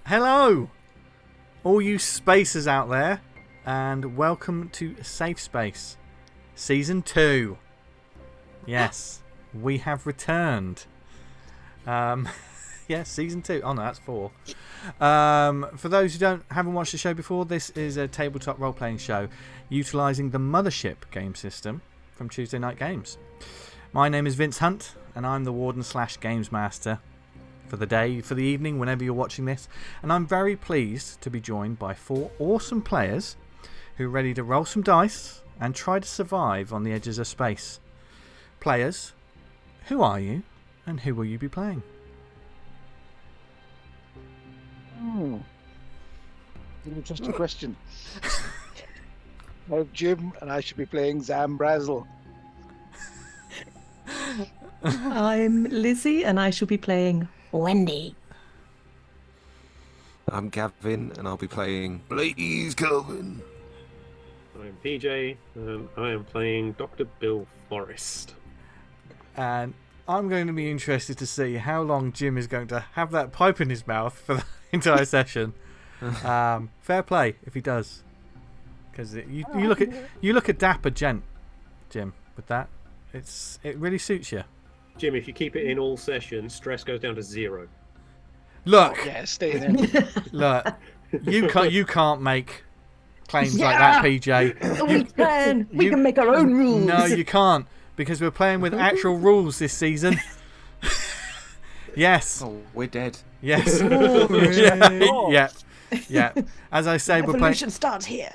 Hello, all you spacers out there, and welcome to Safe Space, Season 2. Yes, we have returned. Yes, Season 2. Oh no, that's 4. For those who haven't watched the show before, this is a tabletop role-playing show utilising the Mothership game system from Tuesday Night Games. My name is Vince Hunt, and I'm the Warden / Games Master for the day, for the evening, whenever you're watching this. And I'm very pleased to be joined by 4 awesome players who are ready to roll some dice and try to survive on the edges of space. Players, who are you, and who will you be playing? Interesting question. I'm Jim, and I should be playing ZAM BRAZEL. I'm Lizzie, and I shall be playing Wendy. I'm Gavin, and I'll be playing Please KELVIN. I'm PJ, and I am playing Dr. Bill FORREST. And I'm going to be interested to see how long Jim is going to have that pipe in his mouth for the entire session. Fair play if he does, because you look a dapper gent, Jim. With that, it really suits you. Jim, if you keep it in all sessions, stress goes down to 0. Look, Yeah, stay there. look, you can't make claims like that, PJ. We can. We can make our own rules. No, you can't, because we're playing with actual rules this season. Yes. Oh, we're dead. Yes. Yeah. Yeah. As I say, we're playing. Revolution starts here.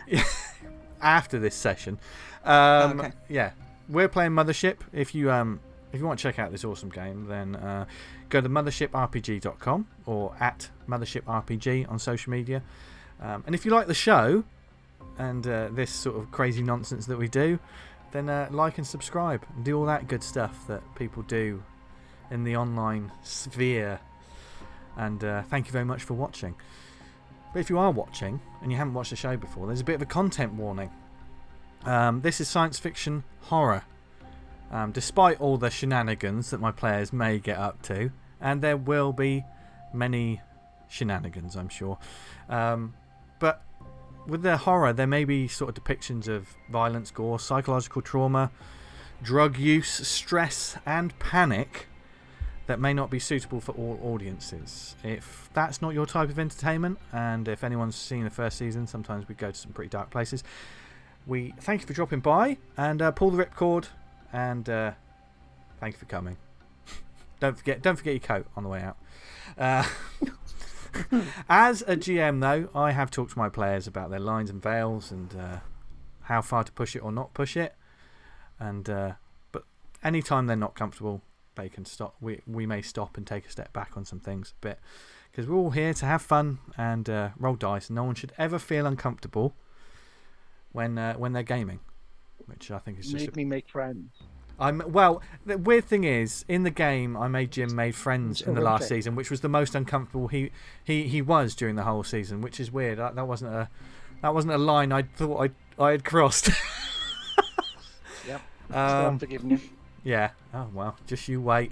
After this session. Okay. Yeah. We're playing Mothership. If you want to check out this awesome game, then go to mothershiprpg.com or at mothershiprpg on social media. And if you like the show and this sort of crazy nonsense that we do, then like and subscribe and do all that good stuff that people do in the online sphere. And thank you very much for watching. But if you are watching and you haven't watched the show before, there's a bit of a content warning. This is science fiction horror. Despite all the shenanigans that my players may get up to, and there will be many shenanigans, I'm sure. But with the horror, there may be sort of depictions of violence, gore, psychological trauma, drug use, stress, and panic that may not be suitable for all audiences. If that's not your type of entertainment, and if anyone's seen the first season, sometimes we go to some pretty dark places. We thank you for dropping by, and pull the ripcord, and thank you for coming. Don't forget your coat on the way out. As a GM, though, I have talked to my players about their lines and veils and how far to push it or not push it. And but anytime they're not comfortable, they can stop. We may stop and take a step back on some things, but because we're all here to have fun and roll dice, and no one should ever feel uncomfortable when they're gaming, which I think is just make friends. Well, the weird thing is, in the game, I made Jim made friends in the last season, which was the most uncomfortable he was during the whole season, which is weird. That wasn't a line I thought I had crossed. Yep. Still haven't forgiven you. Yeah. Oh well, just you wait.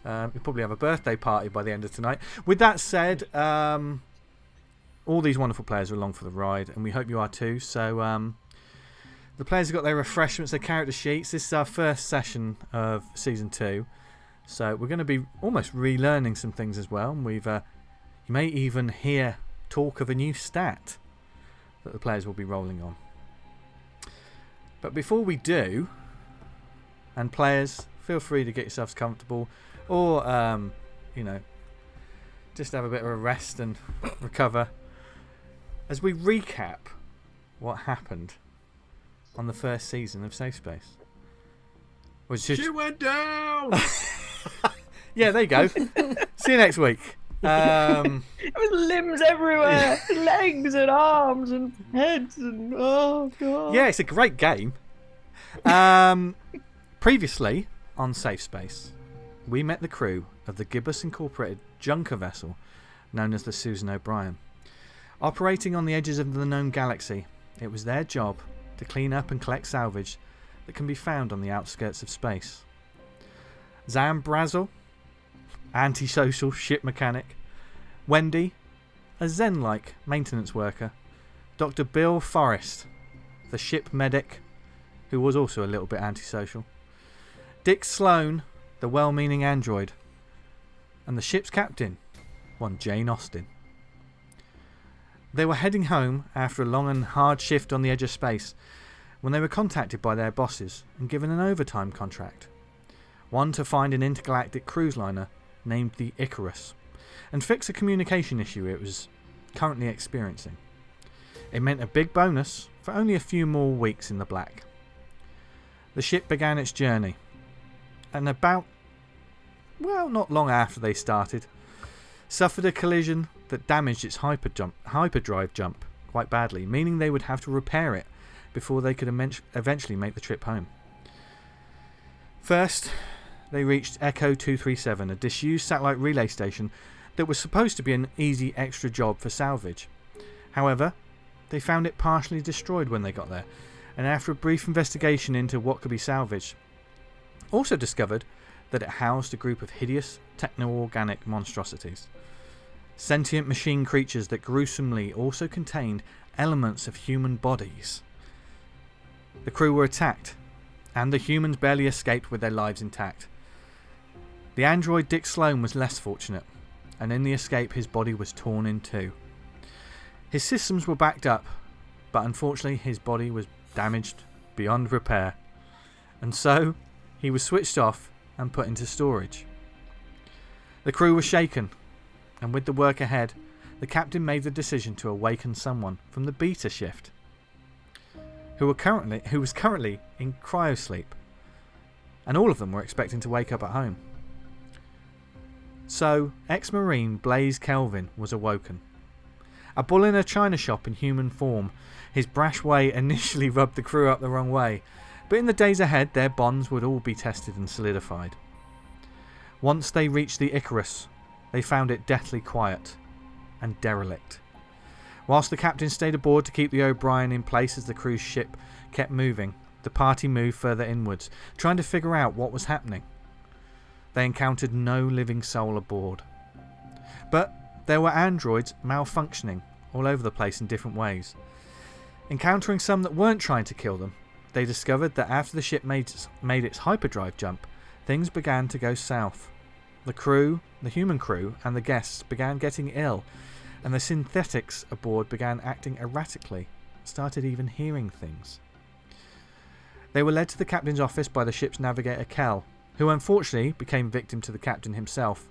You'll probably have a birthday party by the end of tonight. With that said, all these wonderful players are along for the ride, and we hope you are too. So the players have got their refreshments, their character sheets. This is our first session of Season 2. So we're going to be almost relearning some things as well. And you may even hear talk of a new stat that the players will be rolling on. But before we do, and players, feel free to get yourselves comfortable, or just have a bit of a rest and recover as we recap what happened on the first season of Safe Space. She went down! Yeah, there you go. See you next week. It was limbs everywhere, legs and arms and heads and oh god. Yeah, it's a great game. Previously on Safe Space, we met the crew of the Gibbous Incorporated junker vessel known as the Susan O'Brien. Operating on the edges of the known galaxy, it was their job to clean up and collect salvage that can be found on the outskirts of space. ZAM BRAZEL, antisocial ship mechanic, Wendy, a Zen-like maintenance worker, Dr. Bill Forrest, the ship medic, who was also a little bit antisocial, Dick Sloan, the well-meaning android, and the ship's captain, one Jane Austen. They were heading home after a long and hard shift on the edge of space when they were contacted by their bosses and given an overtime contract. One to find an intergalactic cruise liner named the Icarus and fix a communication issue it was currently experiencing. It meant a big bonus for only a few more weeks in the black. The ship began its journey, and not long after they started, suffered a collision that damaged its hyperdrive jump quite badly, meaning they would have to repair it before they could eventually make the trip home. First, they reached Echo 237, a disused satellite relay station that was supposed to be an easy extra job for salvage. However, they found it partially destroyed when they got there, and after a brief investigation into what could be salvaged, also discovered that it housed a group of hideous techno-organic monstrosities. Sentient machine creatures that gruesomely also contained elements of human bodies. The crew were attacked, and the humans barely escaped with their lives intact. The android Dick Sloan was less fortunate, and in the escape his body was torn in two. His systems were backed up, but unfortunately his body was damaged beyond repair, and so he was switched off and put into storage. The crew was shaken, and with the work ahead, the captain made the decision to awaken someone from the beta shift, who was currently in cryosleep, and all of them were expecting to wake up at home. So, ex-marine Blaze KELVIN was awoken. A bull in a china shop in human form, his brash way initially rubbed the crew up the wrong way, but in the days ahead their bonds would all be tested and solidified. Once they reached the Icarus, they found it deathly quiet and derelict. Whilst the captain stayed aboard to keep the O'Brien in place as the cruise ship kept moving, the party moved further inwards, trying to figure out what was happening. They encountered no living soul aboard. But there were androids malfunctioning all over the place in different ways. Encountering some that weren't trying to kill them, they discovered that after the ship made its hyperdrive jump, things began to go south. The crew, the human crew, and the guests began getting ill, and the synthetics aboard began acting erratically, started even hearing things. They were led to the captain's office by the ship's navigator Kel, who unfortunately became victim to the captain himself,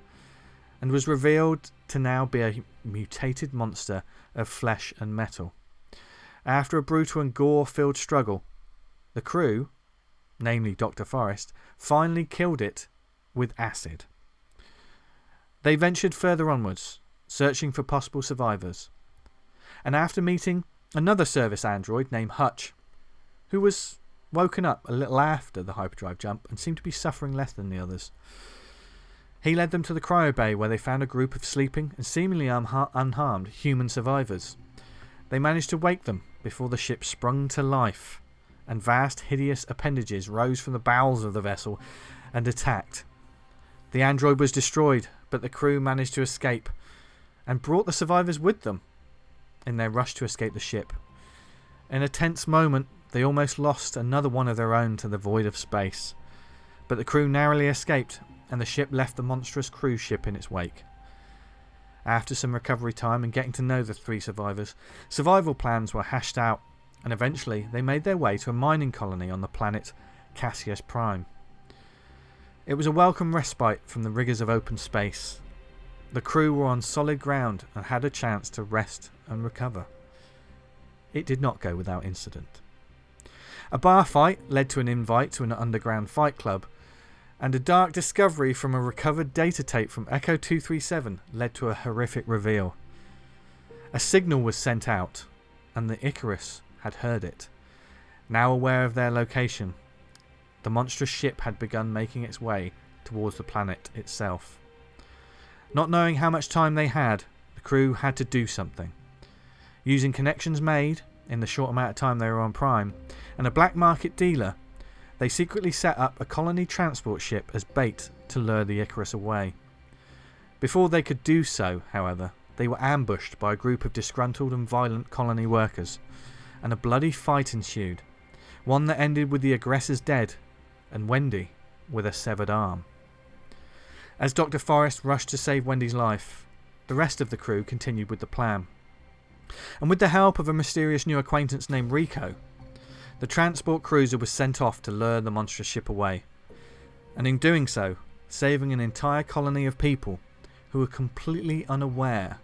and was revealed to now be a mutated monster of flesh and metal. After a brutal and gore-filled struggle, the crew, namely Dr. Forrest, finally killed it with acid. They ventured further onwards, searching for possible survivors, and after meeting another service android named Hutch, who was woken up a little after the hyperdrive jump and seemed to be suffering less than the others, he led them to the cryo bay where they found a group of sleeping and seemingly unharmed human survivors. They managed to wake them before the ship sprung to life, and vast hideous appendages rose from the bowels of the vessel and attacked. The android was destroyed, but the crew managed to escape and brought the survivors with them in their rush to escape the ship. In a tense moment, they almost lost another one of their own to the void of space, but the crew narrowly escaped and the ship left the monstrous cruise ship in its wake. After some recovery time and getting to know the three survivors, survival plans were hashed out, and eventually they made their way to a mining colony on the planet Cassius Prime. It was a welcome respite from the rigours of open space. The crew were on solid ground and had a chance to rest and recover. It did not go without incident. A bar fight led to an invite to an underground fight club, and a dark discovery from a recovered data tape from Echo 237 led to a horrific reveal. A signal was sent out, and the Icarus had heard it. Now aware of their location, the monstrous ship had begun making its way towards the planet itself. Not knowing how much time they had, the crew had to do something. Using connections made in the short amount of time they were on Prime, and a black market dealer, they secretly set up a colony transport ship as bait to lure the Icarus away. Before they could do so, however, they were ambushed by a group of disgruntled and violent colony workers, and a bloody fight ensued, one that ended with the aggressors dead and Wendy with a severed arm. As Dr. Forrest rushed to save Wendy's life, the rest of the crew continued with the plan. And with the help of a mysterious new acquaintance named Rico, the transport cruiser was sent off to lure the monstrous ship away, and in doing so, saving an entire colony of people who were completely unaware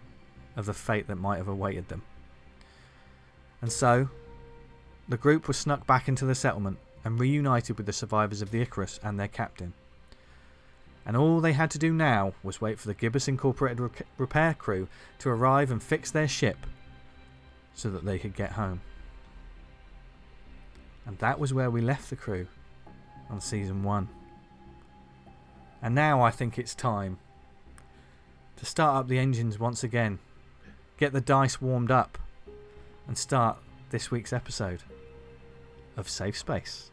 of the fate that might have awaited them. And so, the group was snuck back into the settlement and reunited with the survivors of the Icarus and their captain. And all they had to do now was wait for the Gibbous Incorporated repair crew to arrive and fix their ship so that they could get home. And that was where we left the crew on Season 1. And now I think it's time to start up the engines once again, get the dice warmed up, and start this week's episode of Safe Space.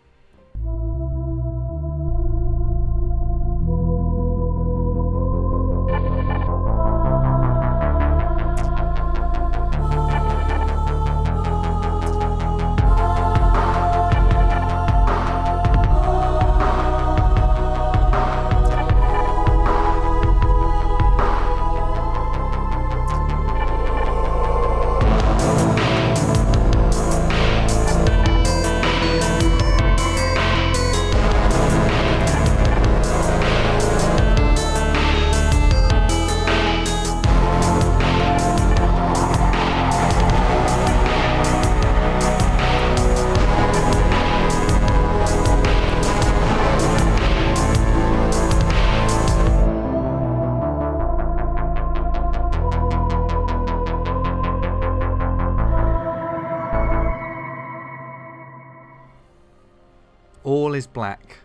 All is black.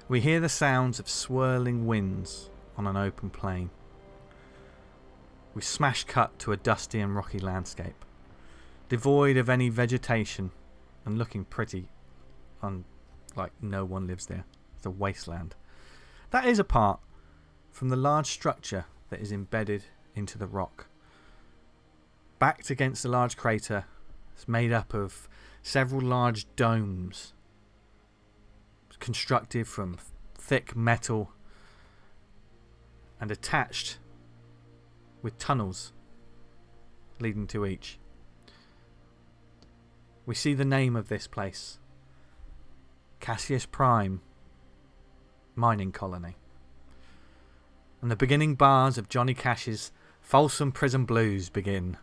We hear the sounds of swirling winds on an open plain. We smash cut to a dusty and rocky landscape, devoid of any vegetation and looking pretty like no one lives there. It's a wasteland. That is apart from the large structure that is embedded into the rock. Backed against a large crater, it's made up of several large domes constructed from thick metal and attached with tunnels leading to each. We see the name of this place: Cassius Prime Mining Colony. And the beginning bars of Johnny Cash's Folsom Prison Blues begin.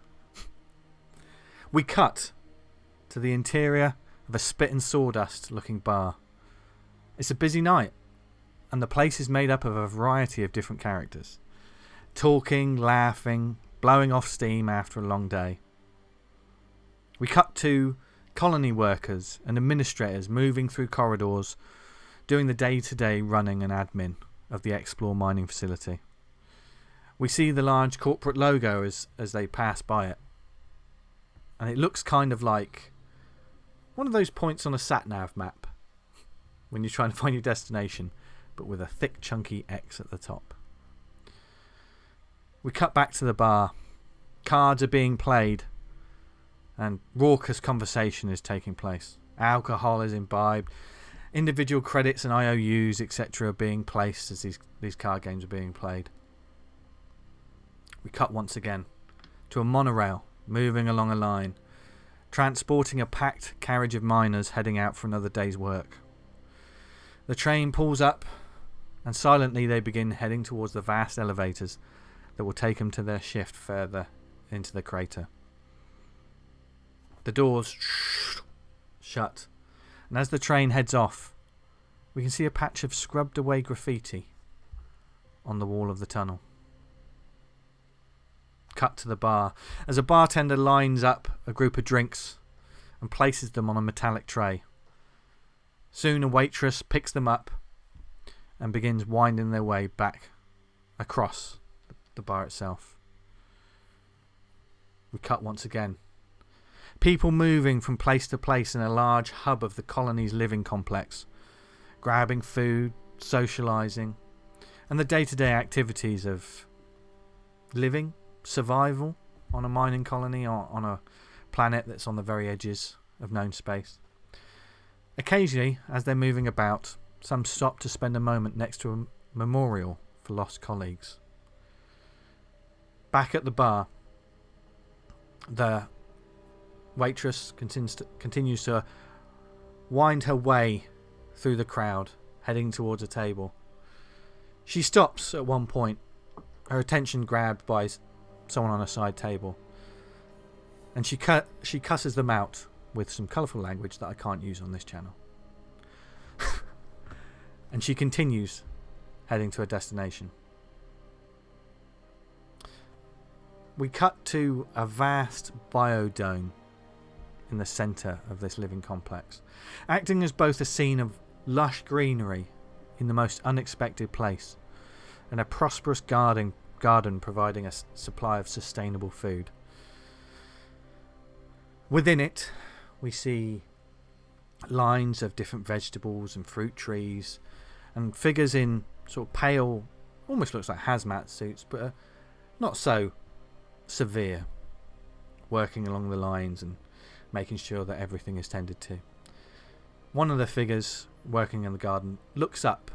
We cut to the interior of a spit and sawdust looking bar. It's a busy night, and the place is made up of a variety of different characters, talking, laughing, blowing off steam after a long day. We cut to colony workers and administrators moving through corridors, doing the day-to-day running and admin of the Explore mining facility. We see the large corporate logo as they pass by it, and it looks kind of like one of those points on a sat-nav map when you're trying to find your destination, but with a thick chunky X at the top. We cut back to the bar. Cards are being played and raucous conversation is taking place. Alcohol is imbibed. Individual credits and IOUs, etc. are being placed as these card games are being played. We cut once again to a monorail moving along a line, transporting a packed carriage of miners heading out for another day's work. The train pulls up, and silently they begin heading towards the vast elevators that will take them to their shift further into the crater. The doors shut, and as the train heads off, we can see a patch of scrubbed away graffiti on the wall of the tunnel. Cut to the bar as a bartender lines up a group of drinks and places them on a metallic tray. Soon a waitress picks them up and begins winding their way back across the bar itself. We cut once again. People moving from place to place in a large hub of the colony's living complex, grabbing food, socialising, and the day-to-day activities of living survival on a mining colony or on a planet that's on the very edges of known space. Occasionally, as they're moving about, some stop to spend a moment next to a memorial for lost colleagues. Back at the bar, the waitress continues to wind her way through the crowd, heading towards a table. She stops at one point, her attention grabbed by someone on a side table, and she cusses them out with some colourful language that I can't use on this channel. And she continues heading to her destination. We cut to a vast biodome in the centre of this living complex, acting as both a scene of lush greenery in the most unexpected place and a prosperous garden providing a supply of sustainable food. Within it, we see lines of different vegetables and fruit trees and figures in sort of pale, almost looks like hazmat suits, but not so severe, working along the lines and making sure that everything is tended to. One of the figures working in the garden looks up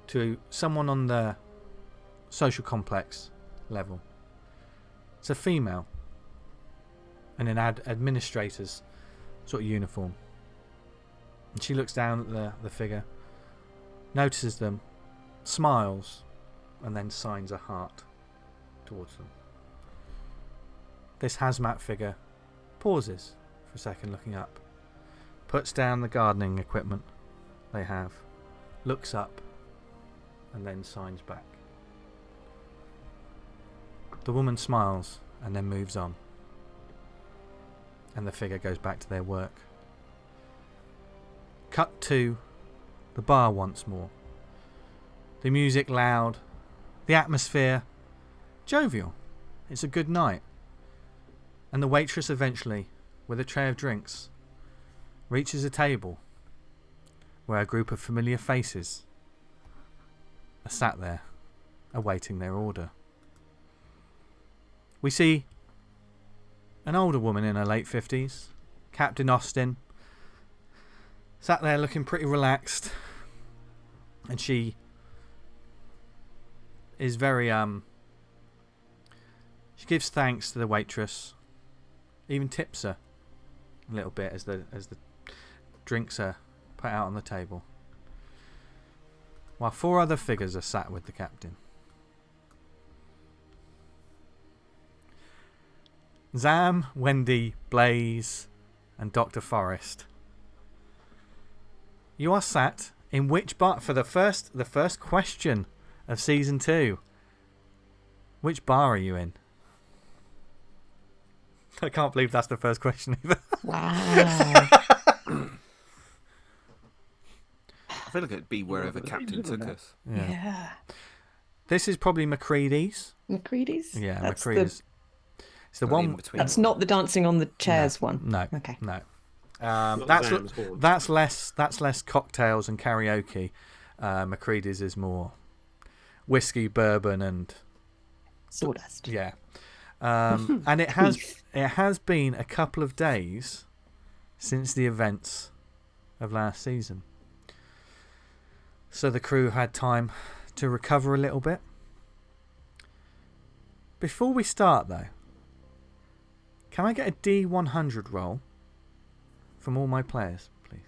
to someone on the social complex level. It's a female in an administrator's sort of uniform. And she looks down at the figure, notices them, smiles, and then signs a heart towards them. This hazmat figure pauses for a second, looking up, puts down the gardening equipment they have, looks up, and then signs back. The woman smiles and then moves on, and the figure goes back to their work. Cut to the bar once more. The music loud, the atmosphere jovial. It's a good night. And the waitress eventually, with a tray of drinks, reaches a table where a group of familiar faces are sat there awaiting their order. We see an older woman in her late 50s, Captain Austin, sat there looking pretty relaxed, and she is very she gives thanks to the waitress, even tips her a little bit as the drinks are put out on the table, while 4 other figures are sat with the captain. ZAM, Wendy, Blaze, and Dr. Forrest. You are sat in which bar for the first question of season 2? Which bar are you in? I can't believe that's the first question either. Wow. I feel like it'd be wherever Captain took us. Yeah. This is probably McCready's. McCready's? Yeah, That's McCready's. It's the one. That's not the dancing on the chairs one. No. Okay. No. Not That's less cocktails and karaoke. McCready's is more whiskey, bourbon, and sawdust. Yeah. And it has been a couple of days since the events of last season, so the crew had time to recover a little bit. Before we start though, can I get a D100 roll from all my players, please?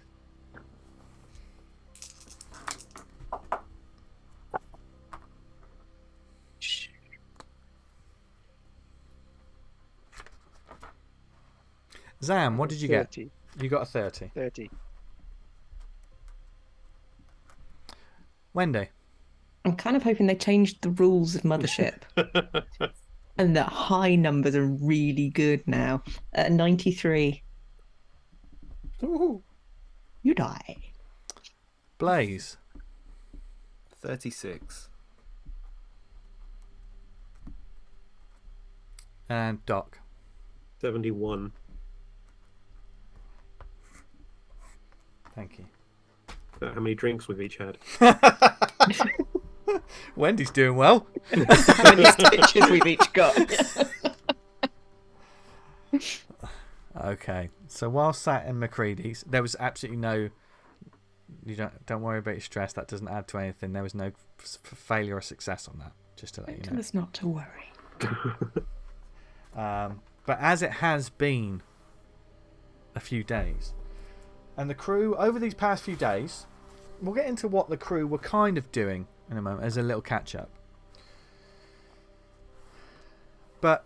Zam, what did you 30. get? You got a 30. 30. Wendy? I'm kind of hoping they changed the rules of Mothership and that high numbers are really good now. 93. Ooh. You die. Blaze? 36. And Doc? 71. Thank you. How many drinks we've each had? Wendy's doing well. How many stitches we've each got. Okay, so while sat in McCready's, there was absolutely no. You don't worry about your stress. That doesn't add to anything. There was no failure or success on that. Just to let you Tell know. us not to worry. But as it has been a few days, and the crew over these past few days, we'll get into what the crew were kind of doing in a moment as a little catch up. But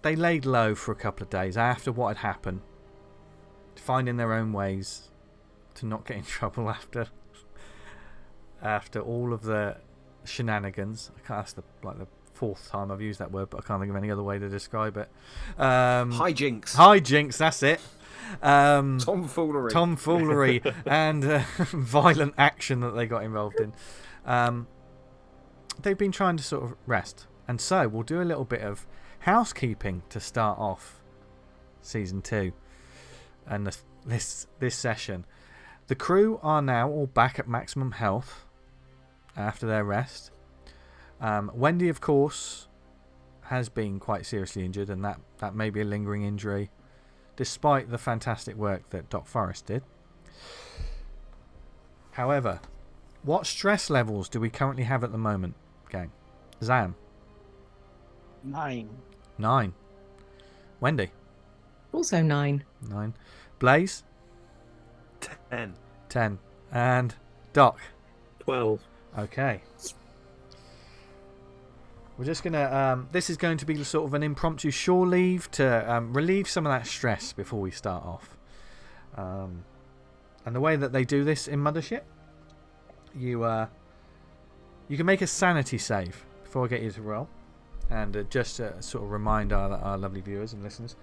they laid low for a couple of days after what had happened, finding their own ways to not get in trouble after all of the shenanigans. I can't. That's the fourth time I've used that word, but I can't think of any other way to describe it. Hijinks. Hijinks. That's it. Tomfoolery. And violent action that they got involved in. They've been trying to sort of rest, and so we'll do a little bit of housekeeping to start off season 2 and this session. The crew are now all back at maximum health after their rest. Wendy, of course, has been quite seriously injured, and that may be a lingering injury, despite the fantastic work that Doc Forrest did. However, what stress levels do we currently have at the moment, gang? Zam? 9. 9. Wendy? Also 9. 9. Blaze? 10. 10. And Doc? 12. Okay. We're just going to... this is going to be sort of an impromptu shore leave to relieve some of that stress before we start off. And the way that they do this in Mothership, you can make a sanity save before I get you to roll. And just to sort of remind our lovely viewers and listeners,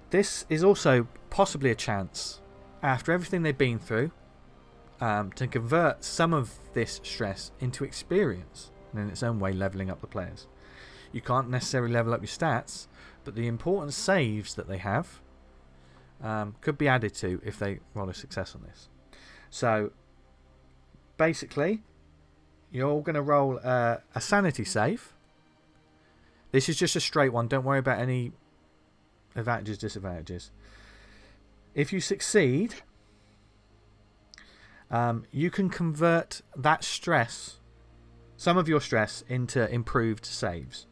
this is also possibly a chance, after everything they've been through, to convert some of this stress into experience, and in its own way levelling up the players. You can't necessarily level up your stats, but the important saves that they have could be added to if they roll a success on this. So basically, you're all going to roll a sanity save. This is just a straight one. Don't worry about any advantages, disadvantages. If you succeed, you can convert that stress, some of your stress, into improved saves.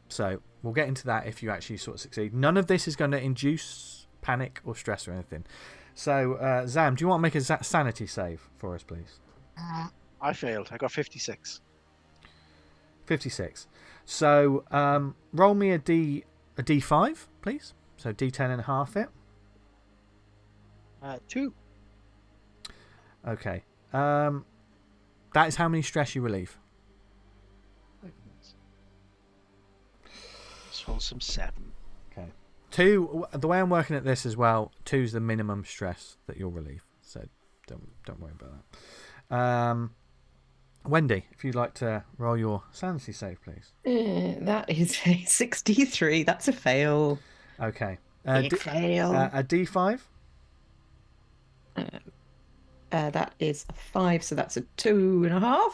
So we'll get into that if you actually sort of succeed. None of this is going to induce panic or stress or anything. So, Zam, do you want to make a sanity save for us, please? I failed. I got 56. 56. So, roll me a D5, please. So, D10 and a half it. 2. Okay. That is how many stress you relieve. Let's roll some 7. Okay. 2. The way I'm working at this as well, 2 is the minimum stress that you'll relieve. So, don't worry about that. Wendy, if you'd like to roll your sanity save, please. That is a 63. That's a fail. Okay. Fail. A D5? That is a 5, so that's a 2.5.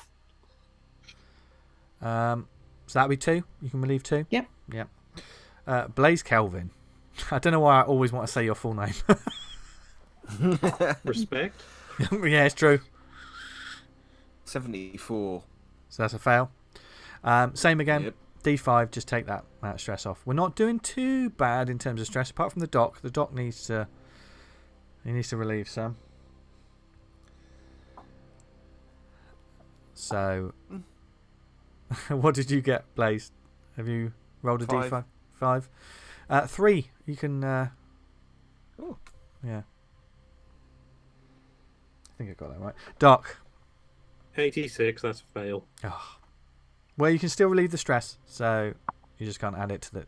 So that'll be 2. You can relieve 2? Yep. Yep. Blaze Kelvin. I don't know why I always want to say your full name. Respect. Yeah, it's true. 74. So that's a fail. Same again. Yep. D5, just take that stress off. We're not doing too bad in terms of stress, apart from the doc. The doc needs to relieve some. So, what did you get, Blaze? Have you rolled a 5. D5? 5. 3. You can. Oh. Yeah. I think I got that right. Doc. 86, that's a fail. Oh. Well, you can still relieve the stress, so you just can't add it to the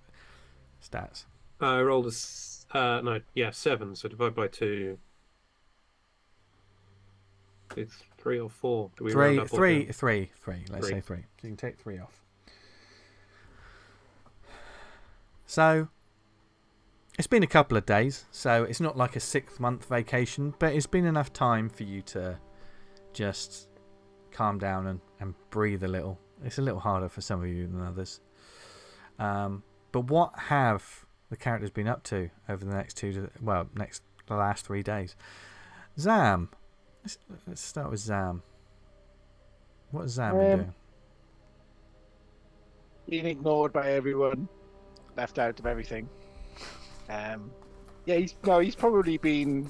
stats. I rolled a 7, so divide by 2. It's 3 or 4. Do we round up or Three. down? Let's 3. say 3. So you can take 3 off. So, it's been a couple of days, so it's not like a 6-month vacation, but it's been enough time for you to just calm down and breathe a little. It's a little harder for some of you than others. But what have the characters been up to over the next the last 3 days? Zam. Let's start with Zam. What has Zam been doing? Being ignored by everyone, left out of everything. He's probably been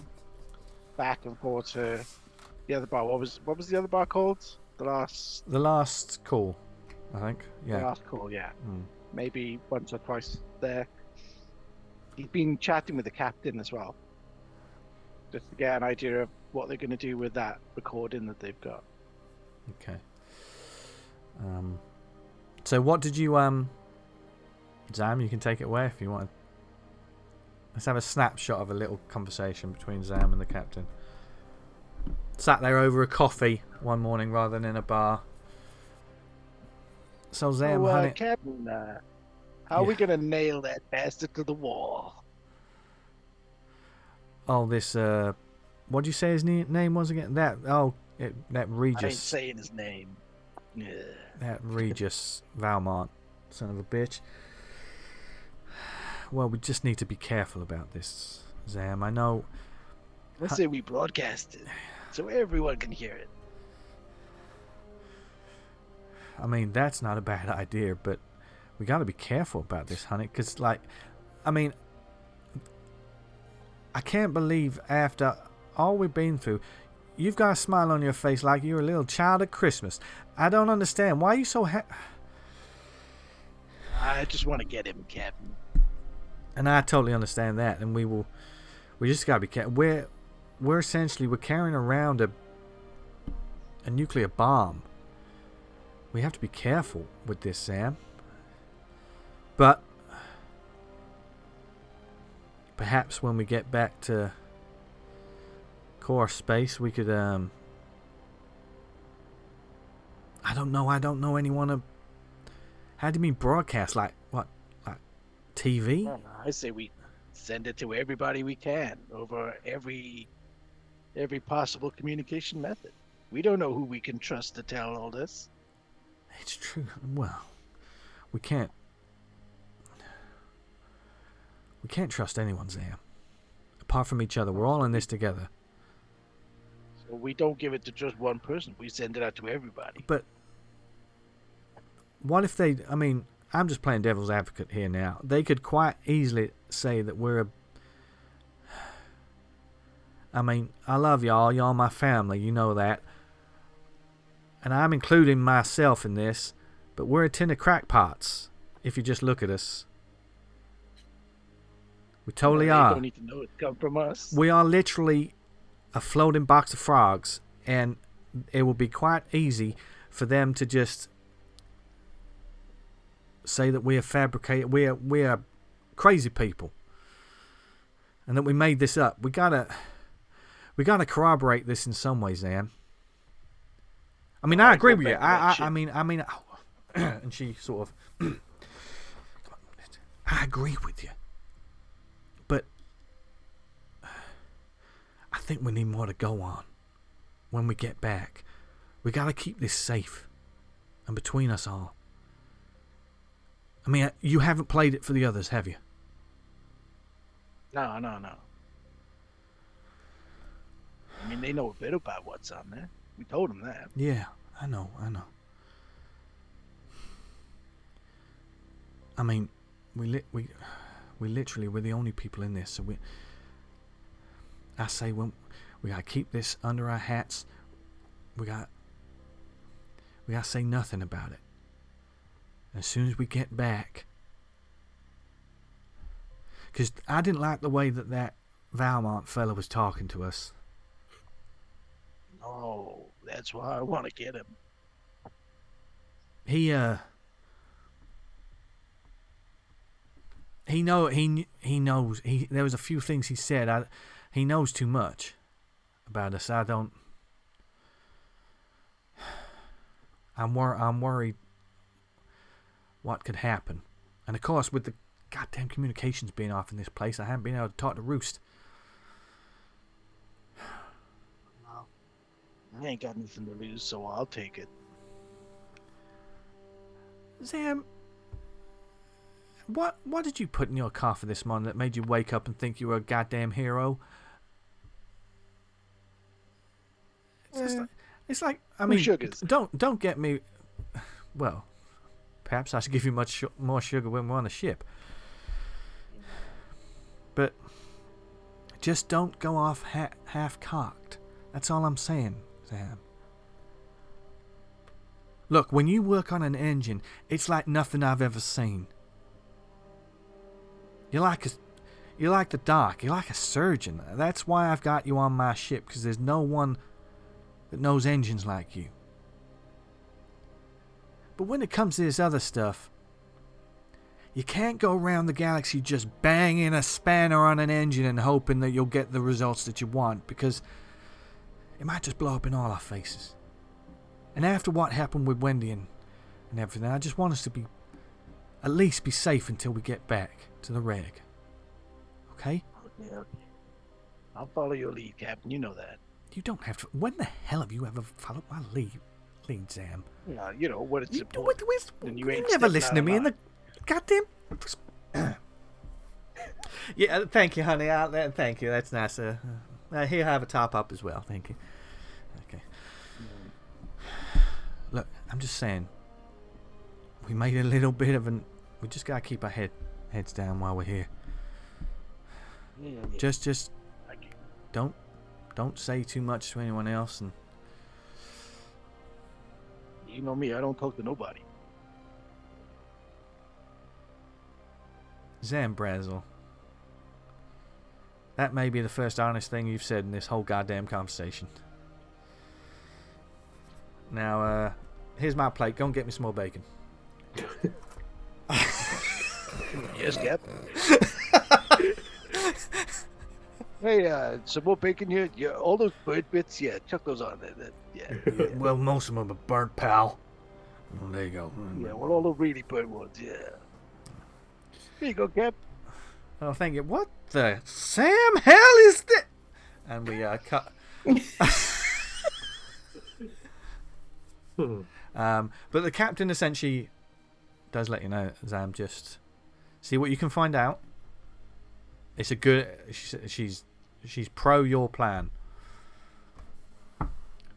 back and forth to the other bar. What was the other bar called? The last call, I think. Yeah. The last call, yeah. Mm. Maybe once or twice there. He's been chatting with the captain as well, just to get an idea of what they're going to do with that recording that they've got. Okay. So what did you Zam? You can take it away if you want. Let's have a snapshot of a little conversation between Zam and the captain. Sat there over a coffee one morning rather than in a bar. So Zam, honey, Captain, how are we gonna nail that bastard to the wall? Oh, this what did you say his name was again? That Regis. I ain't saying his name. Yeah. That Regis Valmont, son of a bitch. Well, we just need to be careful about this, Zam. I know. Let's say we broadcast it so everyone can hear it. I mean, that's not a bad idea, but we got to be careful about this, honey, because, like, I mean, I can't believe after all we've been through, you've got a smile on your face like you're a little child at Christmas. I don't understand. Why are you so I just want to get him, Captain. And I totally understand that, and we just got to be careful. We're essentially carrying around a nuclear bomb. We have to be careful with this, Sam. But perhaps when we get back to core space, we could I don't know anyone. How do you mean broadcast? Like what? Like TV? I say we send it to everybody we can over every possible communication method. We don't know who we can trust to tell all this. It's true. Well, we can't trust anyone, Zam. Apart from each other. We're all in this together. So we don't give it to just one person. We send it out to everybody. But what if they... I mean, I'm just playing devil's advocate here now. They could quite easily say that we're a... I mean, I love y'all. Y'all my family. You know that. And I'm including myself in this. But we're a tin of crackpots. If you just look at us. We totally are. They don't need to know it come from us. We are literally a floating box of frogs. And it will be quite easy for them to just say that we are fabricated. We are crazy people. And that we made this up. We gotta corroborate this in some ways, Zam. I mean, I agree with you. I mean, and she sort of, I agree with you, but I think we need more to go on when we get back. We got to keep this safe and between us all. I mean, you haven't played it for the others, have you? No. I mean, they know a bit about what's on there. We told them that. Yeah, I know. I mean, we literally we're the only people in this. So I say when we gotta keep this under our hats. We gotta say nothing about it. As soon as we get back, because I didn't like the way that Valmont fella was talking to us. Oh, that's why I want to get him. He knows. There was a few things he said. He knows too much about us. I'm worried what could happen. And of course, with the goddamn communications being off in this place, I haven't been able to talk to Roost. I ain't got nothing to lose, so I'll take it. Zam, what did you put in your coffee this morning that made you wake up and think you were a goddamn hero? It's like I mean, sugars. Don't get me. Well, perhaps I should give you much more sugar when we're on a ship. But just don't go off half-cocked. That's all I'm saying, Sam. Look, when you work on an engine, it's like nothing I've ever seen. You're like the doc. You're like a surgeon. That's why I've got you on my ship, because there's no one that knows engines like you. But when it comes to this other stuff, you can't go around the galaxy just banging a spanner on an engine and hoping that you'll get the results that you want, because it might just blow up in all our faces. And after what happened with Wendy and everything, I just want us to at least be safe until we get back to the reg. Okay? Okay. I'll follow your lead, Captain. You know that. You don't have to. When the hell have you ever followed my lead, Sam? Yeah, you know what it's You, important. you ain't never stepping listen out to of me in the goddamn. Yeah, thank you, honey. Thank you. That's nice. He'll have a top up as well. Thank you. Okay. Look, I'm just saying. We made a little bit of an. We just gotta keep our heads down while we're here. Yeah. Just don't say too much to anyone else, and You know me, I don't talk to nobody. ZAM BRAZEL. That may be the first honest thing you've said in this whole goddamn conversation. Now, here's my plate. Go and get me some more bacon. Yes, Cap. Hey, some more bacon here. Yeah, all those bird bits. Yeah, chuck those on there. Yeah. Well, most of them are burnt, pal. Well, there you go. Yeah, well, all the really burnt ones. Yeah. Here you go, Cap. Oh, thank you. What the Sam hell is this? And we cut. But the captain essentially does let you know, Zam, just see what you can find out. It's a good. She's pro your plan,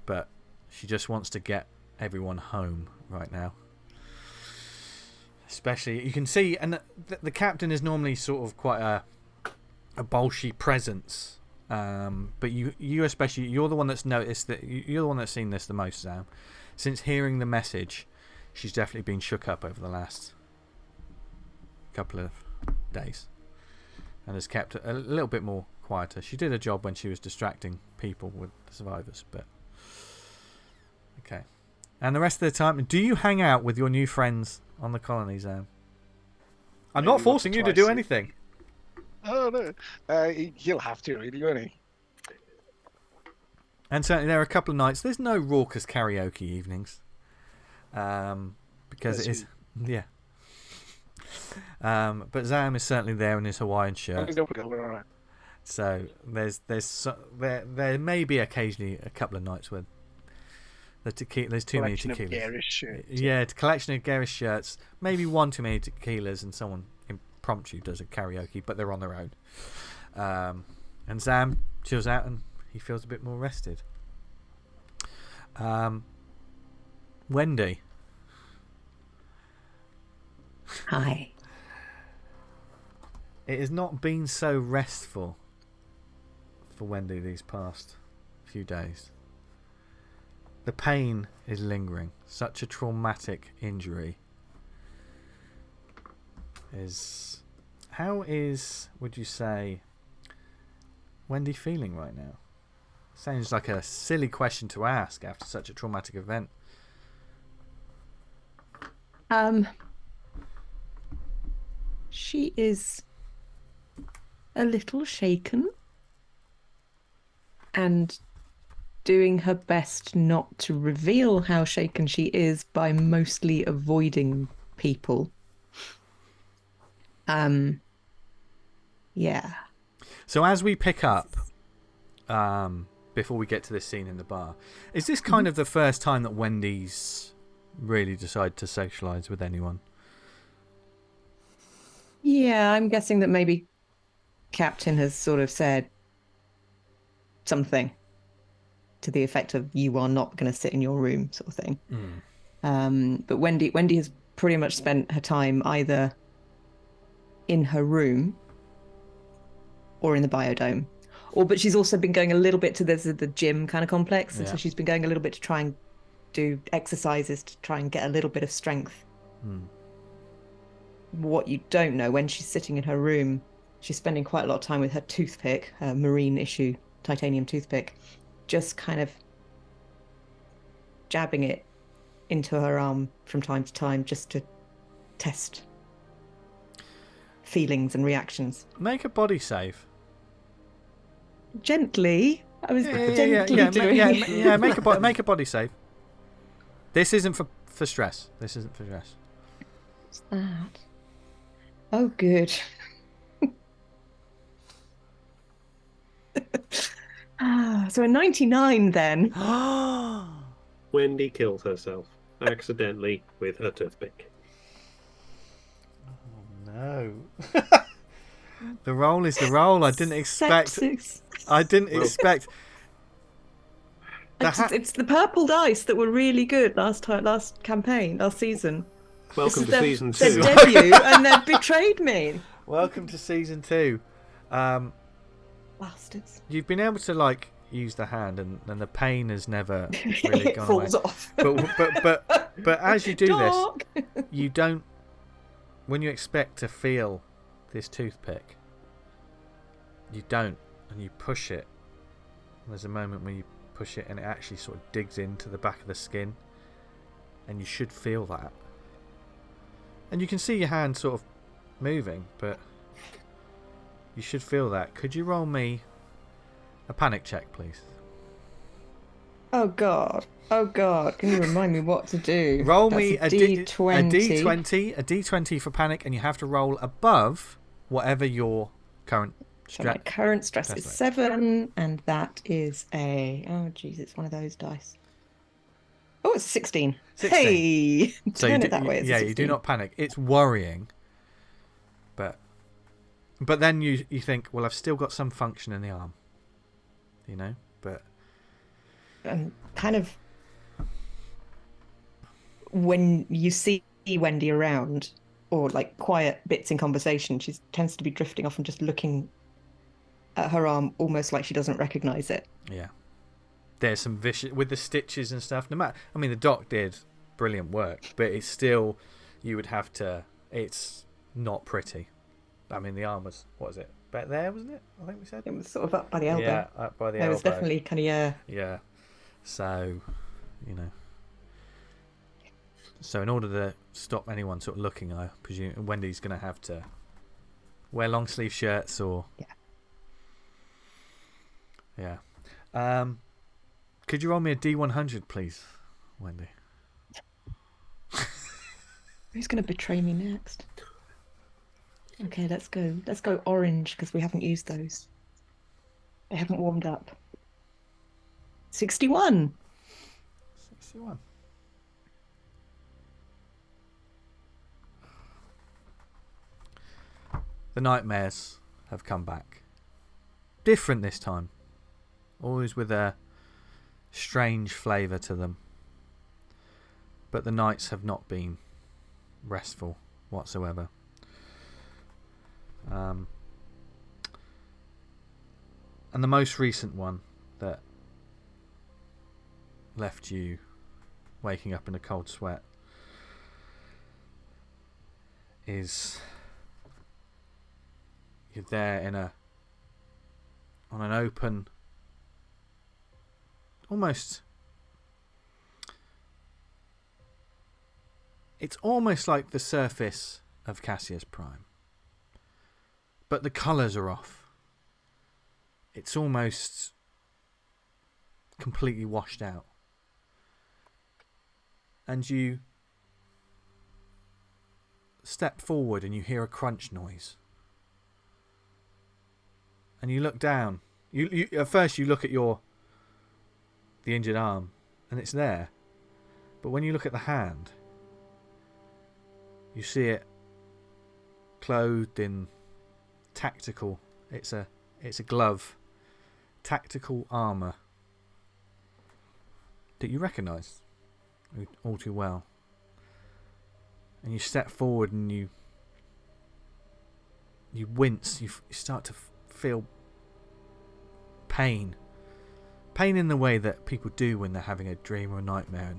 but she just wants to get everyone home right now. Especially, you can see, and the captain is normally sort of quite a bolshy presence. But you especially, you're the one that's noticed that. You're the one that's seen this the most, Zam. Since hearing the message, she's definitely been shook up over the last couple of days, and has kept a little bit more quieter. She did a job when she was distracting people with the survivors, but okay. And the rest of the time, do you hang out with your new friends on the colony, Zam? I'm not forcing you to do anything. Oh no, he'll have to, really, won't he? And certainly there are a couple of nights. There's no raucous karaoke evenings, because it is, yeah. But Zam is certainly there in his Hawaiian shirt. So there may be occasionally a couple of nights where there's too many tequilas. Yeah, it's a collection of garish shirts. Maybe one too many tequilas, and someone impromptu does a karaoke, but they're on their own. And Zam chills out and he feels a bit more rested. Wendy. Hi. It has not been so restful for Wendy these past few days. The pain is lingering. Such a traumatic injury. How is, would you say, Wendy feeling right now? Sounds like a silly question to ask after such a traumatic event. She is a little shaken and doing her best not to reveal how shaken she is by mostly avoiding people. Yeah. So as we pick up, before we get to this scene in the bar. Is this kind of the first time that Wendy's really decided to socialise with anyone? Yeah, I'm guessing that maybe Captain has sort of said something to the effect of "you are not going to sit in your room," sort of thing. But Wendy has pretty much spent her time either in her room or in the biodome, but she's also been going a little bit to the gym kind of complex, and so she's been going a little bit to try and do exercises to try and get a little bit of strength. What you don't know, when she's sitting in her room, she's spending quite a lot of time with her toothpick, her marine issue titanium toothpick, just kind of jabbing it into her arm from time to time just to test feelings and reactions. Make a body save. Gently. I was gently doing it. Yeah, make a body save. This isn't for stress. This isn't for stress. What's that? Oh, good. So a 99 then. Wendy kills herself accidentally with her toothpick. Oh no. The roll is the roll. I didn't expect. Expect. It's the purple dice that were really good last season. Welcome to season 2. Their debut, and they've betrayed me. Welcome to season 2. Bastards. You've been able to use the hand, and the pain has never really gone away. It falls off. But as you do this, you don't. When you expect to feel this toothpick, you don't, and you push it. There's a moment where you push it, and it actually sort of digs into the back of the skin, and you should feel that. And you can see your hand sort of moving, but you should feel that. Could you roll me a panic check, please? Oh God. Can you remind me what to do? Roll That's me a D20. A D20 for panic, and you have to roll above whatever your current So my current stress is 7, and that is it's one of those dice. Oh, it's 16. 16. Hey, so turn it that way. Yeah, you do not panic. It's worrying, but then you think, well, I've still got some function in the arm, but kind of when you see Wendy around or quiet bits in conversation, she tends to be drifting off and just looking at her arm almost like she doesn't recognize it. Yeah. There's some vicious with the stitches and stuff. The doc did brilliant work, but it's still, you would have to. It's not pretty. The arm was, what was it? Back there, wasn't it? I think we said it was sort of up by the elbow. Yeah, up by the elbow. It was definitely kind of Yeah. So, So in order to stop anyone sort of looking, I presume Wendy's going to have to wear long sleeve shirts or. Yeah. Could you roll me a D100, please, Wendy? Who's going to betray me next? Okay, let's go. Let's go orange because we haven't used those. They haven't warmed up. 61. 61. The nightmares have come back. Different this time. Always with a strange flavour to them. But the nights have not been restful whatsoever. And the most recent one that left you waking up in a cold sweat is you're there on an open, it's almost like the surface of Cassius Prime, but the colours are off. It's almost completely washed out, and you step forward and you hear a crunch noise. And you look down. You at first you look at your the injured arm, and it's there. But when you look at the hand, you see it clothed in tactical. It's a glove, tactical armour that you recognise all too well. And you step forward and you wince. You start to feel pain. Pain in the way that people do when they're having a dream or a nightmare.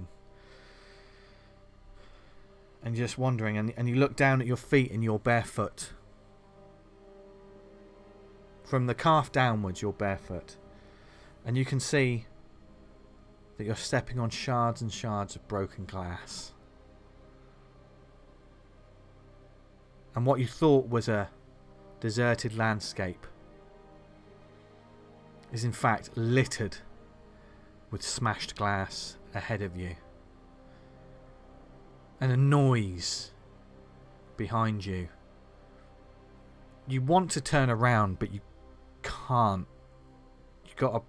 And you're just wondering, and you look down at your feet and you're barefoot. From the calf downwards, you're barefoot. And you can see that you're stepping on shards and shards of broken glass. And what you thought was a deserted landscape is in fact littered with smashed glass ahead of you. And a noise behind you. You want to turn around, but you can't. You gotta.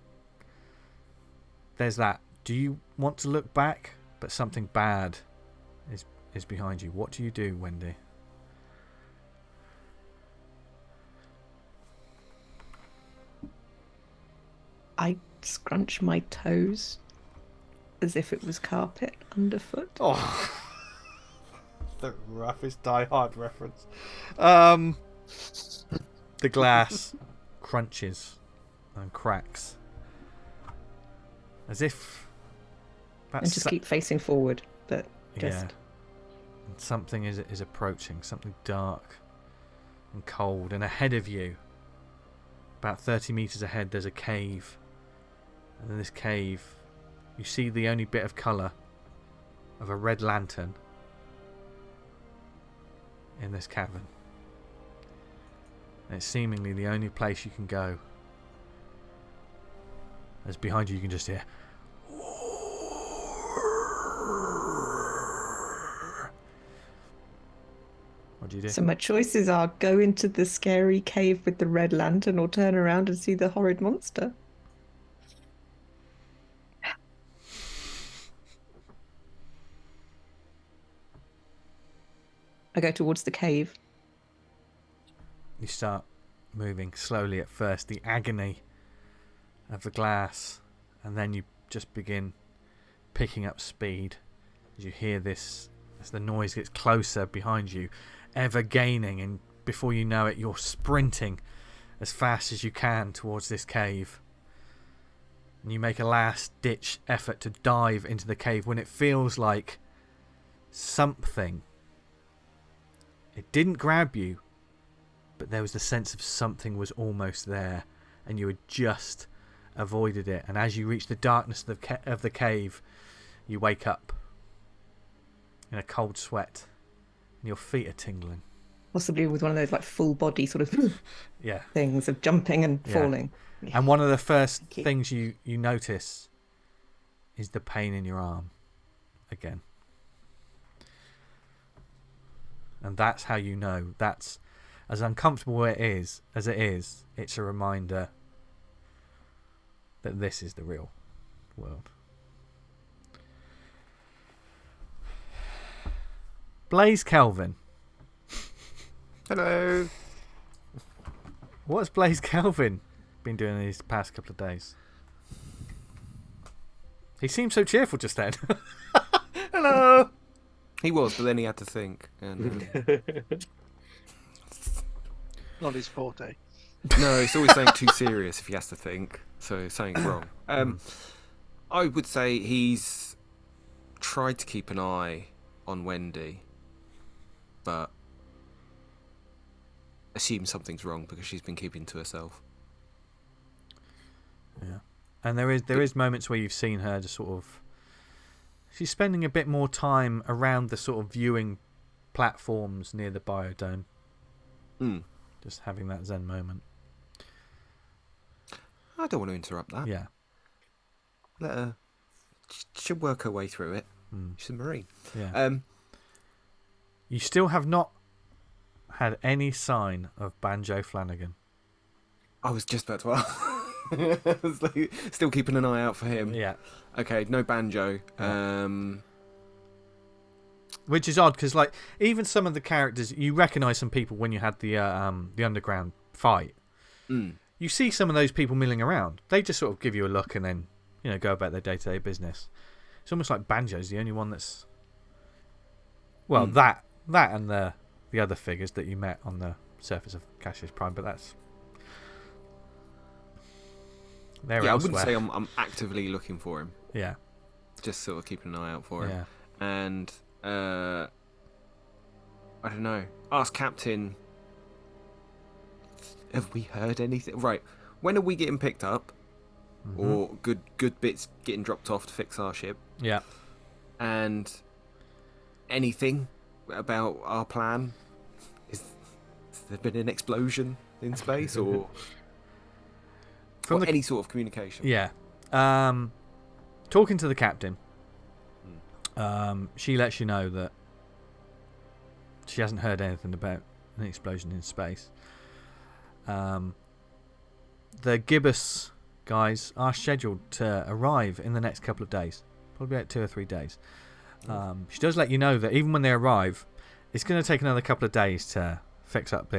There's that. Do you want to look back? But something bad is behind you. What do you do, Wendy? I scrunch my toes as if it was carpet underfoot. Oh, the roughest Die Hard reference. The glass crunches and cracks as if And just keep facing forward, but just... Yeah. And something is approaching, something dark and cold, and ahead of you, about 30 metres ahead, there's a cave. And in this cave, you see the only bit of colour of a red lantern in this cavern. And it's seemingly the only place you can go. As behind you, you can just hear... What do you do? So my choices are go into the scary cave with the red lantern or turn around and see the horrid monster. I go towards the cave. You start moving slowly at first, the agony of the glass, and then you just begin picking up speed as you hear this, as the noise gets closer behind you, ever gaining, and before you know it, you're sprinting as fast as you can towards this cave. And you make a last-ditch effort to dive into the cave when it feels like something... It didn't grab you, but there was the sense of something was almost there, and you had just avoided it. And as you reach the darkness of the cave, you wake up in a cold sweat, and your feet are tingling. Possibly with one of those like full body sort of Yeah. things of jumping and falling. And one of the first things you notice is the pain in your arm again. And that's how you know. That's as uncomfortable as it is, it's a reminder that this is the real world. Blaze Kelvin. Hello. What's Blaze Kelvin been doing these past couple of days? He seemed so cheerful just then. Hello. He was, but then he had to think. And, Not his forte. no, it's always something too serious if he has to think. So something's wrong. I would say he's tried to keep an eye on Wendy, but assumes something's wrong because she's been keeping to herself. Yeah, and there is moments where you've seen her just sort of. She's spending a bit more time around the sort of viewing platforms near the biodome. Just having that zen moment. I don't want to interrupt that. Yeah. Let her. She'll work her way through it. She's a Marine. Yeah. You still have not had any sign of Banjo Flanagan. I was just about to ask. It's like, still keeping an eye out for him. Yeah. Okay, no banjo. Which is odd because, like, even some of the characters you recognise some people when you had the underground fight. You see some of those people milling around. They just sort of give you a look and then go about their day-to-day business. It's almost like Banjo's the only one that's that and the other figures that you met on the surface of Cassius Prime, but that's I wouldn't say I'm actively looking for him. Yeah, just sort of keeping an eye out for him. Yeah. And I don't know. Ask Captain. Have we heard anything? Right. When are we getting picked up? Or good bits getting dropped off to fix our ship? Yeah. And anything about our plan? Has there been an explosion in space or any sort of communication? Yeah. Talking to the captain, she lets you know that she hasn't heard anything about an explosion in space. The gibbous guys are scheduled to arrive in the next couple of days, probably about 2 or 3 days. She does let you know that even when they arrive, it's going to take another couple of days to fix up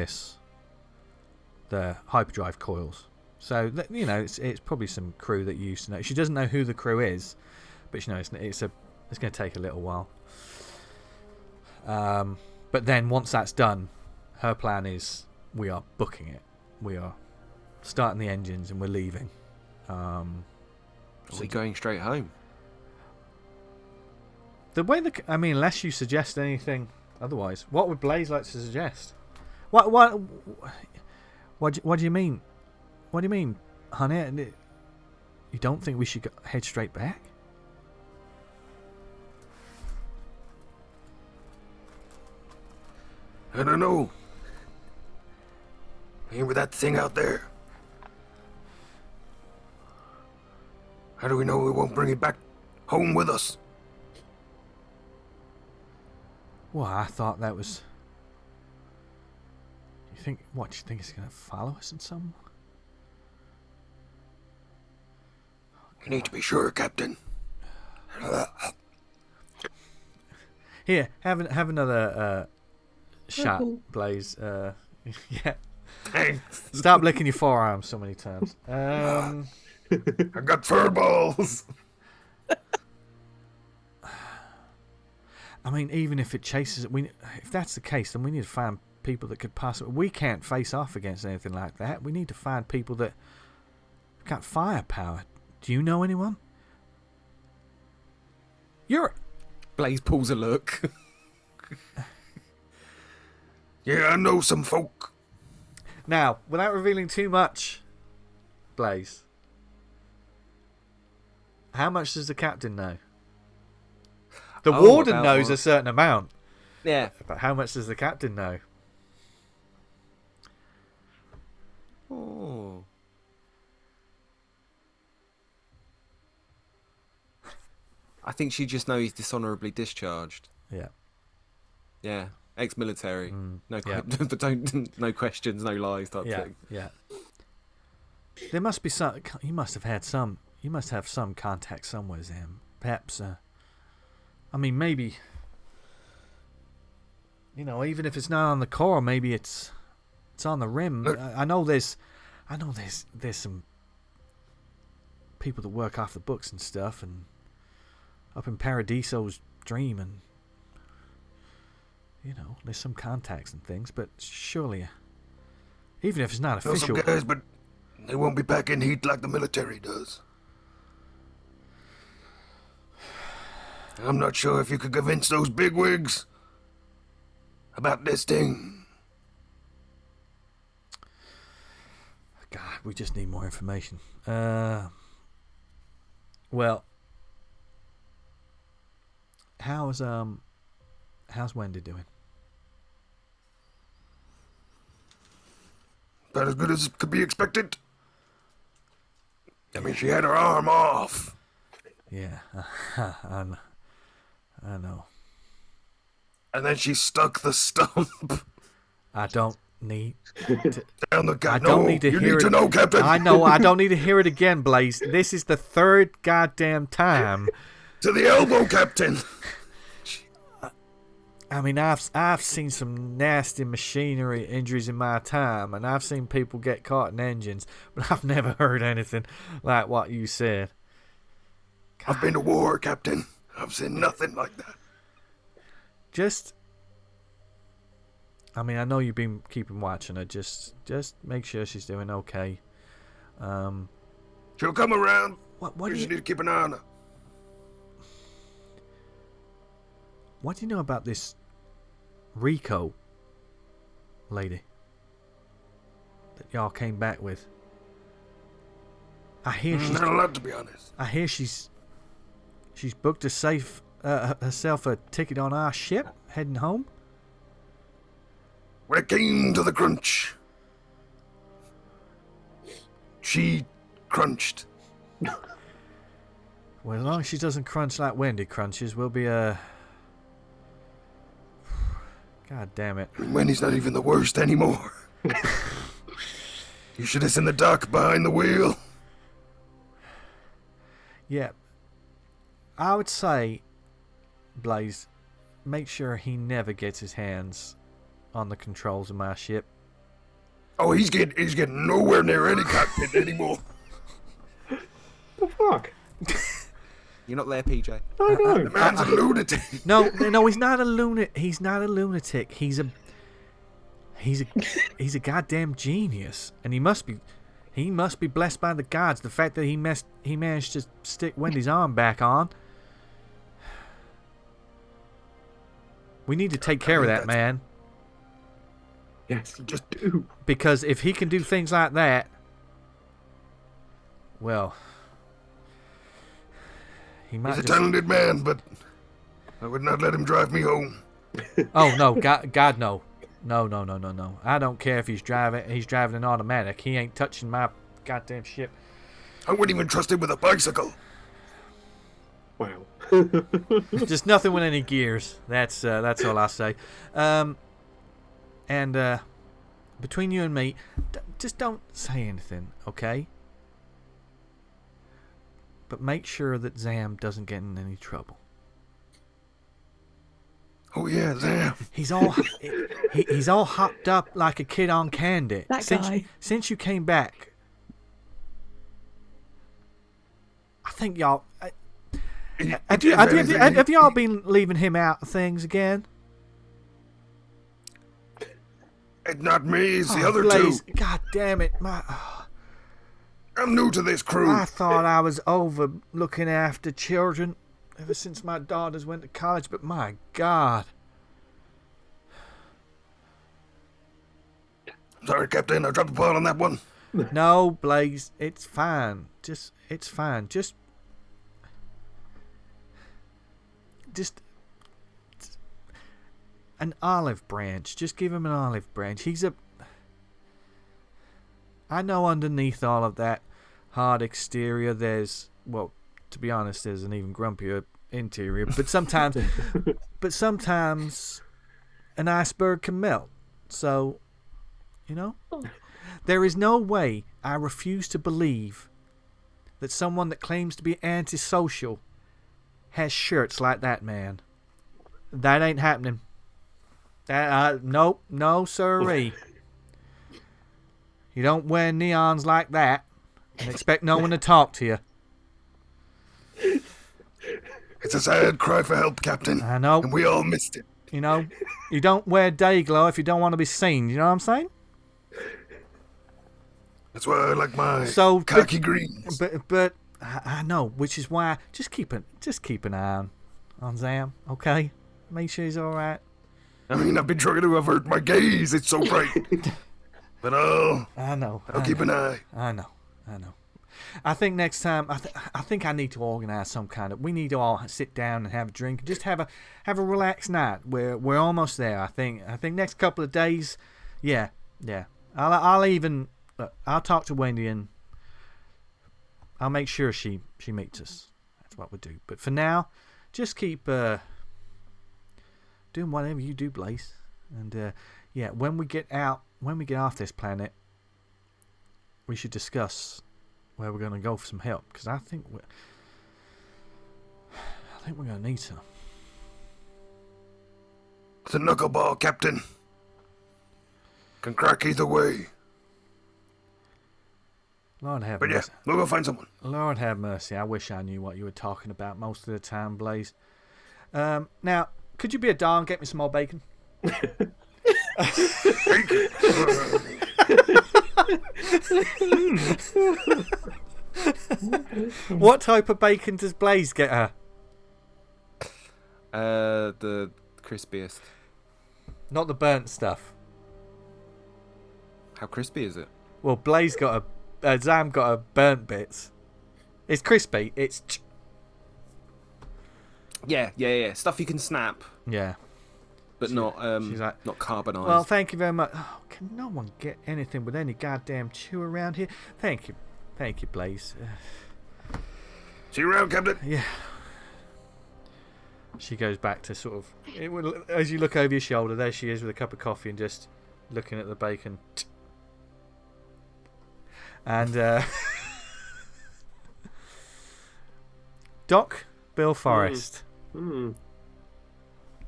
the hyperdrive coils. So it's probably some crew that you used to know. She doesn't know who the crew is, but she knows it's going to take a little while. But then once that's done, her plan is we are booking it. We are starting the engines and we're leaving. Are we going straight home? The way unless you suggest anything otherwise, what would Blaze like to suggest? What do you mean? What do you mean, honey? You don't think we should head straight back? I don't know. Ain't with that thing out there. How do we know we won't bring it back home with us? Well, I thought that was... Do you think it's going to follow us in some... You need to be sure, Captain. Here, have another shot, Blaze. Yeah. Thanks. Stop licking your forearms so many times. I got fur balls. I mean, even if it chases, if that's the case, then we need to find people that could possibly. We can't face off against anything like that. We need to find people that got firepower. Do you know anyone? Blaze pulls a look. Yeah, I know some folk. Now, without revealing too much, Blaze, how much does the captain know? The warden knows a certain amount. Yeah. But how much does the captain know? Oh. I think she just knows he's dishonourably discharged. Yeah. Yeah. Ex-military. No, yeah. but no questions, no lies type thing. Yeah. There must be some. You must have some contact somewhere, Zam. Perhaps. I mean, maybe. Even if it's not on the core, maybe it's on the rim. I know there's some people that work off the books and stuff, and up in Paradiso's dream, and there's some contacts and things. But surely, even if it's not Know official, some guys, but they won't be packing heat like the military does. I'm not sure if you could convince those bigwigs about this thing. God, we just need more information. Well, how's Wendy doing? About as good as could be expected. I mean, she had her arm off. Yeah, I know. And then she stuck the stump. I don't need to, Down the I gap. don't No, need to you hear need it. to know, Captain. I know. I don't need to hear it again, Blaze. This is the third goddamn time. To the elbow, Captain. I mean, I've seen some nasty machinery injuries in my time, and I've seen people get caught in engines, but I've never heard anything like what you said. I've been to war, Captain. I've seen nothing like that. I mean, I know you've been keeping watch on her. Just make sure she's doing okay. She'll come around. What We do just you need to keep an eye on her. What do you know about this Rico lady that y'all came back with? I hear she's Not a lot, to be honest. I hear she's booked herself a ticket on our ship heading home. When it came to the crunch, she crunched. Well, as long as she doesn't crunch like Wendy crunches, we'll be God damn it. I mean, Wendy's not even the worst anymore. You should have seen the doc behind the wheel. Yeah. I would say, Blaze, make sure he never gets his hands on the controls of my ship. Oh, he's getting nowhere near any cockpit anymore. The fuck? You're not there, PJ. I know. The man's a lunatic. No, he's not a lunatic. He's not a lunatic. He's a goddamn genius, and he must be blessed by the gods. The fact that he managed to stick Wendy's arm back on. We need to take care of that man, Yes, you just do. because if he can do things like that, well, he might. He's a just... talented man, but I would not let him drive me home. Oh no, God no. No. I don't care if he's driving an automatic. He ain't touching my goddamn ship. I wouldn't even trust him with a bicycle. Wow. Just nothing with any gears. That's all I say. And between you and me, just don't say anything, okay? But make sure that ZAM doesn't get in any trouble. Oh yeah, Zam. He's all hopped up like a kid on candy. That guy. Since you came back, I think y'all. Have y'all been leaving him out of things again? It's not me, it's the Oh, other Blaze, two. God damn it! I'm new to this crew. I thought I was over looking after children ever since my daughters went to college, but my God. Sorry, Captain, I dropped the ball on that one. No, Blaze, it's fine. It's fine. Just an olive branch. Just give him an olive branch. I know underneath all of that hard exterior, there's, well, to be honest, there's an even grumpier interior. But sometimes an iceberg can melt. So, there is no way I refuse to believe that someone that claims to be antisocial has shirts like that man. That ain't happening. Nope, no sirree. You don't wear neons like that and expect no one to talk to you. It's a sad cry for help, Captain. I know. And we all missed it. You don't wear day glow if you don't want to be seen. You know what I'm saying? That's why I like my So, khaki greens. But I know, which is why just keep an eye on ZAM, okay? Make sure he's all right. I mean, I've been trying to avert my gaze. It's so bright. But I know. I'll keep an eye. I know. I think next time, I think I need to organize some kind of. We need to all sit down and have a drink, just have a relaxed night. We're almost there. I think next couple of days, yeah. I'll talk to Wendy and I'll make sure she meets us. That's what we do. But for now, just keep doing whatever you do, Blaze. And yeah, when we get off this planet, we should discuss where we're going to go for some help, because I think we're going to need some. It's a knuckleball, Captain. Can crack either way. Lord have But yeah, mercy. we'll go find someone. Lord have mercy. I wish I knew what you were talking about most of the time, Blaze. Now, could you be a dar and get me some more bacon? What type of bacon does Blaze get her? The crispiest. Not the burnt stuff. How crispy is it? Well, Blaze got Zam got a burnt bits. It's crispy. It's Yeah. Stuff you can snap, yeah. but not she's like, not carbonised. Well, thank you very much. Oh, can no one get anything with any goddamn chew around here? Thank you, Blaze. See you around, Captain. Yeah. She goes back to sort of as you look over your shoulder. There she is with a cup of coffee and just looking at the bacon. And Doc Bill Forrest.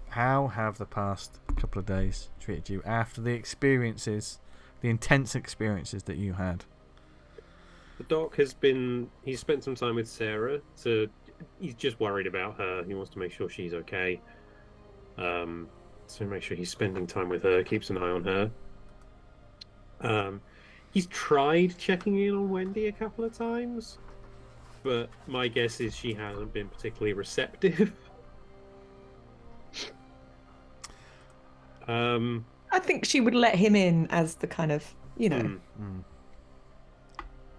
How have the past couple of days treated you after the intense experiences that you had? The doc he's spent some time with Sarah, so he's just worried about her. He wants to make sure she's okay. So make sure he's spending time with her, keeps an eye on her. He's tried checking in on Wendy a couple of times, but my guess is she hasn't been particularly receptive. I think she would let him in as the kind of,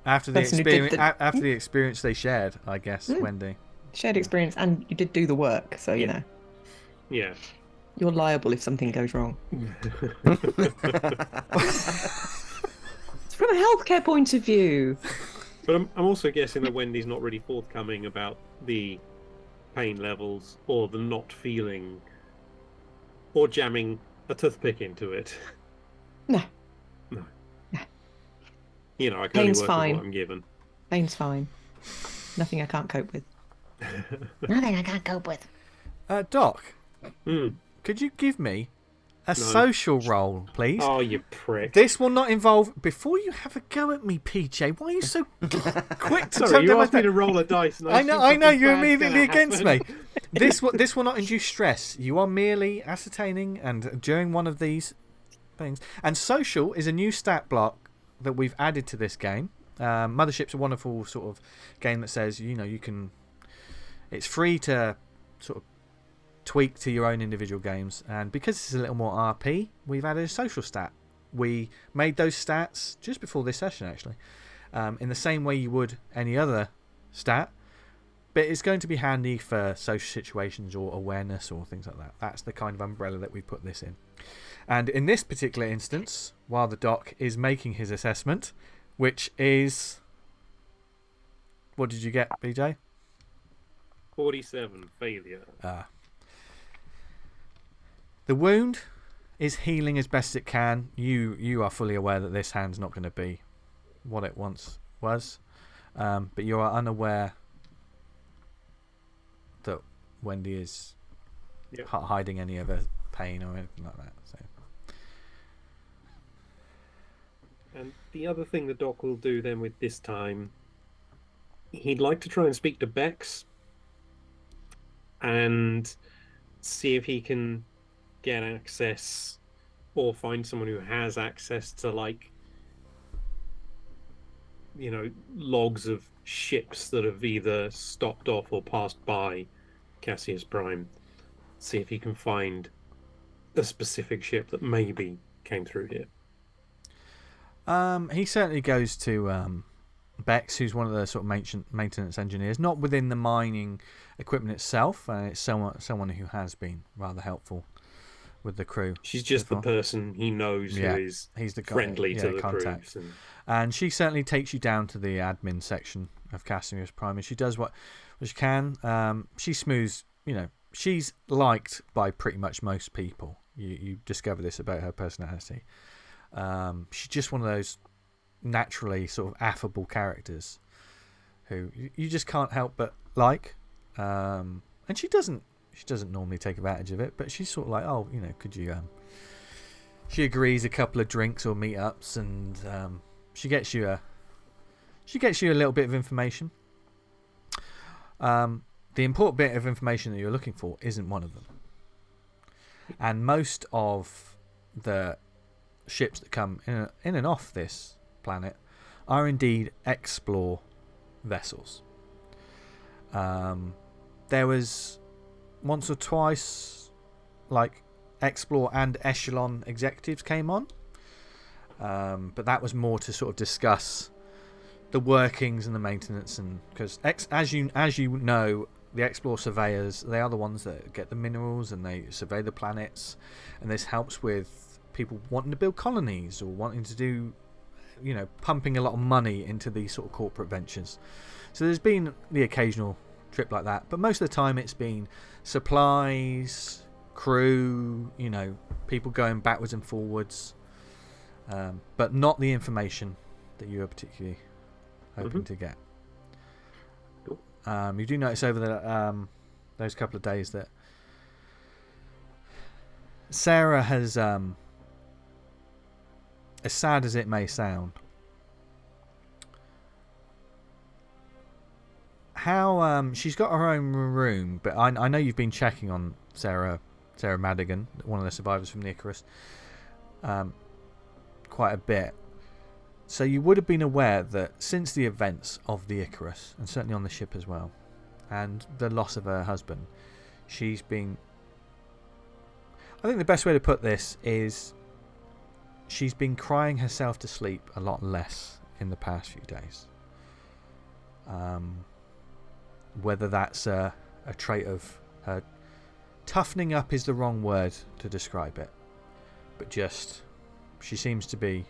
After the person who did after the experience they shared, I guess, Wendy. shared experience, and you did do the work, so you know Yeah. you're liable if something goes wrong. It's from a healthcare point of view. But I'm also guessing that Wendy's not really forthcoming about the pain levels or the not feeling or jamming a toothpick into it. No. You know, I can only Pain's work fine. with what I'm given. Pain's fine. Nothing I can't cope with. Nothing I can't cope with. Doc, could you give me a social role, please? Oh, you prick. This will not involve... Before you have a go at me, PJ, why are you so quick to Sorry, you tell asked me to roll a dice. And I know, you're something bad's immediately gonna against me. happen. This will not induce stress. You are merely ascertaining and during one of these things. And social is a new stat block that we've added to this game. Mothership's a wonderful sort of game that says, you can... It's free to sort of tweak to your own individual games, and because it's a little more RP, we've added a social stat. We made those stats just before this session, actually, in the same way you would any other stat, but it's going to be handy for social situations or awareness or things like that. That's the kind of umbrella that we put this in. And in this particular instance, while the doc is making his assessment, which is... What did you get, BJ? 47, failure. The wound is healing as best it can. You are fully aware that this hand's not going to be what it once was, but you are unaware that Wendy is hiding any of her pain or anything like that. So. And the other thing the doc will do then with this time, he'd like to try and speak to Bex and see if he can get access or find someone who has access to, like, logs of ships that have either stopped off or passed by Cassius Prime. See if he can find a specific ship that maybe came through here. He certainly goes to Bex, who's one of the sort of maintenance engineers, not within the mining equipment itself. It's someone who has been rather helpful with the crew. She's just the person he knows who is he's the friendly to the contact. crew. And she certainly takes you down to the admin section of Cassius Prime, and she does what she can. She smooths, she's liked by pretty much most people. you discover this about her personality. She's just one of those naturally sort of affable characters who you just can't help but like. And she doesn't normally take advantage of it, but she's sort of like, oh, you know, could you she agrees a couple of drinks or meetups, and she gets you a little bit of information. The important bit of information that you're looking for isn't one of them. And most of the ships that come in and off this planet are indeed explore vessels. There was once or twice, like, explore and echelon executives came on, but that was more to sort of discuss the workings and the maintenance, and because as you know, the explore surveyors, they are the ones that get the minerals and they survey the planets, and this helps with people wanting to build colonies or wanting to do, you know, pumping a lot of money into these sort of corporate ventures. So there's been the occasional trip like that, but most of the time it's been supplies, crew, you know, people going backwards and forwards, but not the information that you are particularly hoping to get. You do notice over those couple of days that Sarah has, as sad as it may sound, how she's got her own room, but I know you've been checking on Sarah Madigan, one of the survivors from the Icarus, quite a bit. So you would have been aware that since the events of the Icarus, and certainly on the ship as well, and the loss of her husband, she's been... I think the best way to put this is she's been crying herself to sleep a lot less in the past few days. Whether that's a trait of her... Toughening up is the wrong word to describe it, but just she seems to be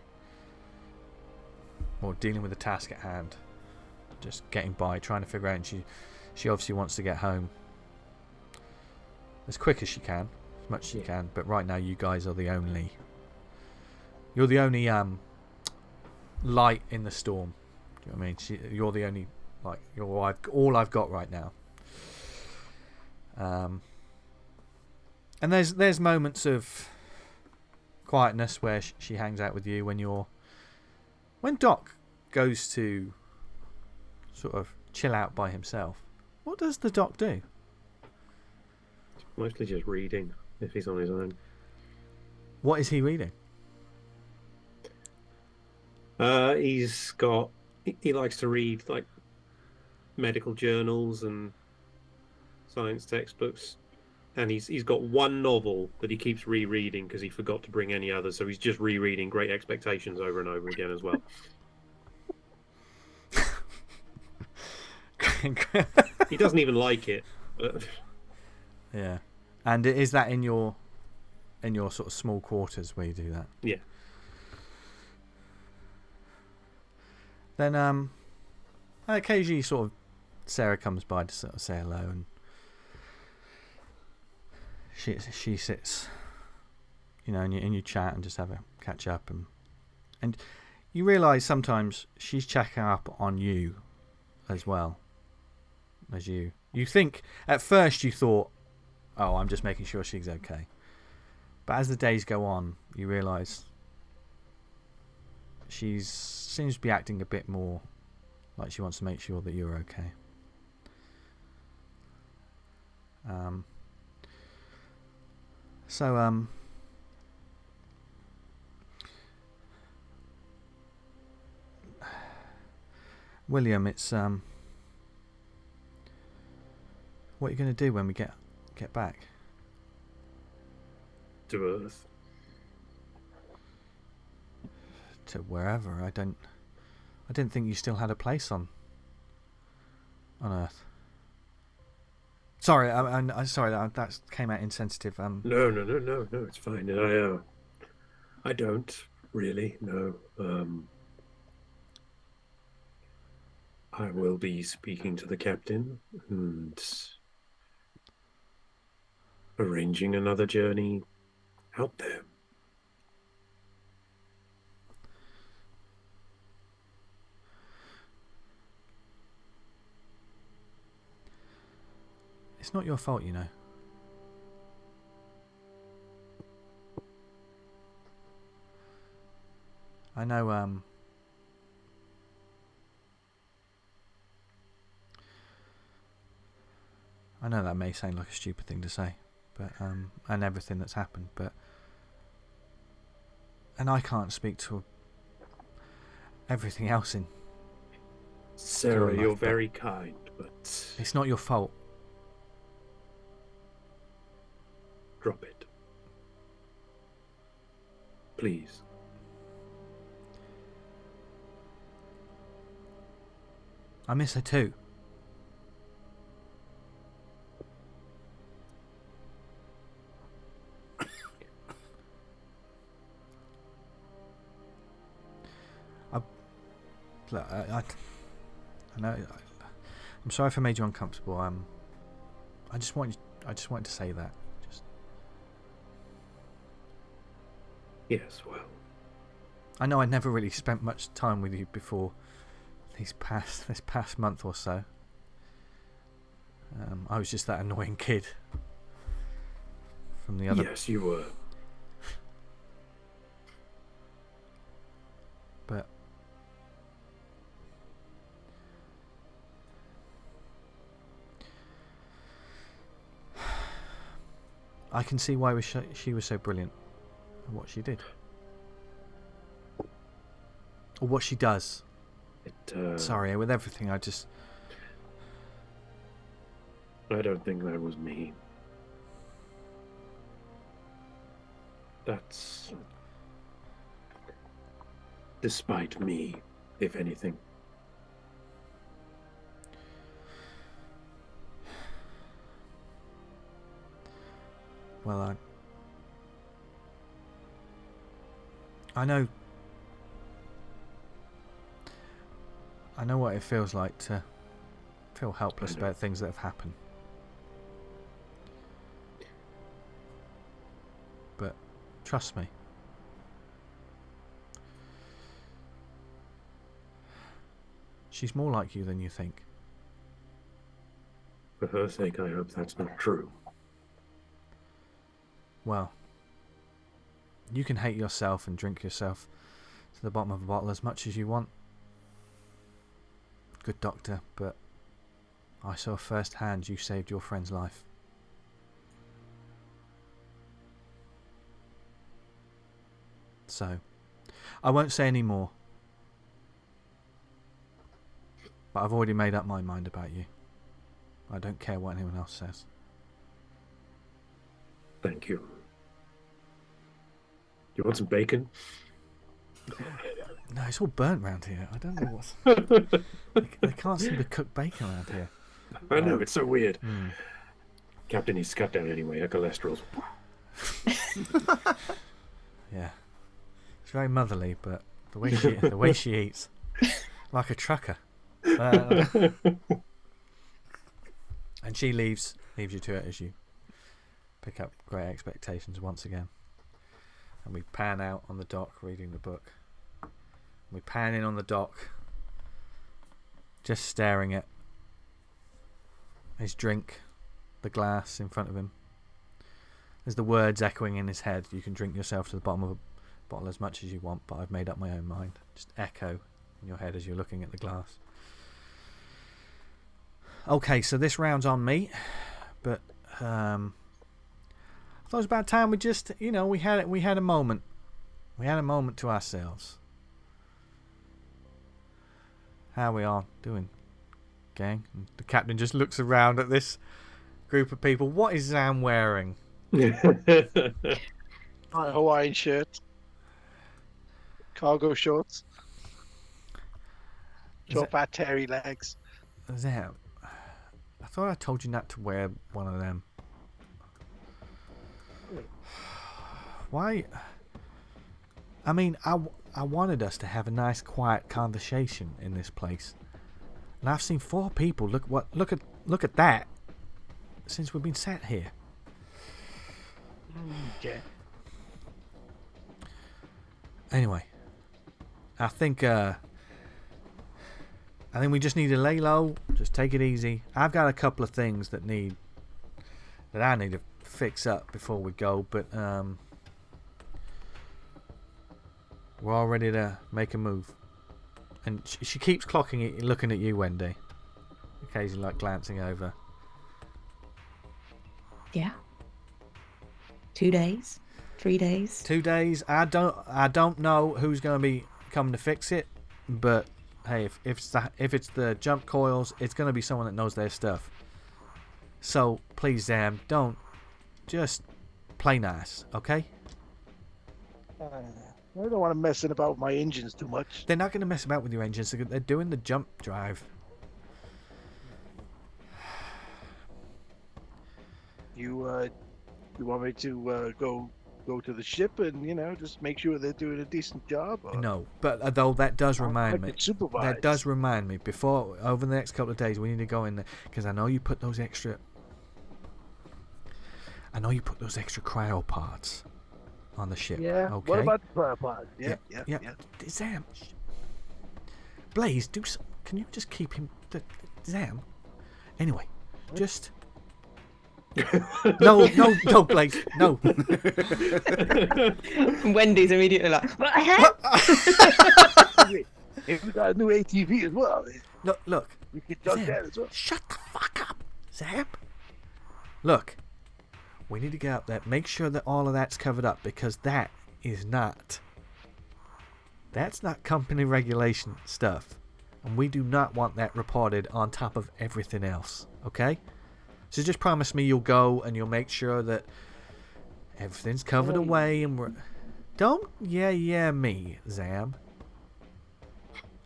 more dealing with the task at hand, just getting by, trying to figure out, and she obviously wants to get home as quick as she can, as much as she can, but right now you guys are the only light in the storm. Do you know what I mean? You're the only, like, you're all I've got right now. And there's moments of quietness where she hangs out with you when Doc goes to sort of chill out by himself. What does the Doc do? Mostly just reading if he's on his own. What is he reading? He likes to read, like, medical journals and science textbooks. And he's got one novel that he keeps rereading because he forgot to bring any others, so he's just rereading Great Expectations over and over again as well. He doesn't even like it. Yeah. And is that in your sort of small quarters where you do that? Yeah. Then occasionally sort of Sarah comes by to sort of say hello, and she sits, you know, and you chat and just have a catch up, and you realise sometimes she's checking up on you as well as you think at first you thought, oh, I'm just making sure she's okay, but as the days go on you realise she seems to be acting a bit more like she wants to make sure that you're okay. So William, it's what are you going to do when we get back To Earth. to wherever? I didn't think you still had a place on Earth. Sorry, I'm sorry that came out insensitive. No, it's fine. I don't really. No. I will be speaking to the captain and arranging another journey out there. It's not your fault, you know. I know, I know that may sound like a stupid thing to say, but, and everything that's happened, but, and I can't speak to everything else in Sarah, life, you're but very kind, but it's not your fault. drop it. Please. I miss her too. I know. I'm sorry if I made you uncomfortable. I just wanted to say that. Just. Yes, well. I know I never really spent much time with you before this past month or so. I was just that annoying kid from the other. Yes, you were. But I can see why she was so brilliant at what she did. Or what she does. Sorry, with everything I don't think that was me. That's despite me, if anything. Well, I know what it feels like to feel helpless about things that have happened. But trust me. She's more like you than you think. For her sake, I hope that's not true. Well, you can hate yourself and drink yourself to the bottom of a bottle as much as you want. Good doctor, but I saw firsthand you saved your friend's life. So, I won't say any more. But I've already made up my mind about you. I don't care what anyone else says. Thank you. You want some bacon? No, it's all burnt round here. I don't know what's... they can't seem to cook bacon around here. I know, it's so weird. Mm. Captain needs to cut down anyway. Her cholesterol's... Yeah. It's very motherly, but the way she eats, like a trucker. And she leaves you to it as you pick up Great Expectations once again. And we pan out on the dock reading the book. We pan in on the dock, just staring at his drink, the glass in front of him. There's the words echoing in his head. You can drink yourself to the bottom of a bottle as much as you want, but I've made up my own mind. Just echo in your head as you're looking at the glass. Okay, so this round's on me, but I thought it was about time we just, we had a moment. We had a moment to ourselves. How we are doing, gang? And the captain just looks around at this group of people. What is Zam wearing? Hawaiian shirt, cargo shorts, short fat hairy legs. Zam, I thought I told you not to wear one of them. Why? I mean, I wanted us to have a nice, quiet conversation in this place, and I've seen 4 people. Look at that. Since we've been sat here. Okay. Anyway, I think we just need to lay low, just take it easy. I've got a couple of things that I need to fix up before we go, but we're all ready to make a move. And she keeps looking at you, Wendy, occasionally like glancing over. Yeah. 2 days, 3 days. 2 days. I don't know who's going to be coming to fix it, but hey, if it's the jump coils, it's going to be someone that knows their stuff. So please, Zam, don't just play nice, okay? I don't want to messing about with my engines too much. They're not going to mess about with your engines. They're doing the jump drive. You want me to go to the ship and just make sure they're doing a decent job? Or... No, but though that does remind me. Supervise. That does remind me. Before over the next couple of days, we need to go in there because I know you put those extra. Cryo parts on the ship. Yeah. Okay. What about the cryo parts? Yeah. Zam, Blaze, can you just keep him? Zam. Anyway, just. No, Blaze, no. Wendy's immediately like, If we got a new ATV as well, Look. we could jump Zam, that as well. shut the fuck up, Zam. Look, we need to get up there, make sure that all of that's covered up, because that's not company regulation stuff, and we do not want that reported on top of everything else, okay? So just promise me you'll go and you'll make sure that everything's covered away and we're... Don't me, Zam.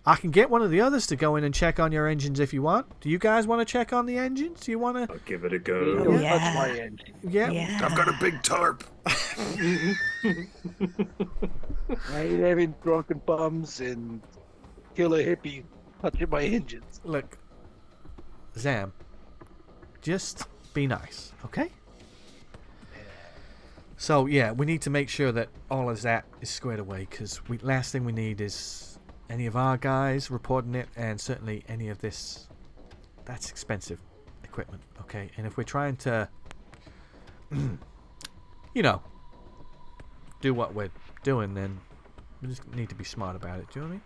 I can get one of the others to go in and check on your engines if you want. Do you guys want to check on the engines? Do you want to... I'll give it a go. Don't Yeah. touch my engine. Yeah. I've got a big tarp. I ain't having drunken bums and killer hippies touching my engines. Look, Zam, just be nice, okay? So, yeah, we need to make sure that all of that is squared away, because last thing we need is any of our guys reporting it, and certainly any of this. That's expensive equipment, okay? And if we're trying to, do what we're doing, then we just need to be smart about it, do you know what I mean?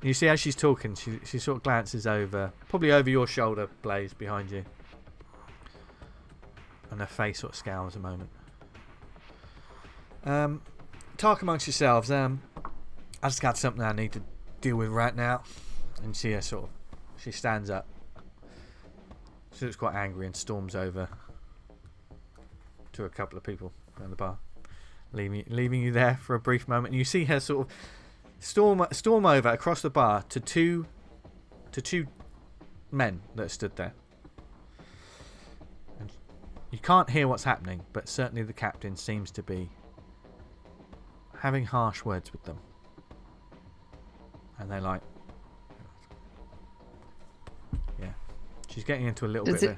And you see, as she's talking, she sort of glances over, probably over your shoulder, Blaze, behind you. And her face sort of scowls a moment. Talk amongst yourselves. I just got something I need to deal with right now. And she she stands up. She looks quite angry and storms over to a couple of people around the bar, leaving you there for a brief moment. And you see her sort of storm over across the bar to two men that stood there. And you can't hear what's happening, but certainly the captain seems to be having harsh words with them. And they're like, yeah, she's getting into a little bit of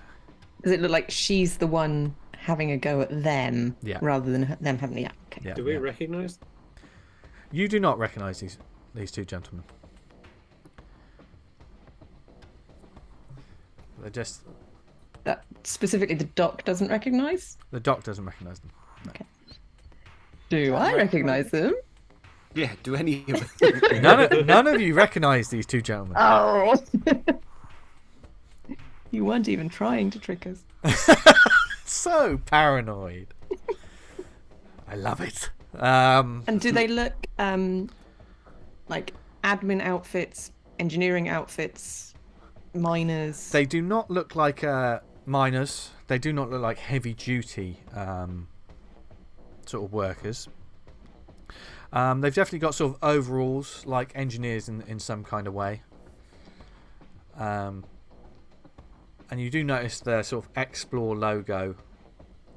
Does it look like she's the one having a go at them rather than them having the okay? Yeah, Do we recognise? You do not recognise these two gentlemen. They're just... That specifically the doc doesn't recognise? The doc doesn't recognise them. No. Okay. Do I recognise them? Yeah, do any of them? None of you recognise these two gentlemen. Oh! You weren't even trying to trick us. So paranoid. I love it. And do they look like admin outfits, engineering outfits, miners? They do not look like miners. They do not look like heavy duty sort of workers. They've definitely got sort of overalls like engineers in some kind of way. And you do notice their sort of Explore logo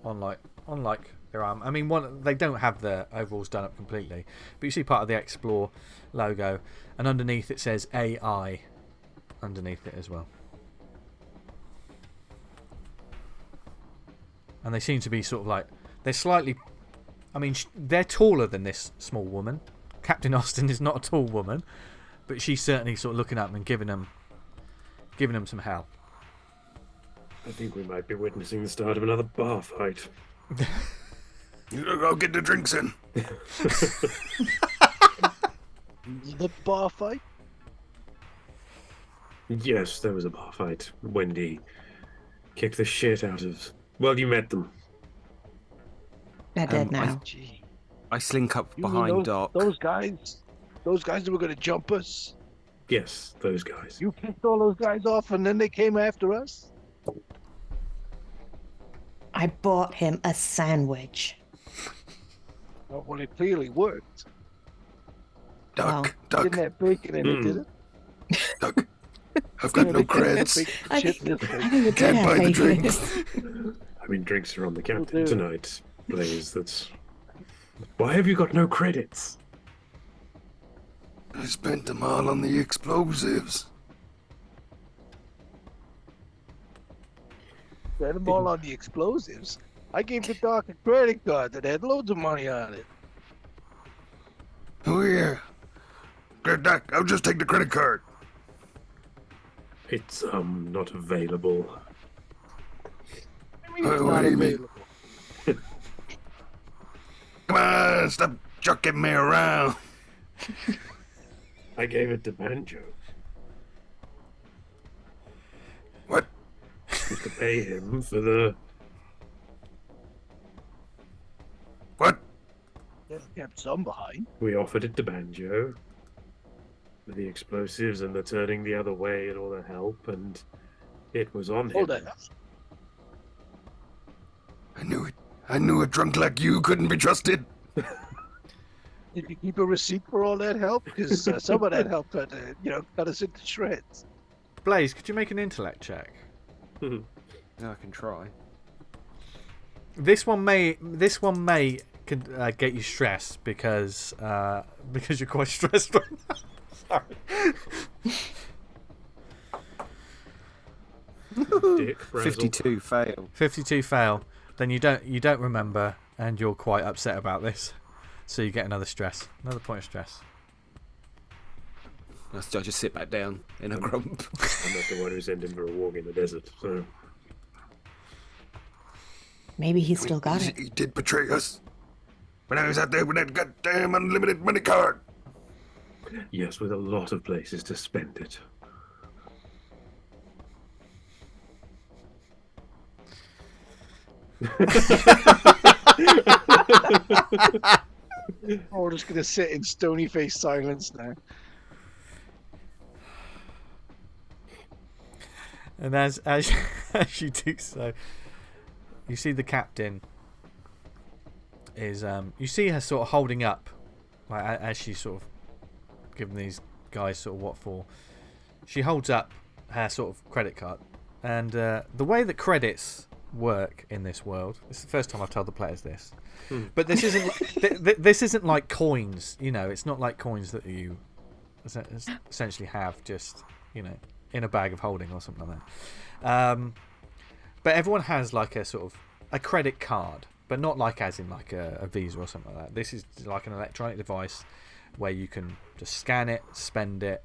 on their arm. I mean, they don't have the overalls done up completely, but you see part of the Explore logo, and underneath it says AI underneath it as well. And they seem to be sort of like, they're slightly, I mean, they're taller than this small woman, Captain Austin is not a tall woman, but she's certainly sort of looking up and giving them some hell. I think we might be witnessing the start of another bar fight. You go get the drinks in. The bar fight? Yes, there was a bar fight. Wendy kicked the shit out of... Well, you met them. They're dead now. Gee. I slink up You mean behind Doc. those guys that were going to jump us? Yes, those guys. You picked all those guys off and then they came after us? I bought him a sandwich. Oh, well, it clearly worked. Duck, Didn't Duck, have bacon in it, did it? Duck. I've got no creds. I Shit, think, this I thing. think it did Can't have buy the bacon in drinks. it. I mean, drinks are on the captain do. tonight, Blaze. That's... Why have you got no credits? I spent them all on the explosives. Set them all on the explosives. I gave the doc a credit card that had loads of money on it. Oh yeah. Good Duck, I'll just take the credit card. It's, not available. I mean, it's What not do you mean? available. Come on, stop chucking me around. I gave it to Banjo. What? Just to pay him for the... What? They kept some behind. We offered it to Banjo. For the explosives and the turning the other way and all the help, and it was on him. Hold on. I knew it. I knew a drunk like you couldn't be trusted. Did you keep a receipt for all that help? Because some of that help had, cut us into shreds. Blaze, could you make an intellect check? Yeah, I can try. This one may get you stressed because you're quite stressed right now. Sorry. Dick Brazel. 52 fail. 52 fail. Then you don't remember, and you're quite upset about this. So you get another point of stress. I just sit back down in a grump. I'm not the one who sent him for a walk in the desert, so... Maybe he's still got it. He did betray us. When I was out there with that goddamn unlimited money card. Yes, with a lot of places to spend it. Oh, we're just going to sit in stony-faced silence now. And as you do so, you see the captain is you see her sort of holding up, like as she's sort of giving these guys sort of what for. She holds up her sort of credit card, and the way that credits work in this world. It's the first time I've told the players this, but this isn't this isn't like coins. You know, it's not like coins that you essentially have just in a bag of holding or something like that. But everyone has like a sort of a credit card, but not like as in like a Visa or something like that. This is like an electronic device where you can just scan it, spend it,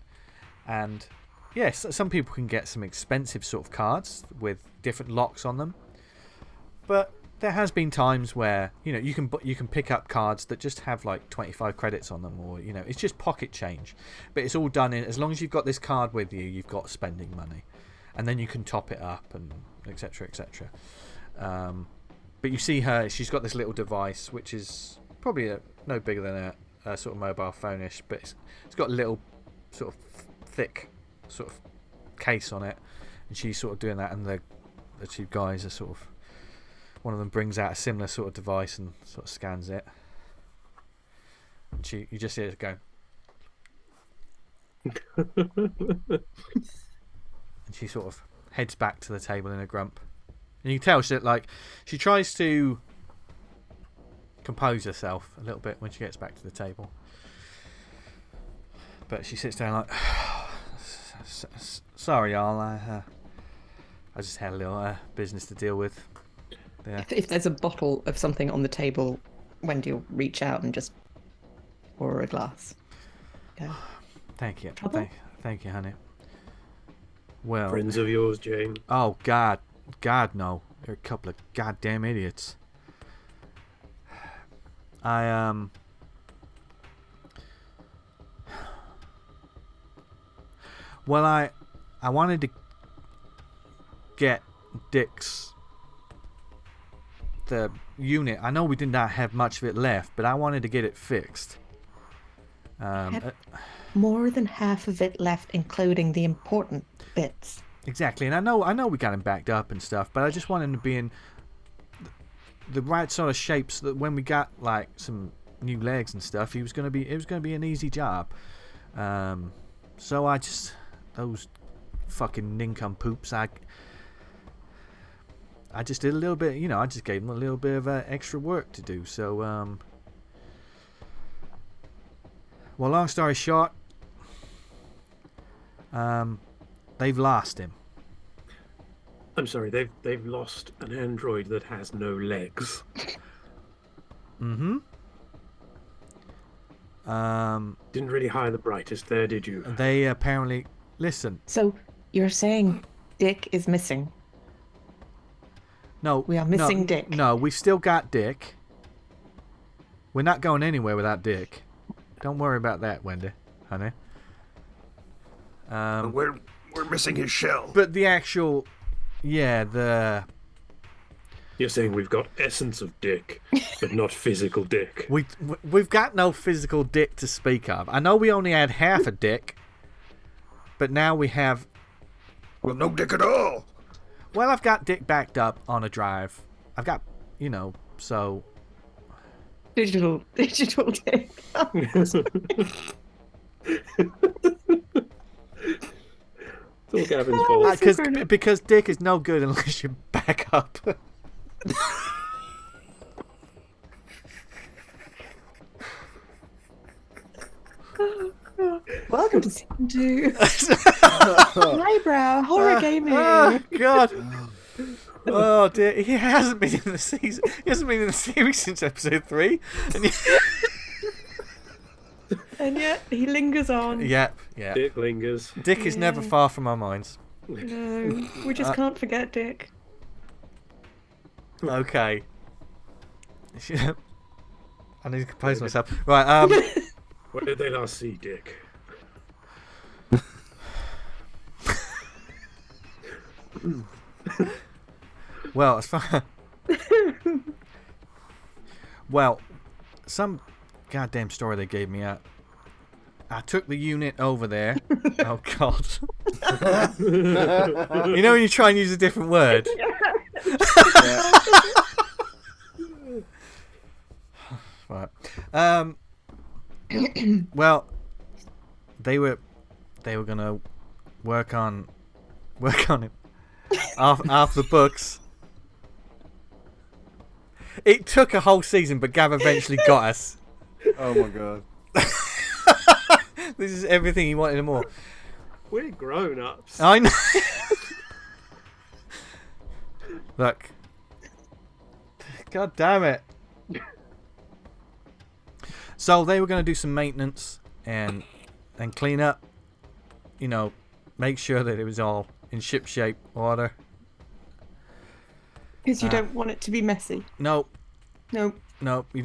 and yes, some people can get some expensive sort of cards with different locks on them. But there has been times where you can pick up cards that just have like 25 credits on them, or it's just pocket change. But it's all done in, as long as you've got this card with you, you've got spending money, and then you can top it up and etc. etc. But you see her; she's got this little device which is probably no bigger than a sort of mobile phone-ish, but it's got a little sort of thick sort of case on it, and she's sort of doing that, and the two guys are sort of. One of them brings out a similar sort of device and sort of scans it. And you just hear it go. And she sort of heads back to the table in a grump. And you can tell she tries to compose herself a little bit when she gets back to the table. But she sits down like, sorry, y'all. I just had a little business to deal with. Yeah. If there's a bottle of something on the table, Wendy will reach out and just pour her a glass. Go. Thank you. Trouble? Thank you, honey. Well, Friends of yours, Jane. oh God, no, they're a couple of goddamn idiots. Well, I wanted to get Dick's the unit. I know we did not have much of it left, but I wanted to get it fixed. More than half of it left, including the important bits. Exactly, and I know we got him backed up and stuff, but I just wanted him to be in the right sort of shape so that when we got like some new legs and stuff, it was gonna be an easy job. So I just, those fucking nincompoops, I just did a little bit, I just gave them a little bit of extra work to do. So well, long story short, they've lost him. I'm sorry, they've lost an android that has no legs. Mm-hmm. Didn't really hire the brightest there, did you? They apparently listen. So you're saying Dick is missing? No, We are missing no, Dick. No, we've still got Dick. We're not going anywhere without Dick. Don't worry about that, Wendy, honey. We're missing his shell. But the actual, the You're saying we've got essence of Dick, but not physical Dick. we've got no physical Dick to speak of. I know we only had half a Dick, but now we have. Well, no Dick at all. Well, I've got Dick backed up on a drive. I've got, so. Digital Dick. It's all Gavin's fault. Because Dick is no good unless you back up. Welcome to season 2. Highbrow horror gaming. Oh God. Oh dear, he hasn't been in the season. He hasn't been in the series since episode 3. And yet he lingers on. Yep. Dick lingers. Dick is never far from our minds. No, we just can't forget Dick. Okay. I need to compose myself. Right. Where did they last see Dick? Well, as far. Well, some goddamn story they gave me. I took the unit over there. Oh God. You know when you try and use a different word. Right. Well, they were gonna work on it off the books. It took a whole season, but Gav eventually got us. Oh my God. This is everything he wanted and more. We're grown-ups. I know. Look. God damn it. So they were going to do some maintenance and clean up. Make sure that it was all in ship-shape order. Because you don't want it to be messy. Nope. Nope. Nope. You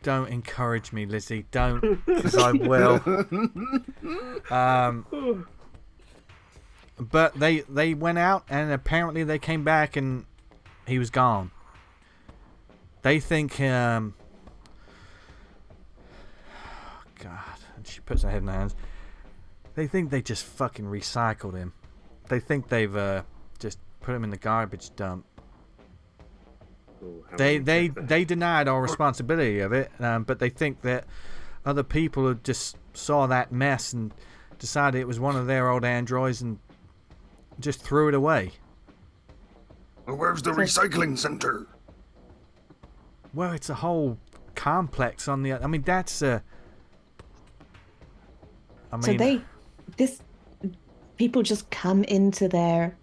don't encourage me, Lizzie. Don't, because I will. But they went out and apparently they came back and he was gone. They think God, and she puts her head in her hands. They think they just fucking recycled him. They think they've just put him in the garbage dump. They denied all responsibility of it, but they think that other people had just saw that mess and decided it was one of their old androids and just threw it away. Well, where's the recycling center? Well, it's a whole complex on the. I mean, that's a. So people just come into their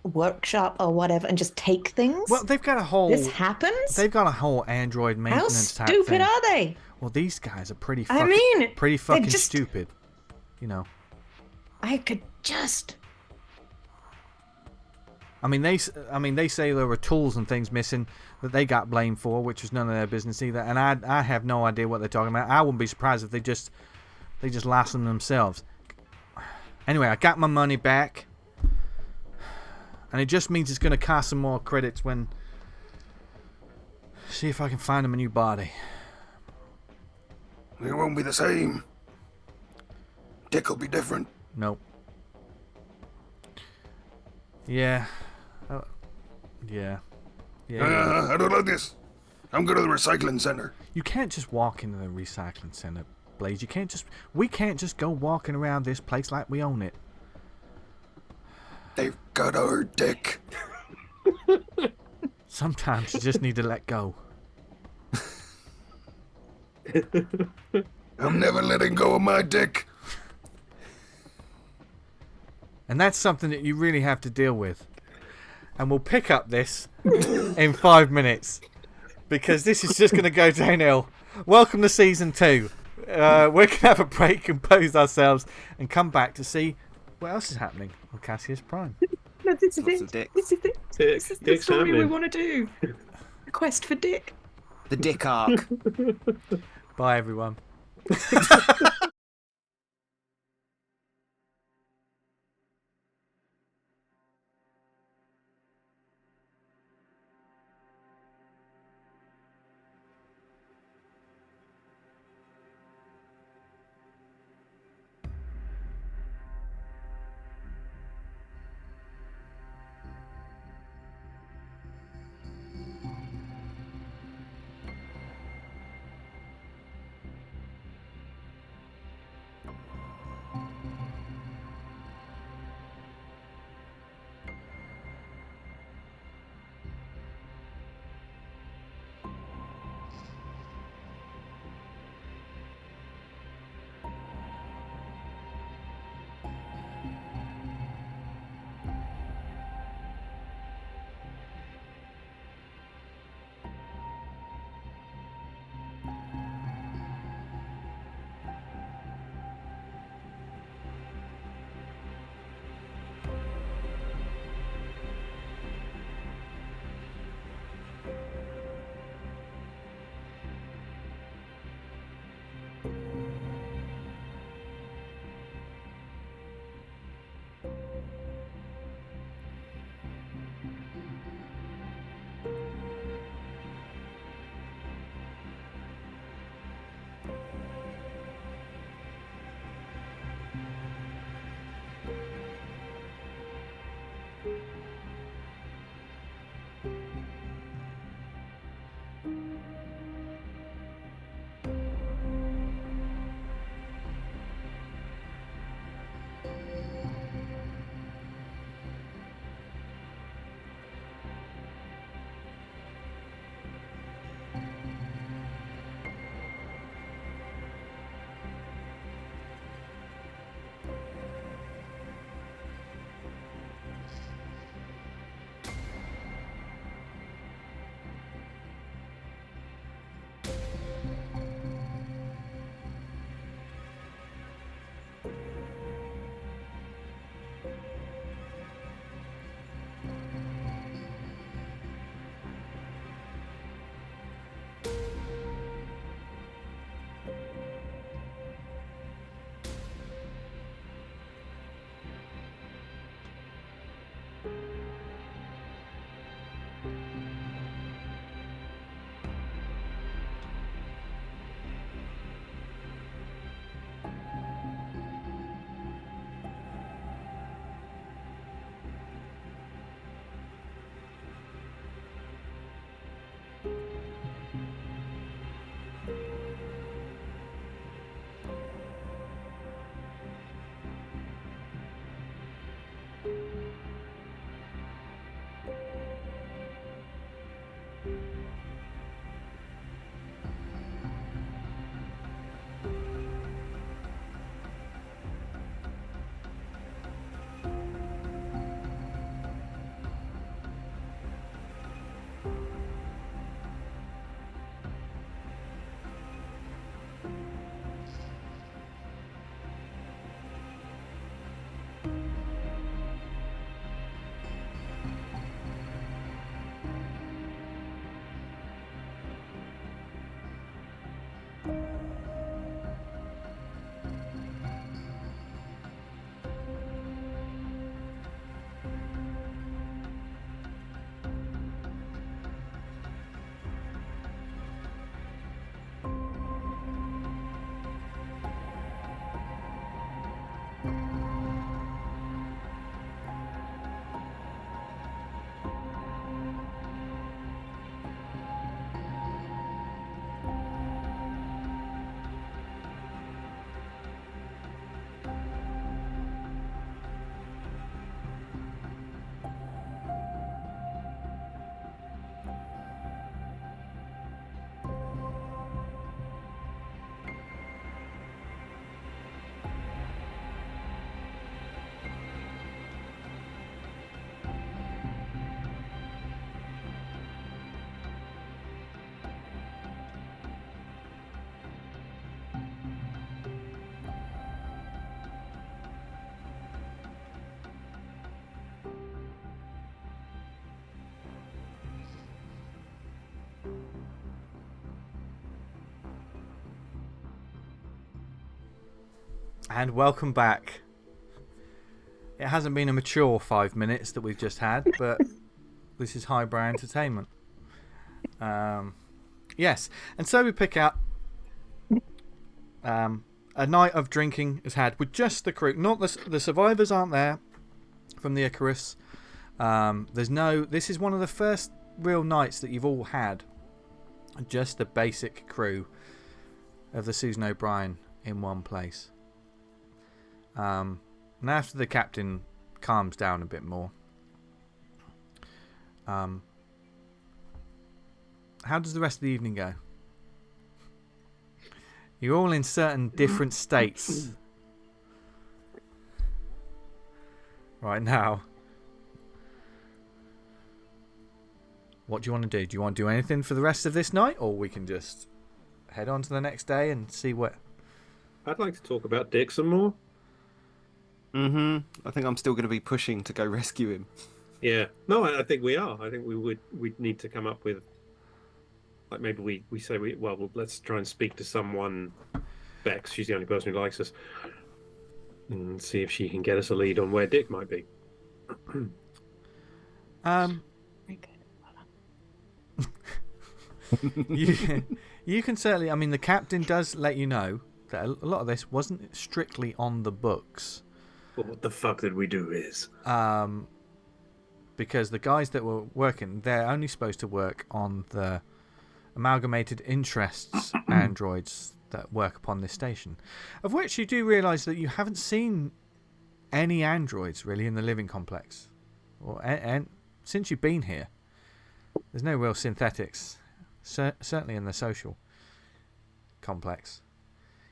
workshop or whatever and just take things? Well, they've got a whole. This happens? They've got a whole Android How maintenance type stupid thing. are they? Well, these guys are pretty. I mean, pretty fucking just- stupid. You know. I could just. I mean, they say there were tools and things missing that they got blamed for, which was none of their business either. And I have no idea what they're talking about. I wouldn't be surprised if they just lost them themselves. Anyway, I got my money back, and it just means it's going to cost some more credits when. See if I can find them a new body. It won't be the same. Dick will be different. Nope. Yeah. Yeah. I don't like this. I'm going to the recycling center. You can't just walk into the recycling center, Blaze. We can't just go walking around this place like we own it. They've got our dick. Sometimes you just need to let go. I'm never letting go of my dick. And that's something that you really have to deal with. And we'll pick up this in 5 minutes. Because this is just going to go downhill. Welcome to Season 2. We're going to have a break, compose ourselves, and come back to see what else is happening on Cassius Prime. No, this is Lots it. of dicks. This is it. This is the Dick's story we happening. want to do. A quest for Dick. The dick arc. Bye, everyone. And welcome back. It hasn't been a mature 5 minutes that we've just had, but this is highbrow entertainment. Yes, and so we pick up. A night of drinking is had with just the crew. Not the survivors aren't there from the Icarus. There's no. This is one of the first real nights that you've all had. Just the basic crew of the Susan O'Brien in one place. And after the captain calms down a bit more, how does the rest of the evening go? You're all in certain different states right now. What do you want to do? Do you want to do anything for the rest of this night, or we can just head on to the next day and see what? I'd like to talk about Dick some more. I think I'm still going to be pushing to go rescue him. Yeah. No, I think we are. I think we'd need to come up with, like, maybe we say well, let's try and speak to someone. Bex, she's the only person who likes us, and see if she can get us a lead on where Dick might be. You can certainly. I mean, the captain does let you know that a lot of this wasn't strictly on the books. Well, what the fuck did we do is? Because the guys that were working, they're only supposed to work on the amalgamated interests androids that work upon this station, of which you do realise that you haven't seen any androids really in the living complex, and since you've been here, there's no real synthetics, certainly in the social complex.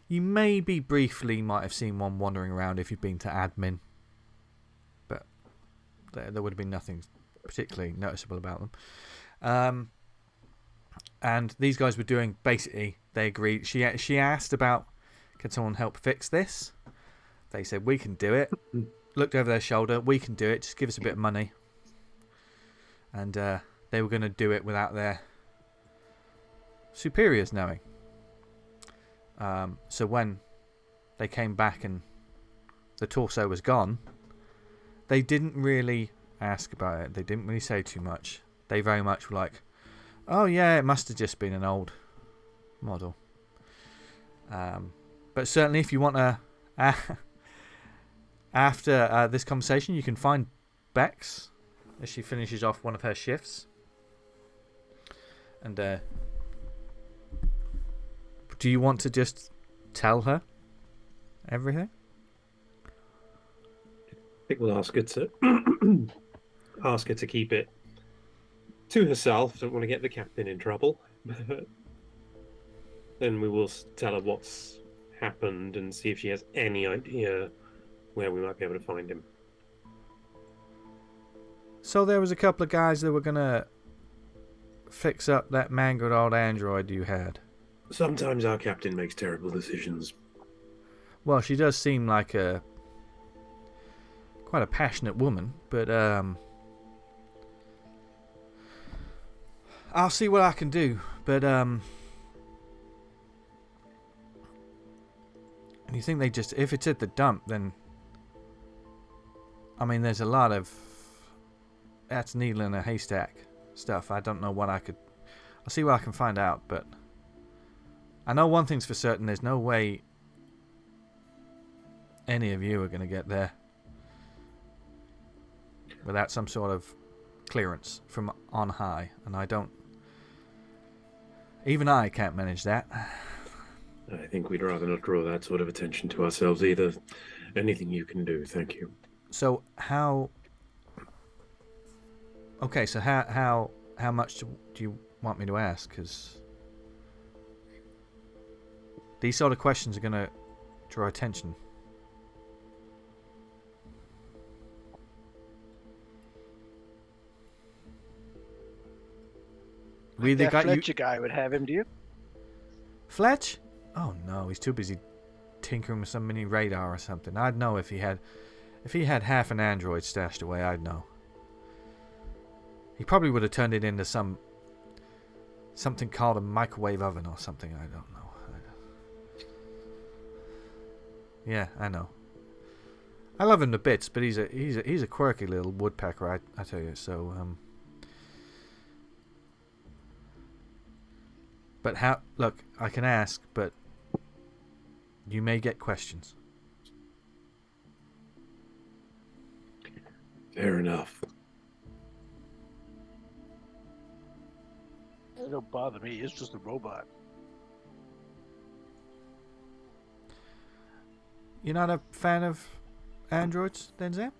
You maybe briefly might have seen one wandering around if you've been to admin, but there would have been nothing particularly noticeable about them. And these guys were doing, basically, they agreed. She asked about, can someone help fix this? They said, we can do it. Looked over their shoulder, we can do it, just give us a bit of money. And they were going to do it without their superiors knowing. So when they came back and the torso was gone, they didn't really ask about it. They didn't really say too much. They very much were like, oh yeah, it must have just been an old model. But certainly if you want to, after this conversation, you can find Bex as she finishes off one of her shifts. And do you want to just tell her everything? I think we'll ask her to keep it to herself. Don't want to get the captain in trouble. Then we will tell her what's happened and see if she has any idea where we might be able to find him. So there was a couple of guys that were going to fix up that mangled old android you had. Sometimes our captain makes terrible decisions. Well, she does seem like quite a passionate woman, but I'll see what I can do. But you think they just, if it's at the dump, then I mean, there's a lot of that's needle in a haystack stuff. I don't know what I'll see what I can find out, but I know one thing's for certain: there's no way any of you are going to get there without some sort of clearance from on high, and even I can't manage that. I think we'd rather not draw that sort of attention to ourselves either. Anything you can do, thank you. So how? Okay, so how much do you want me to ask? Because these sort of questions are going to draw attention. That Fletcher guy would have him, do you? Fletch? Oh no, he's too busy tinkering with some mini radar or something. I'd know if he had half an android stashed away. I'd know. He probably would have turned it into something called a microwave oven or something. I don't know. Yeah, I know. I love him to bits, but he's a quirky little woodpecker, I tell you. So but how? Look, I can ask, but you may get questions. Fair enough. It don't bother me. It's just a robot. You're not a fan of androids, then, Zam?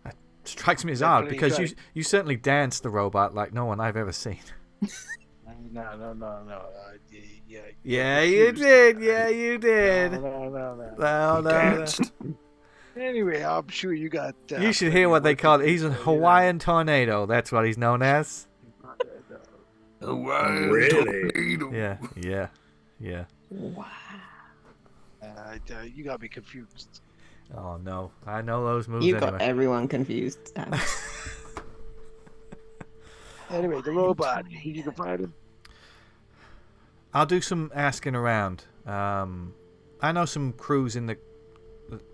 That strikes me as odd, because you certainly danced the robot like no one I've ever seen. No. Yeah, you did. Yeah, you did. No. No. Anyway, I'm sure you got. You should hear what they call it. He's a Hawaiian tornado. That's what he's known as. Hawaiian Really? tornado. Yeah. Wow. You got me confused. Oh no, I know those moves. You anyway. got everyone confused. Anyway, the robot. You can find him. I'll do some asking around. I know some crews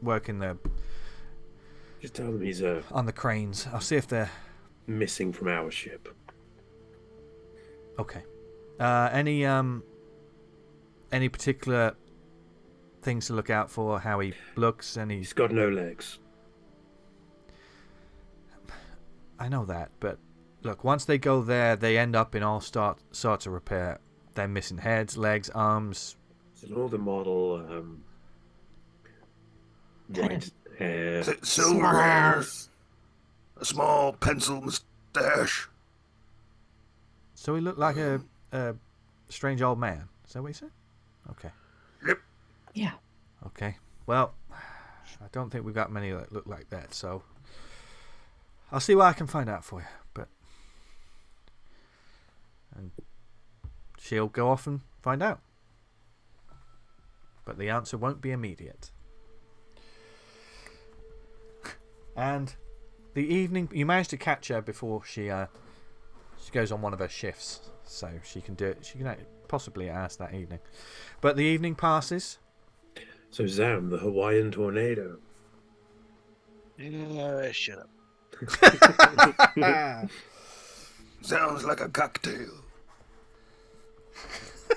working the Just tell them he's on the cranes. I'll see if they're missing from our ship. okay. Any particular things to look out for? How he looks? He's got no legs. I know that, but look, once they go there, they end up in all sorts of repair. They're missing heads, legs, arms. It's an older model. White hair. Silver hair. A small pencil mustache. So he looked like a strange old man. Is that what you said? Okay. Yep. Yeah. Okay. Well, I don't think we've got many that look like that, so I'll see what I can find out for you. And she'll go off and find out. But the answer won't be immediate. And the evening, you managed to catch her before she goes on one of her shifts, so she can do it. She can possibly ask that evening. But the evening passes. So Zam, the Hawaiian tornado. Yeah, shut up. Sounds like a cocktail.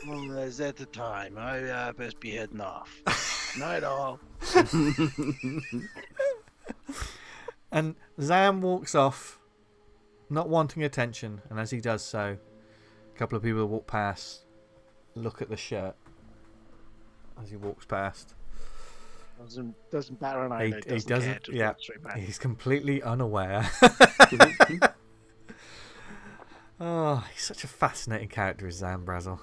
Well, is that the time? I best be heading off. Night all. And Zam walks off, not wanting attention, and as he does so, a couple of people walk past, look at the shirt as he walks past. Doesn't batter an eye. He doesn't. Yeah, he's completely unaware. Oh, he's such a fascinating character, is ZAM BRAZEL.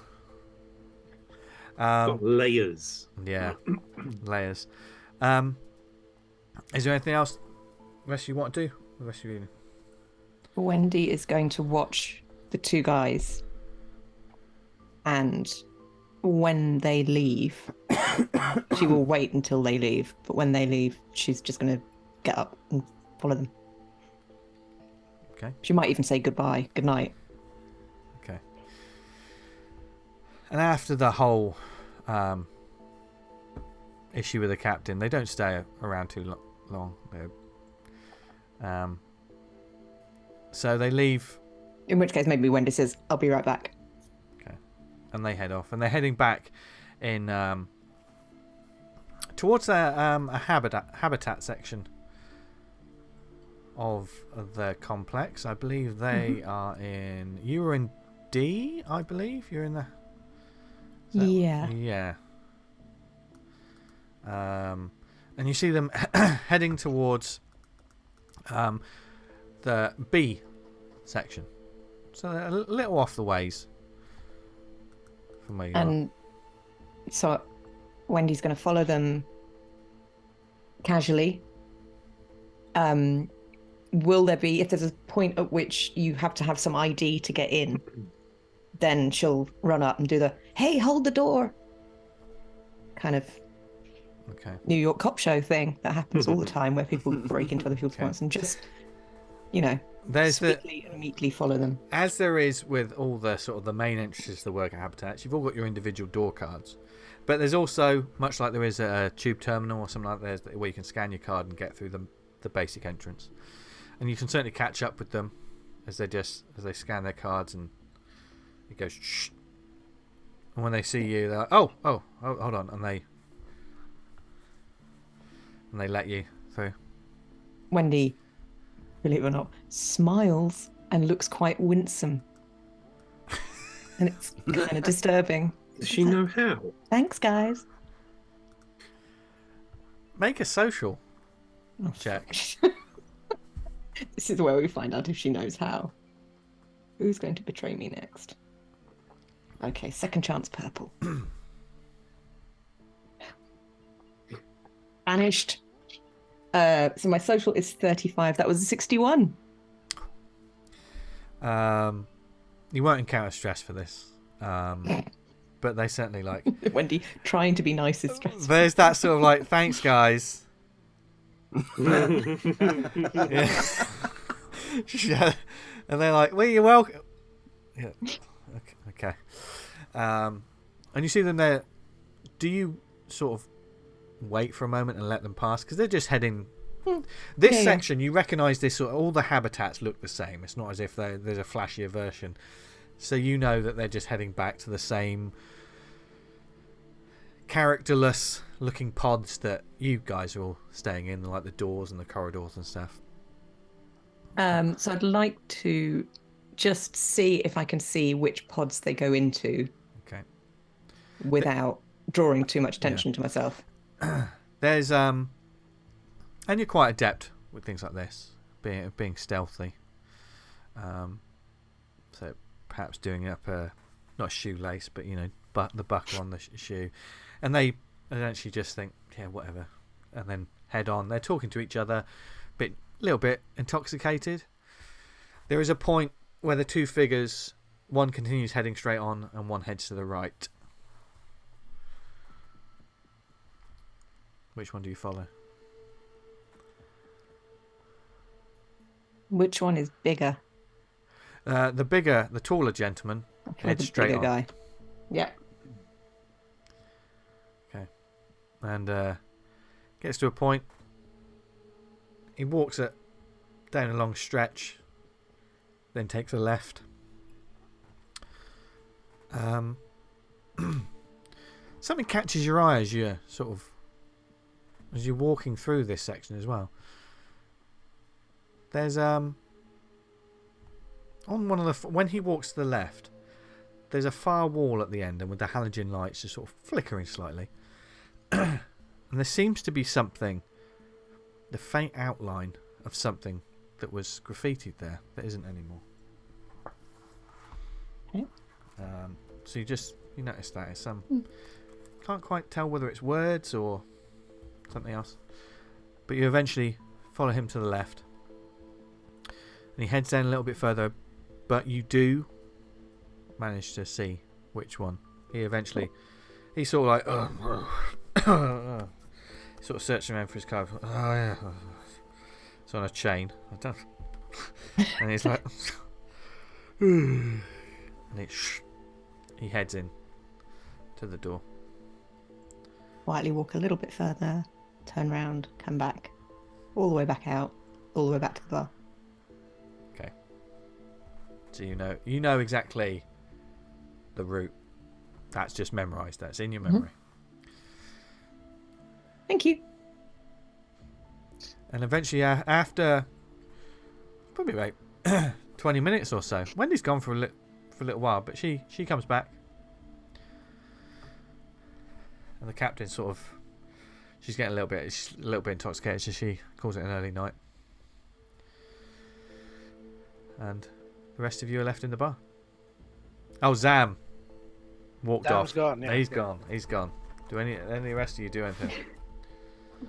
Got layers. Yeah, layers. Is there anything else the rest of you want to do? The rest of you? Wendy is going to watch the two guys, and when they leave, she will wait until they leave. But when they leave, she's just going to get up and follow them. Okay. She might even say goodbye, good night. Okay. And after the whole issue with the captain, they don't stay around too long. So they leave. In which case, maybe Wendy says, "I'll be right back." Okay. And they head off, and they're heading back in towards a habitat section of the complex. I believe they are in. You were in D, I believe. You're in the. Yeah. Yeah. And you see them heading towards the B section. So they're a little off the ways from where you are. And so Wendy's going to follow them casually. Will there be, if there's a point at which you have to have some ID to get in, then she'll run up and do the, "Hey, hold the door," kind of New York cop show thing that happens all the time where people break into other people's homes and just, There's sweetly and meekly follow them. as there is with all the sort of the main entrances to the worker habitats, you've all got your individual door cards. But there's also, much like there is at a tube terminal or something like that, where you can scan your card and get through the basic entrance. And you can certainly catch up with them as they scan their cards, and it goes shh. And when they see you, they're like, oh, hold on, and they let you through. Wendy, believe it or not, smiles and looks quite winsome. And it's kind of disturbing. Does she know how? Thanks, guys. Make a social check. This is where we find out if she knows how. Who's going to betray me next? Okay, second chance purple. Vanished. So my social is 35. That was a 61. You won't encounter stress for this. But they certainly like... Wendy trying to be nice is stressful. There's that sort of like, thanks, guys. Yeah. Yeah. And they're like, well, you're welcome. Yeah. Okay. And you see them there. Do you sort of wait for a moment and let them pass? Because they're just heading... This section, you recognise this. All the habitats look the same. It's not as if there's a flashier version. So you know that they're just heading back to the same characterless looking pods that you guys are all staying in, like the doors and the corridors and stuff. So I'd like to just see if I can see which pods they go into. Okay. Without drawing too much attention to myself. There's and you're quite adept with things like this, being stealthy. So perhaps doing up not a shoelace, but the buckle on the shoe, and they eventually just think, yeah, whatever, and then head on. They're talking to each other, little bit intoxicated. There is a point where the two figures, one continues heading straight on and one heads to the right. Which one do you follow? Which one is bigger? The taller gentleman heads straight on. Guy. Yeah. Okay. And gets to a point. He walks down a long stretch, then takes a left. Something catches your eye as you're walking through this section as well. There's on one of when he walks to the left, there's a far wall at the end, and with the halogen lights just sort of flickering slightly, and there seems to be something, the faint outline of something that was graffitied there that isn't anymore. Okay. So you notice that it's can't quite tell whether it's words or something else, but you eventually follow him to the left, and he heads down a little bit further, but you do manage to see which one. He's sort of like sort of searching around for his card. Oh yeah, it's on a chain. I don't. And he's like, and he heads in to the door. Quietly walk a little bit further, turn round, come back, all the way back out, all the way back to the bar. Okay. So you know exactly the route. That's just memorised. That's in your memory. Thank you. And eventually, after probably about 20 minutes or so, Wendy's gone for a little while, but she comes back, and the captain she's getting a little bit intoxicated, so she calls it an early night, and the rest of you are left in the bar. Oh, Zam walked off. Gone, yeah. He's gone. Do any of the rest of you do anything?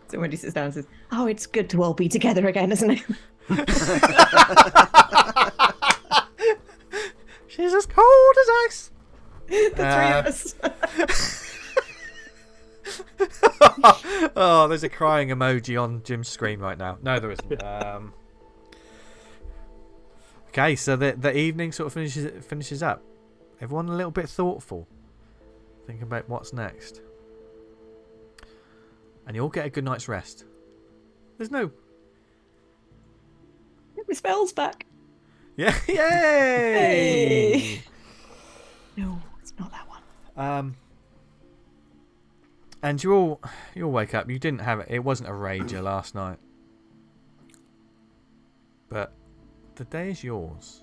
So Wendy sits down and says, "Oh, it's good to all be together again, isn't it?" She's as cold as ice. The three of us. Oh, there's a crying emoji on Jim's screen right now. No, there isn't. Okay, so the evening sort of finishes up. Everyone a little bit thoughtful, thinking about what's next, and you all get a good night's rest. There's no. Get my spells back. Yeah, yay! Hey! No, it's not that one. And you'll wake up. You didn't have it. It wasn't a rager last night, but the day is yours.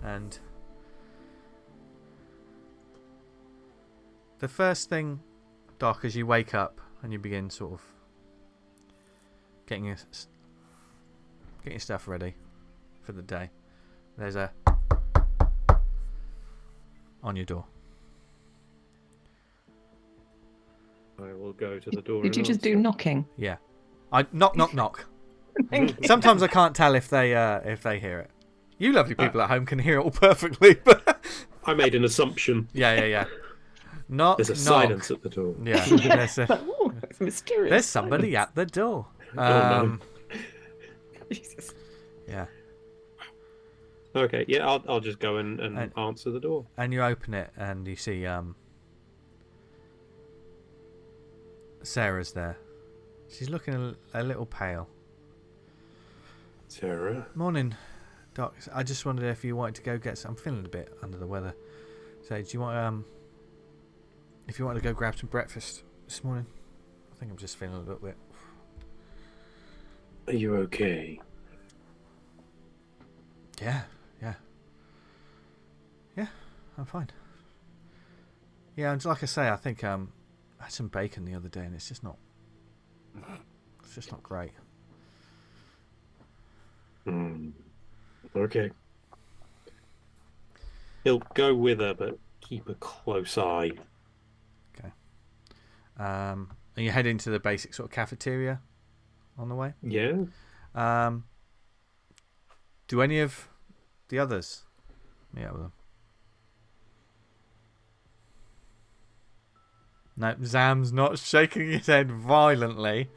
And the first thing, Doc, as you wake up and you begin sort of getting your stuff ready for the day, there's a on your door. I will go to the door. Did you just do knocking? Yeah, I knock. Sometimes I can't tell if they hear it. You lovely people at home can hear it all perfectly, but I made an assumption. yeah. Knock. There's a silence at the door. Yeah, Oh, it's mysterious. there's somebody at the door. No. Jesus. Yeah, Okay, yeah, I'll just go and answer the door. and you open it and you see Sarah's there. She's looking a little pale. Sarah. Morning, Doc. I just wondered if you wanted to go get some. I'm feeling a bit under the weather. So, do you want if you want to go grab some breakfast this morning? I think I'm just feeling a little bit. Are you okay? Yeah, I'm fine. Yeah, and like I say, I think I had some bacon the other day, and it's just not great. Okay. He'll go with her, but keep a close eye. Okay. And you head into the basic sort of cafeteria on the way. Yeah. Do any of the others meet up with them? No, Zam's not shaking his head violently.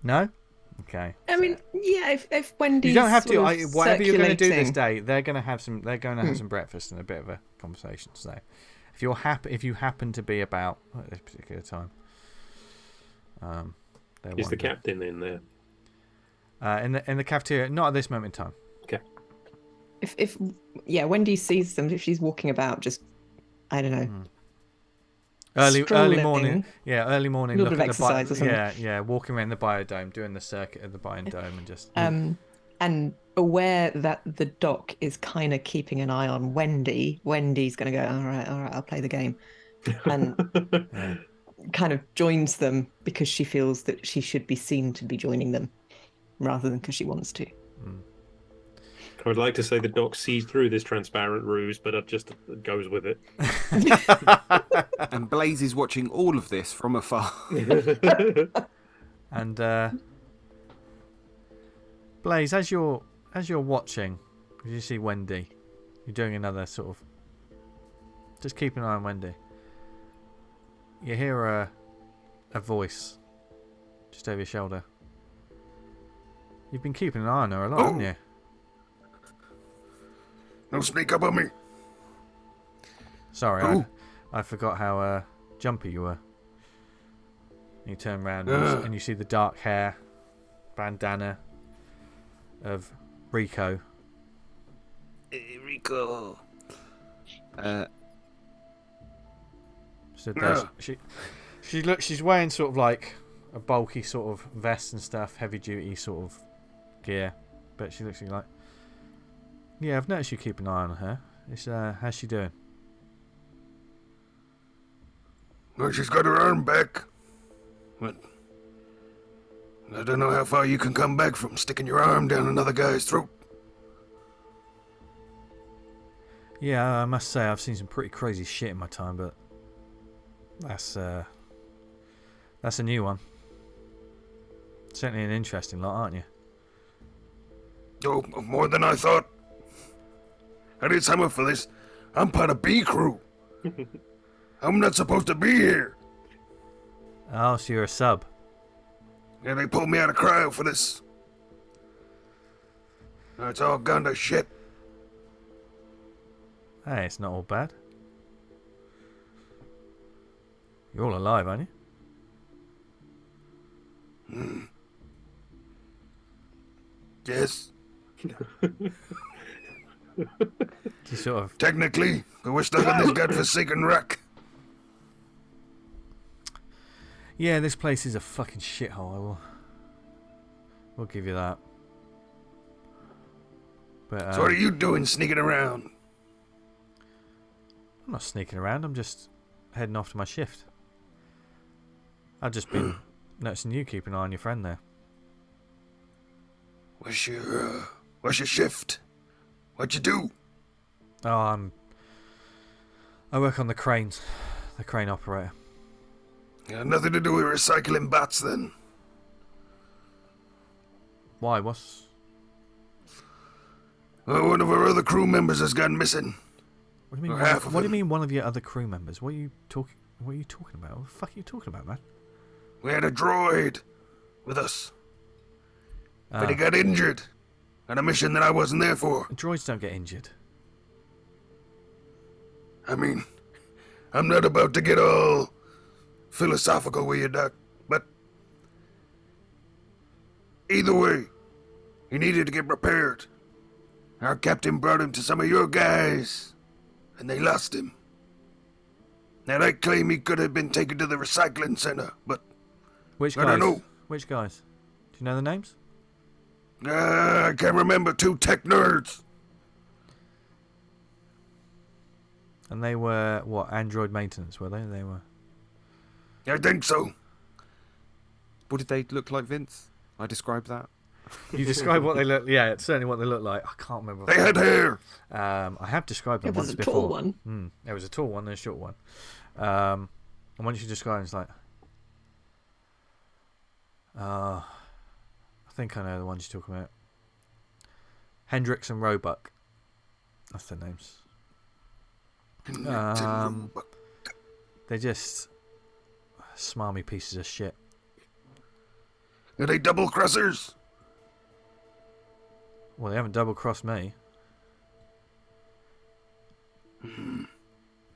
No? Okay. I mean, yeah. If Wendy's You don't have to. sort of Whatever you're going to do this circulating- day, they're going to have some. They're going to have some breakfast and a bit of a conversation. So, if you happen to be about at this particular time, they're Is the wondering. captain in there? In the cafeteria? Not at this moment in time. Okay. If Wendy sees them, if she's walking about, just I don't know. Early Strolling. morning. Yeah, early morning. A little Look bit at of exercise or something. Yeah, walking around the biodome, doing the circuit of the biodome, and just. And aware that the doc is kind of keeping an eye on Wendy. Wendy's going to go, all right, I'll play the game, and Yeah. kind of joins them because she feels that she should be seen to be joining them, rather than because she wants to. I would like to say the doc sees through this transparent ruse, but it just goes with it. And Blaze is watching all of this from afar. And Blaze, as you're watching, you see Wendy. You're doing another sort of. Just keep an eye on Wendy. You hear a voice just over your shoulder. You've been keeping an eye on her a lot, haven't you? No sneak up on me. Sorry, Ooh. I forgot how jumpy you were. You turn around and you see the dark hair, bandana of Rico. Hey, Rico. So there's, she's wearing sort of like a bulky sort of vest and stuff, heavy duty sort of gear, but she looks like. Yeah, I've noticed you keep an eye on her. It's how's she doing? Well, she's got her arm back. But I don't know how far you can come back from sticking your arm down another guy's throat. Yeah, I must say I've seen some pretty crazy shit in my time, but that's a new one. Certainly an interesting lot, aren't you? Oh, more than I thought. I did sign up for this. I'm part of B crew. I'm not supposed to be here. Oh, so you're a sub. Yeah, they pulled me out of cryo for this. Now it's all gone to shit. Hey, it's not all bad. You're all alive, aren't you? Yes. You sort of. Technically, but we're stuck on this godforsaken rock. Yeah, this place is a fucking shithole. We'll give you that. But So what are you doing sneaking around? I'm not sneaking around. I'm just heading off to my shift. I've just been noticing you keeping an eye on your friend there. What's your shift? What you do? Oh, I work on the cranes. The crane operator. Yeah, nothing to do with recycling bots then. Why? What's... Well, one of our other crew members has gone missing. What do you mean? Or half of What do you them. mean? One of your other crew members? What are you talking about? What the fuck are you talking about, man? We had a droid with us, but he Ah, got injured on a mission that I wasn't there for. droids don't get injured. I mean, I'm not about to get all philosophical with you, Doc, but either way, he needed to get repaired. Our captain brought him to some of your guys, and they lost him. Now, they claim he could have been taken to the recycling center, but Which I guys? don't know. Which guys? Do you know the names? I can't remember. Two tech nerds. And they were what? Android maintenance, were they? They were. I think so. What did they look like, Vince? I described that. You describe what they look. Yeah, it's certainly what they look like. I can't remember. They had hair. I have described them It was once a before. tall one. There was a tall one and a short one. And once you describe it, it's like, I think I know the ones you're talking about. Hendrix and Roebuck. That's their names. They're just smarmy pieces of shit. Are they double crossers? Well, they haven't double crossed me.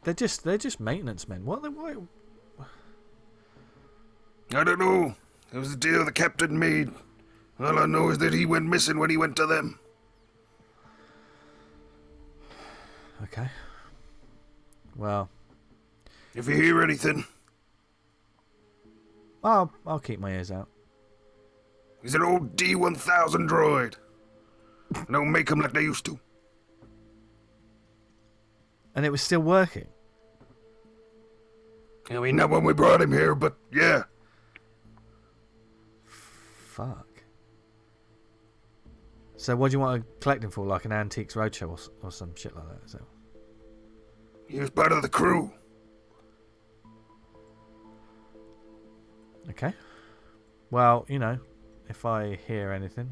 They're just maintenance men. What? Why? I don't know. It was the deal the captain made. All I know is that he went missing when he went to them. Okay. Well, If you hear anything, I'll keep my ears out. he's an old D-1000 droid. They don't make them like they used to. And it was still working. I mean, not when we brought him here, but yeah. Fuck. So what do you want to collect him for? Like an Antiques Roadshow or some shit like that? Is it? He was part of the crew. Okay. Well, you know, if I hear anything,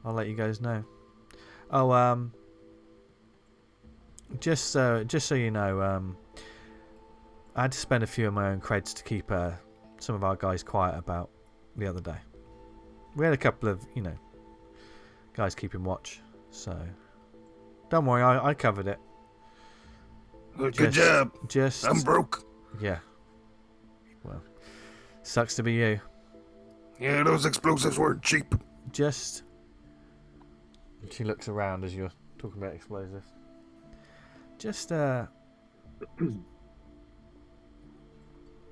I'll let you guys know. Oh, just so you know, I had to spend a few of my own creds to keep some of our guys quiet about the other day. We had a couple of, you know, guys keeping watch, so don't worry, I covered it. Well, good job. Just I'm broke. yeah. Well, sucks to be you. Yeah, those explosives weren't cheap. Just. She looks around as you're talking about explosives. Just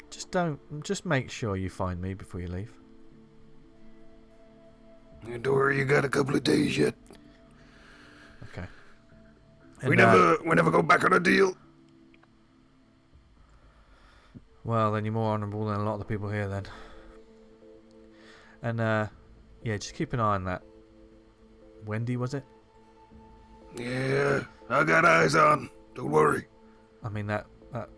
Just make sure you find me before you leave. Yeah, don't worry, you got a couple of days yet. Okay. We And, never go back on a deal. well, then you're more honourable than a lot of the people here then. And yeah, just keep an eye on that. Wendy, was it? Yeah, I got eyes on. Don't worry. I mean, that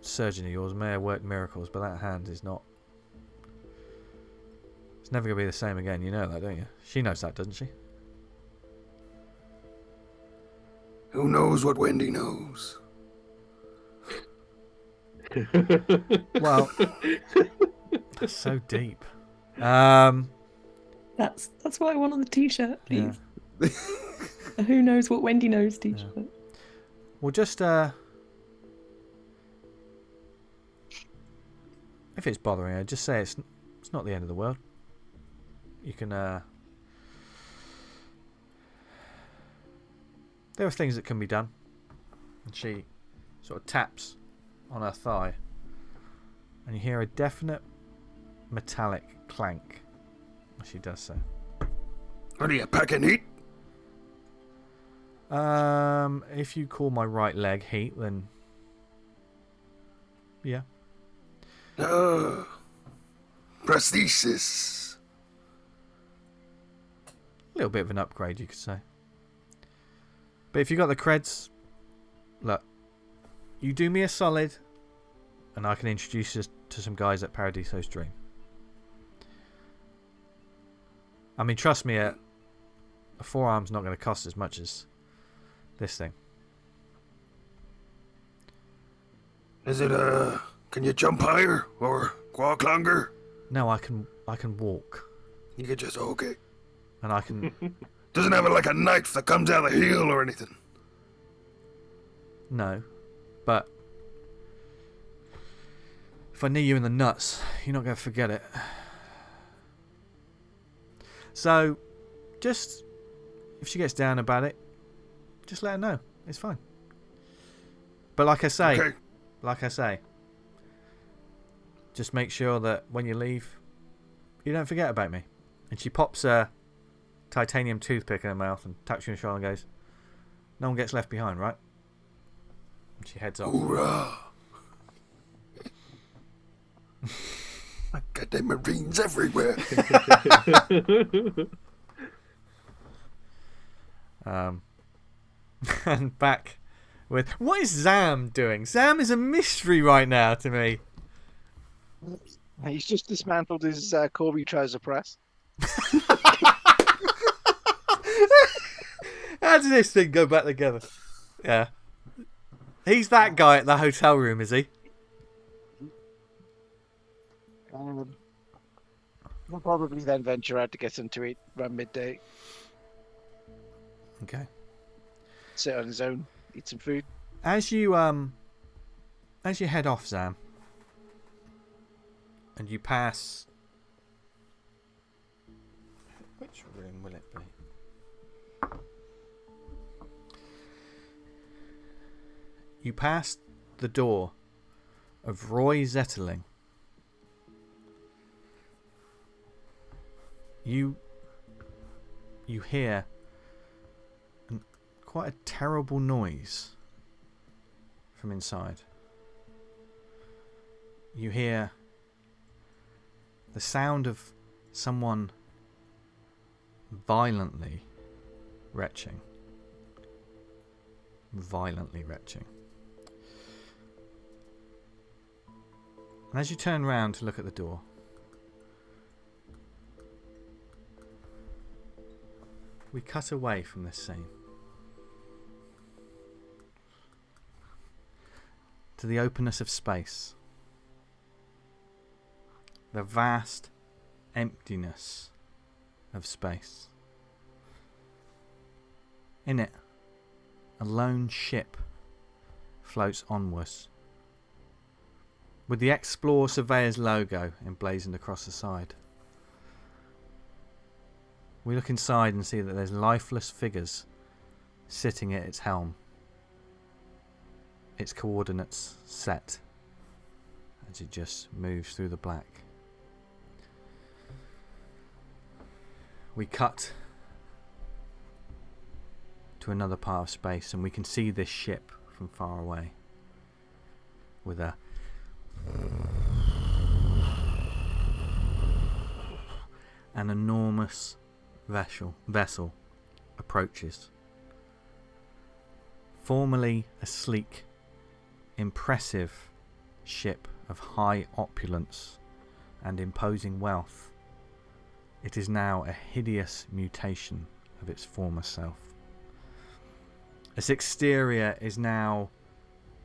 surgeon of yours may have worked miracles, but that hand is not. It's never going to be the same again. You know that, don't you? She knows that, doesn't she? Who knows what Wendy knows? Well, that's so deep. Um, That's why I want on the t-shirt, yeah. please. Who knows what Wendy knows t-shirt. Well, just if it's bothering her, just say it's not the end of the world. You can there are things that can be done. And she sort of taps on her thigh, and you hear a definite metallic clank as she does so. What are you, packing heat? If you call my right leg heat, then yeah. Prosthesis. A little bit of an upgrade, you could say. But if you got the creds, look, you do me a solid, and I can introduce you to some guys at Paradiso's Dream. I mean, trust me, a forearm's not going to cost as much as this thing. Is it can you jump higher or walk longer? No, I can walk, You could just okay. and I can. Doesn't have like a knife that comes out of the heel or anything. No, but if I knee you in the nuts, you're not going to forget it. So, just if she gets down about it, just let her know. It's fine. But like I say, just make sure that when you leave, you don't forget about me. And she pops a titanium toothpick in her mouth and taps you on the shoulder and goes, "No one gets left behind, right?" And she heads off. Hoorah! I got them Marines everywhere. And back with, what is Zam doing? Zam is a mystery right now to me. He's just dismantled his Corby trouser press. How does this thing go back together? Yeah. He's that guy at the hotel room, is he? We'll probably then venture out to get some to eat around midday. Okay. Sit on his own, eat some food. As you head off, Zam, and you pass, which room will it be? You pass the door of Roy Zetterling. You hear quite a terrible noise from inside. You hear the sound of someone violently retching. Violently retching. And as you turn round to look at the door, we cut away from this scene to the openness of space, the vast emptiness of space. In it, a lone ship floats onwards, with the Explore Surveyor's logo emblazoned across the side. We look inside and see that there's lifeless figures sitting at its helm, its coordinates set as it just moves through the black. We cut to another part of space and we can see this ship from far away with an enormous vessel approaches. Formerly a sleek, impressive ship of high opulence and imposing wealth, it is now a hideous mutation of its former self. Its exterior is now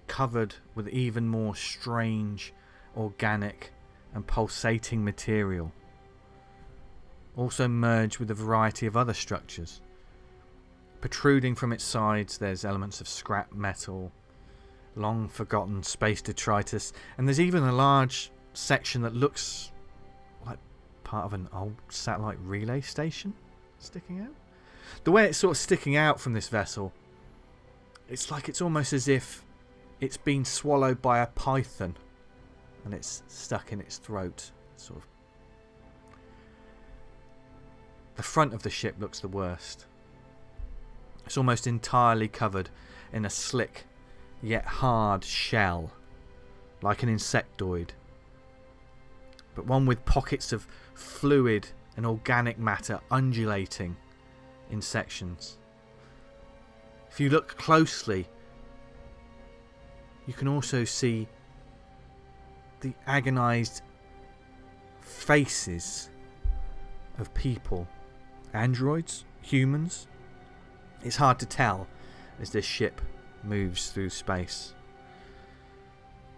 covered with even more strange, organic and pulsating material, also merged with a variety of other structures. Protruding from its sides, there's elements of scrap metal, long forgotten space detritus, and there's even a large section that looks like part of an old satellite relay station sticking out. The way it's sort of sticking out from this vessel, it's like it's almost as if it's been swallowed by a python and it's stuck in its throat, sort of. The front of the ship looks the worst. It's almost entirely covered in a slick yet hard shell, like an insectoid, but one with pockets of fluid and organic matter undulating in sections. If you look closely, you can also see the agonized faces of people, androids, humans. It's hard to tell as this ship moves through space.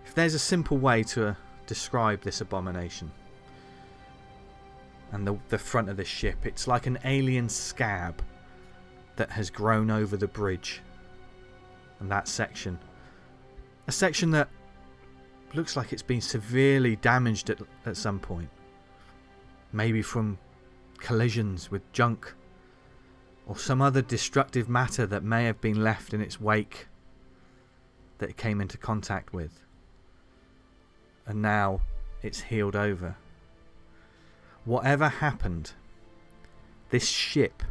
If there's a simple way to describe this abomination and the front of the ship, it's like an alien scab that has grown over the bridge and that section. A section that looks like it's been severely damaged at some point. Maybe from collisions with junk or some other destructive matter that may have been left in its wake that it came into contact with. And now it's healed over. Whatever happened, this ship,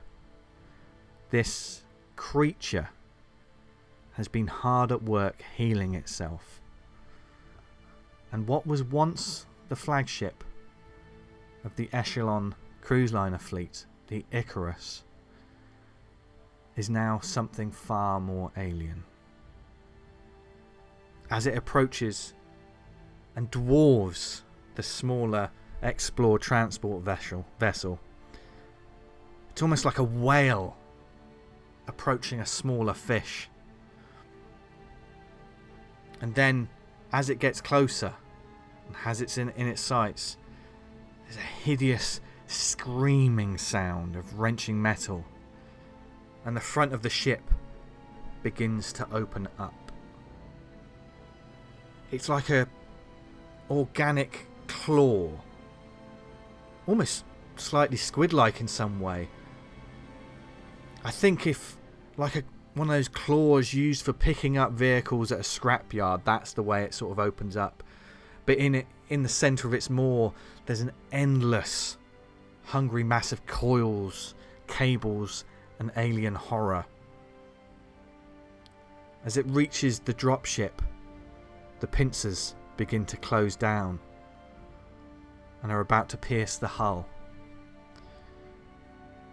this creature, has been hard at work healing itself. And what was once the flagship of the Echelon cruise liner fleet, the Icarus, is now something far more alien. As it approaches and dwarves the smaller Explore transport vessel, it's almost like a whale approaching a smaller fish. And then, as it gets closer and has it in its sights, there's a hideous screaming sound of wrenching metal, and the front of the ship begins to open up. It's like a organic claw, almost slightly squid-like in some way. I think if like one of those claws used for picking up vehicles at a scrapyard, that's the way it sort of opens up. But in the centre of its maw, there's an endless, hungry mass of coils, cables, and alien horror. As it reaches the dropship, the pincers begin to close down and are about to pierce the hull.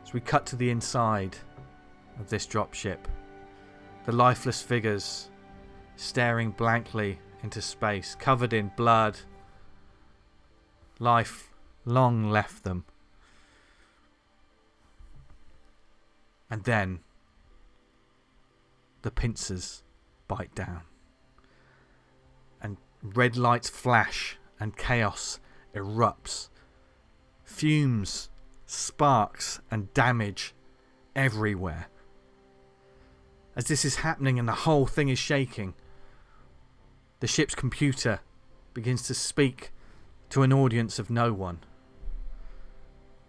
As we cut to the inside of this dropship, the lifeless figures staring blankly into space, covered in blood. Life long left them. And then the pincers bite down, and red lights flash and chaos erupts. Fumes, sparks and damage everywhere. As this is happening and the whole thing is shaking, the ship's computer begins to speak to an audience of no one.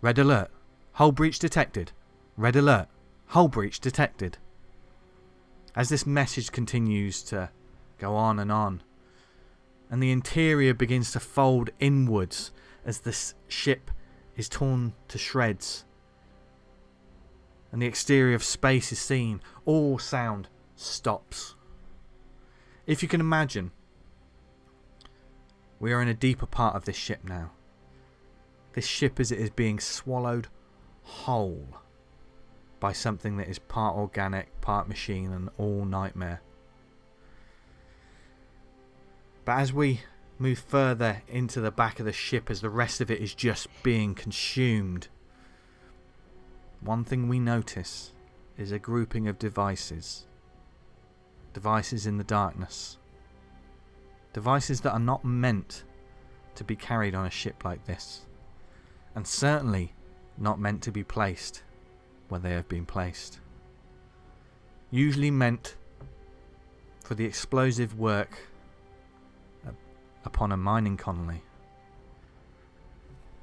Red alert. Hull breach detected. Red alert. Hull breach detected. As this message continues to go on, and the interior begins to fold inwards as the ship is torn to shreds, and the exterior of space is seen, all sound stops. If you can imagine, we are in a deeper part of this ship now. This ship as it is being swallowed whole by something that is part organic, part machine, and all nightmare. But as we move further into the back of the ship, as the rest of it is just being consumed, one thing we notice is a grouping of devices. Devices in the darkness. Devices that are not meant to be carried on a ship like this. And certainly not meant to be placed where they have been placed. Usually meant for the explosive work upon a mining colony.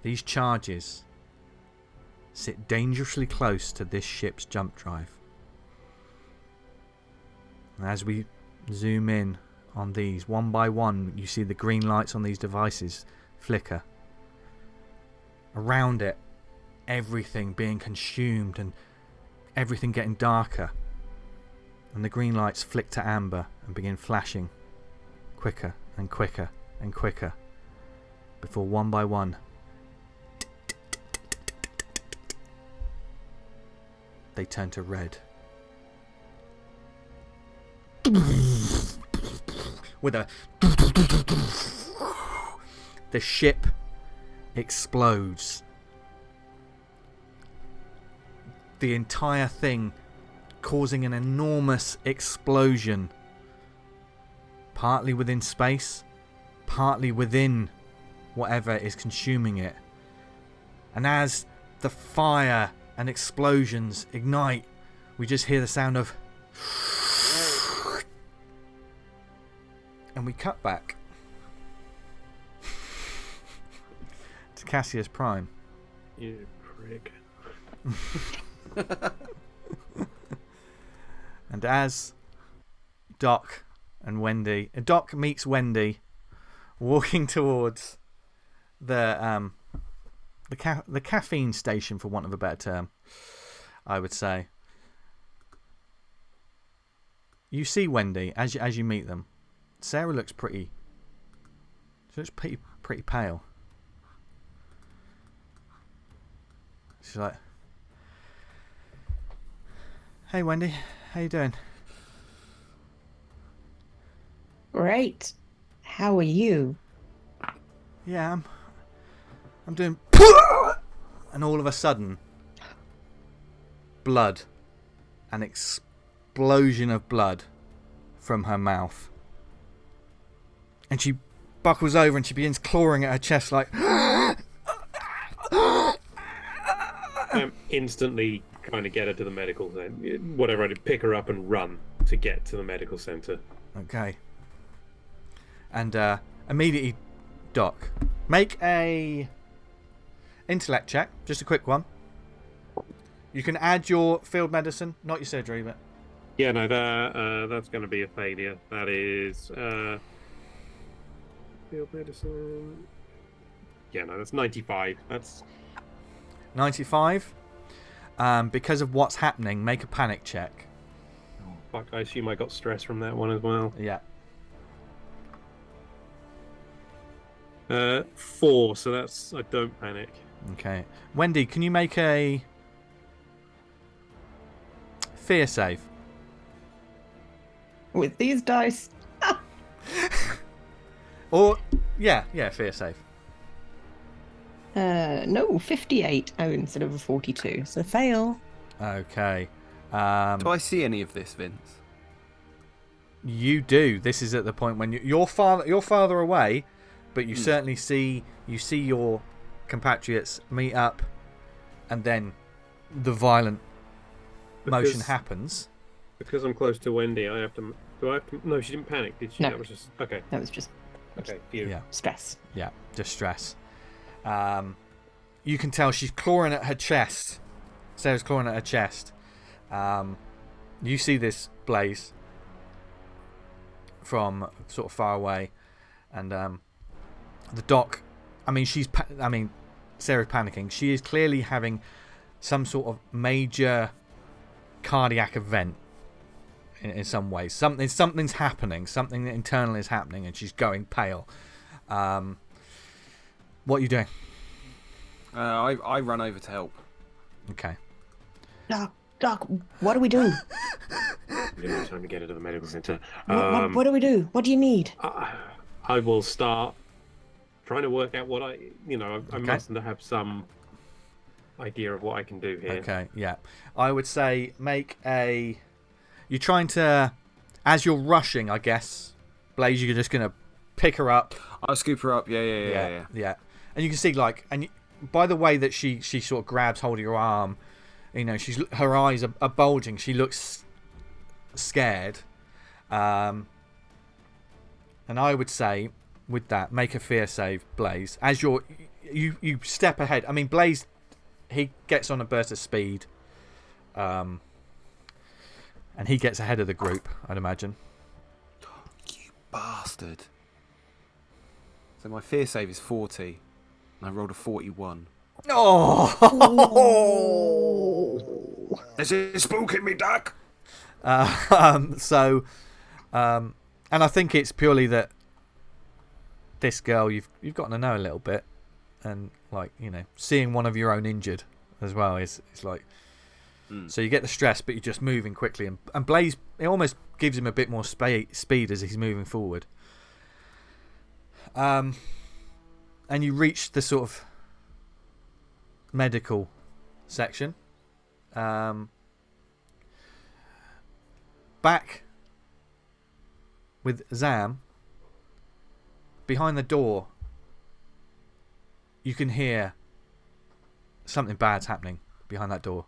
These charges sit dangerously close to this ship's jump drive. And as we zoom in on these, one by one, you see the green lights on these devices flicker. Around it, everything being consumed and everything getting darker. And the green lights flick to amber and begin flashing quicker and quicker and quicker before one by one they turn to red. With a the ship explodes. The entire thing causing an enormous explosion, partly within space, partly within whatever is consuming it. And as the fire and explosions ignite, we just hear the sound of, and we cut back to Cassius Prime. You prick. And as Doc meets Wendy walking towards the caffeine station, for want of a better term, I would say. You see Wendy as you meet them. Sarah looks pretty. She looks pretty pale. She's like, "Hey Wendy, how you doing?" Great. How are you? Yeah, I'm doing. And all of a sudden, blood, an explosion of blood from her mouth, and she buckles over and she begins clawing at her chest like. Instantly kind of get her to the medical center. Whatever I did, pick her up and run to get to the medical center. Okay. And immediately, Doc, make a intellect check, just a quick one. You can add your field medicine, not your surgery, but Yeah, no, that's going to be a failure. That is field medicine. Yeah, no, that's 95. That's 95. Because of what's happening, make a panic check. fuck. I assume I got stress from that one as well. Yeah. 4, so that's I don't panic. Okay. Wendy, can you make a fear save? With these dice? Or yeah, fear save. No, 58. Oh, instead of a 42. So fail. Okay. Do I see any of this, Vince? You do. This is at the point when you're farther away, but you certainly see your compatriots meet up, and then the violent motion happens. Because I'm close to Wendy, I have to. Do I have to? No, she didn't panic, did she? No. That was just okay. That was just Okay, phew. Yeah. stress. Yeah, distress. You can tell she's clawing at her chest. Sarah's clawing at her chest. You see this blaze from sort of far away, and the doc. Sarah's panicking. She is clearly having some sort of major cardiac event in some ways. Something's happening. Something internal is happening, and she's going pale. What are you doing? I run over to help. Okay. Doc, what do we do? We don't have time to get her to the medical center. What do we do? What do you need? I will start trying to work out what I Okay. must have some idea of what I can do here. Okay, yeah. I would say make a... You're trying to... As you're rushing, I guess, Blaze, you're just going to pick her up. I'll scoop her up. Yeah. And you can see by the way that she sort of grabs hold of your arm, you know, her eyes are bulging. She looks scared. And I would say with that, make a fear save, Blaze. As you step ahead. I mean, Blaze, he gets on a burst of speed. And he gets ahead of the group, I'd imagine. You bastard. So my fear save is 40. And I rolled a 41. Oh! This is spooking me, Doc. And I think it's purely that this girl you've gotten to know a little bit, and like, you know, seeing one of your own injured as well is like. So you get the stress, but you're just moving quickly, and Blaze, it almost gives him a bit more speed as he's moving forward. And you reach the sort of medical section. Back with Zam, behind the door, you can hear something bad's happening behind that door.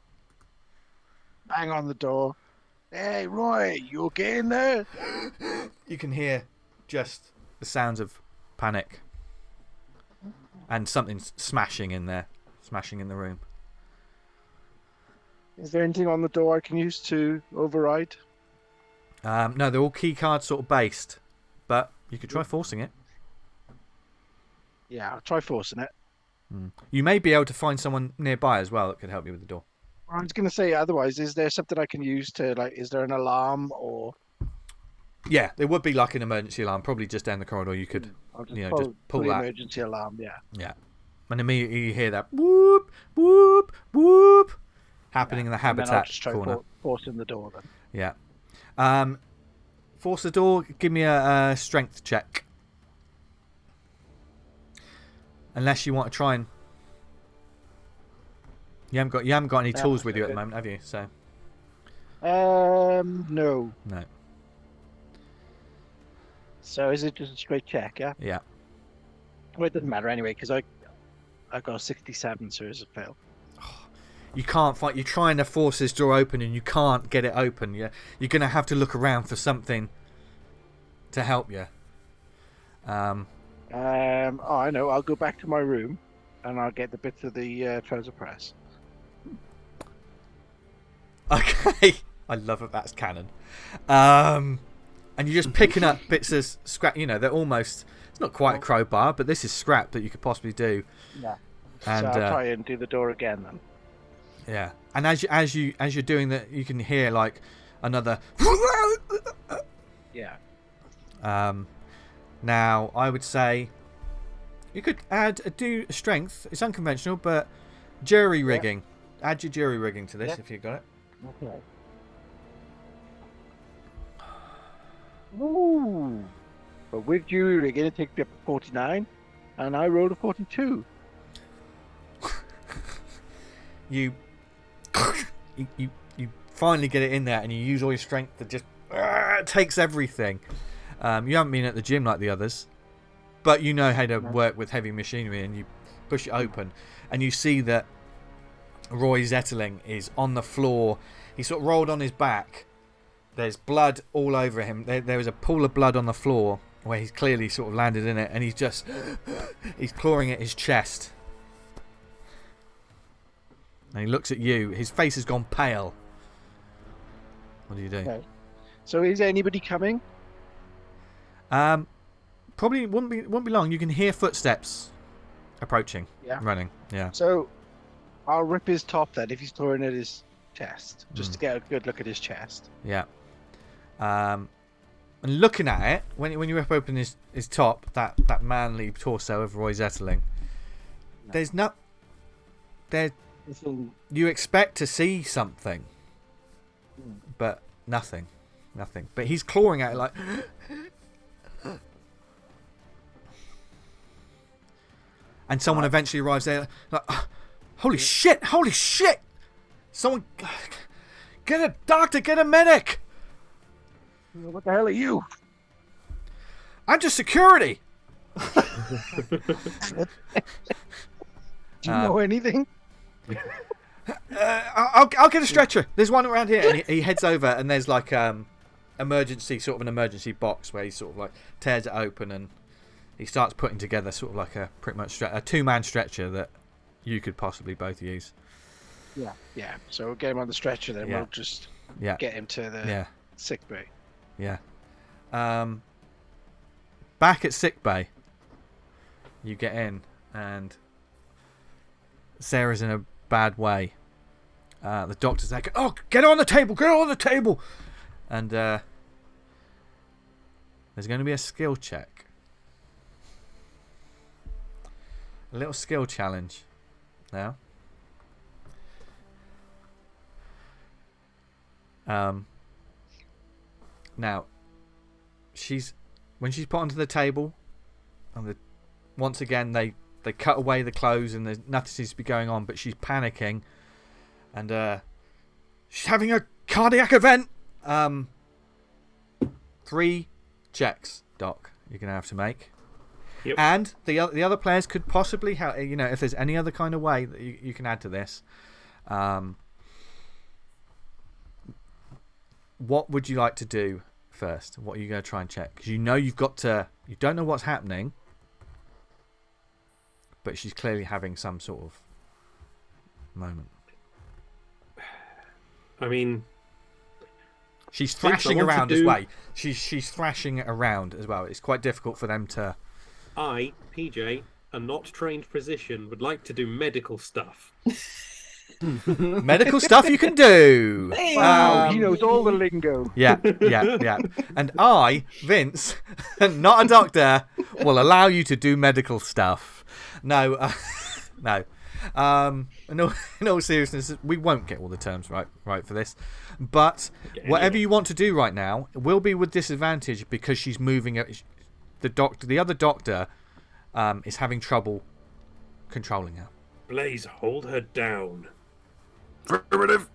Bang on the door. Hey, Roy, you okay in there? You can hear just the sounds of panic and something smashing in there, smashing in the room. Is there anything on the door I can use to override? No, they're all key card sort of based, but you could try forcing it. Yeah, I'll try forcing it. You may be able to find someone nearby as well that could help you with the door. I was going to say, otherwise, is there something I can use to, like, is there an alarm or... Yeah, there would be like an emergency alarm, probably just down the corridor. You could, just pull the that. emergency alarm, yeah. Yeah. And immediately you hear that whoop, whoop, whoop happening in the And then I'll habitat just try corner. forcing the door then. Yeah. Force the door, give me a strength check. Unless you want to try and... You haven't got any tools with you at the moment, have you? So. No. No. So is it just a straight check, yeah? Yeah. Well, it doesn't matter anyway, because I got a 67, so it's a fail. You can't fight. You're trying to force this door open and you can't get it open. You're going to have to look around for something to help you. Oh, I know. I'll go back to my room and I'll get the bits of the trouser press. Okay. I love it. That's canon. And you're just picking up bits of scrap. You know, they're almost... It's not quite a crowbar, but this is scrap that you could possibly do. Yeah. And, so I'll try and do the door again then. Yeah. And as you're doing that, you can hear like another... Yeah. Now, I would say you could do strength. It's unconventional, but jury rigging. Yeah. Add your jury rigging to this if you've got it. Okay. Ooh. But with jury rigging, it takes me up to 49, and I rolled a 42. You finally get it in there, and you use all your strength to just it takes everything. You haven't been at the gym like the others, but you know how to work with heavy machinery, and you push it open, and you see that Roy Zetterling is on the floor. He's sort of rolled on his back. There's blood all over him. There is a pool of blood on the floor where he's clearly sort of landed in it, and he's clawing at his chest. And he looks at you. His face has gone pale. What do you do? Okay. So is anybody coming? Probably won't be long. You can hear footsteps approaching. Yeah. Running. Yeah. So I'll rip his top then if he's clawing at his chest, just to get a good look at his chest. Yeah. And looking at it, when you rip open his top, that manly torso of Roy Zetterling, there's no... You expect to see something, but nothing. But he's clawing at it like... And someone eventually arrives there like, holy shit! Someone... Get a doctor, get a medic! What the hell are you? I'm just security. Do you know anything? I'll get a stretcher. There's one around here. And he heads over, and there's like an emergency box where he sort of like tears it open, and he starts putting together sort of like a pretty much a 2-man stretcher that you could possibly both use. Yeah. So we'll get him on the stretcher, then Yeah. we'll just Yeah. get him to the sick bay. Yeah. Back at sick bay, you get in, and Sarah's in a bad way. The doctor's like, "Oh, get on the table! Get on the table!" And there's going to be a skill check, a little skill challenge. Now, when she's put onto the table, and once again they cut away the clothes, and there's nothing seems to be going on, but she's panicking, and she's having a cardiac event. 3 checks, Doc, you're gonna have to make. Yep. And the other players could possibly help. You know, if there's any other kind of way that you can add to this. What would you like to do first? What are you going to try and check? Because you know you don't know what's happening, but she's clearly having some sort of moment. I mean, she's Since I thrashing want to around as do- well. She's thrashing around as well. It's quite difficult for them to. I, PJ, a not trained physician, would like to do medical stuff. Medical stuff you can do. Wow, he knows all the lingo. Yeah. And I, Vince, not a doctor, will allow you to do medical stuff. No, no. In all seriousness, we won't get all the terms right for this. But whatever you want to do right now will be with disadvantage because she's moving. The other doctor is having trouble controlling her. Blaze, hold her down. Affirmative.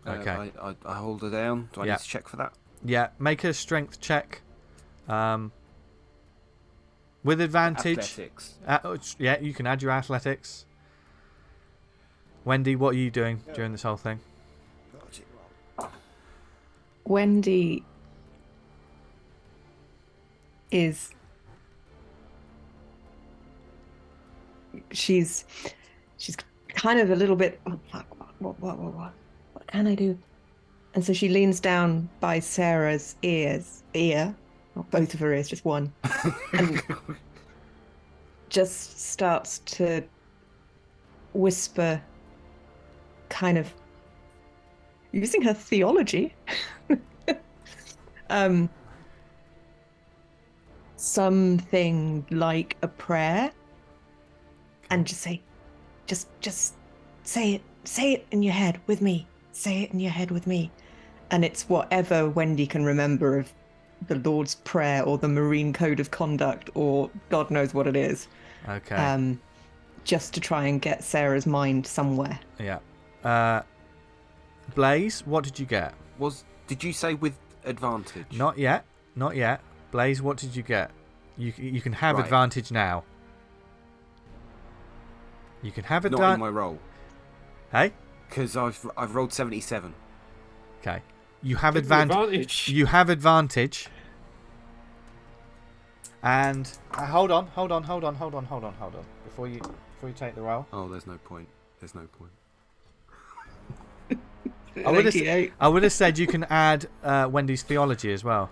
Okay. I hold her down. Do I Yeah. need to check for that? Yeah, make a strength check. With advantage. Athletics. Yeah, you can add your athletics. Wendy, what are you doing during this whole thing? Wendy is she's kind of a little bit what can I do? And so she leans down by Sarah's ear, not both of her ears, just one, and just starts to whisper, kind of using her theology. Something like a prayer, and just say it in your head with me. Say it in your head with me. And it's whatever Wendy can remember of the Lord's Prayer or the Marine Code of Conduct or God knows what it is. Okay. Just to try and get Sarah's mind somewhere. Yeah. Blaze, what did you get? Did you say with advantage? Not yet. Blaze, what did you get? You can have Right. advantage now. You can have Not in advantage. my roll. Hey? Because I've rolled 77. Okay. You have Give me advantage. You have advantage. And hold on. Before you take the roll. Oh, there's no point. I would have said you can add Wendy's theology as well.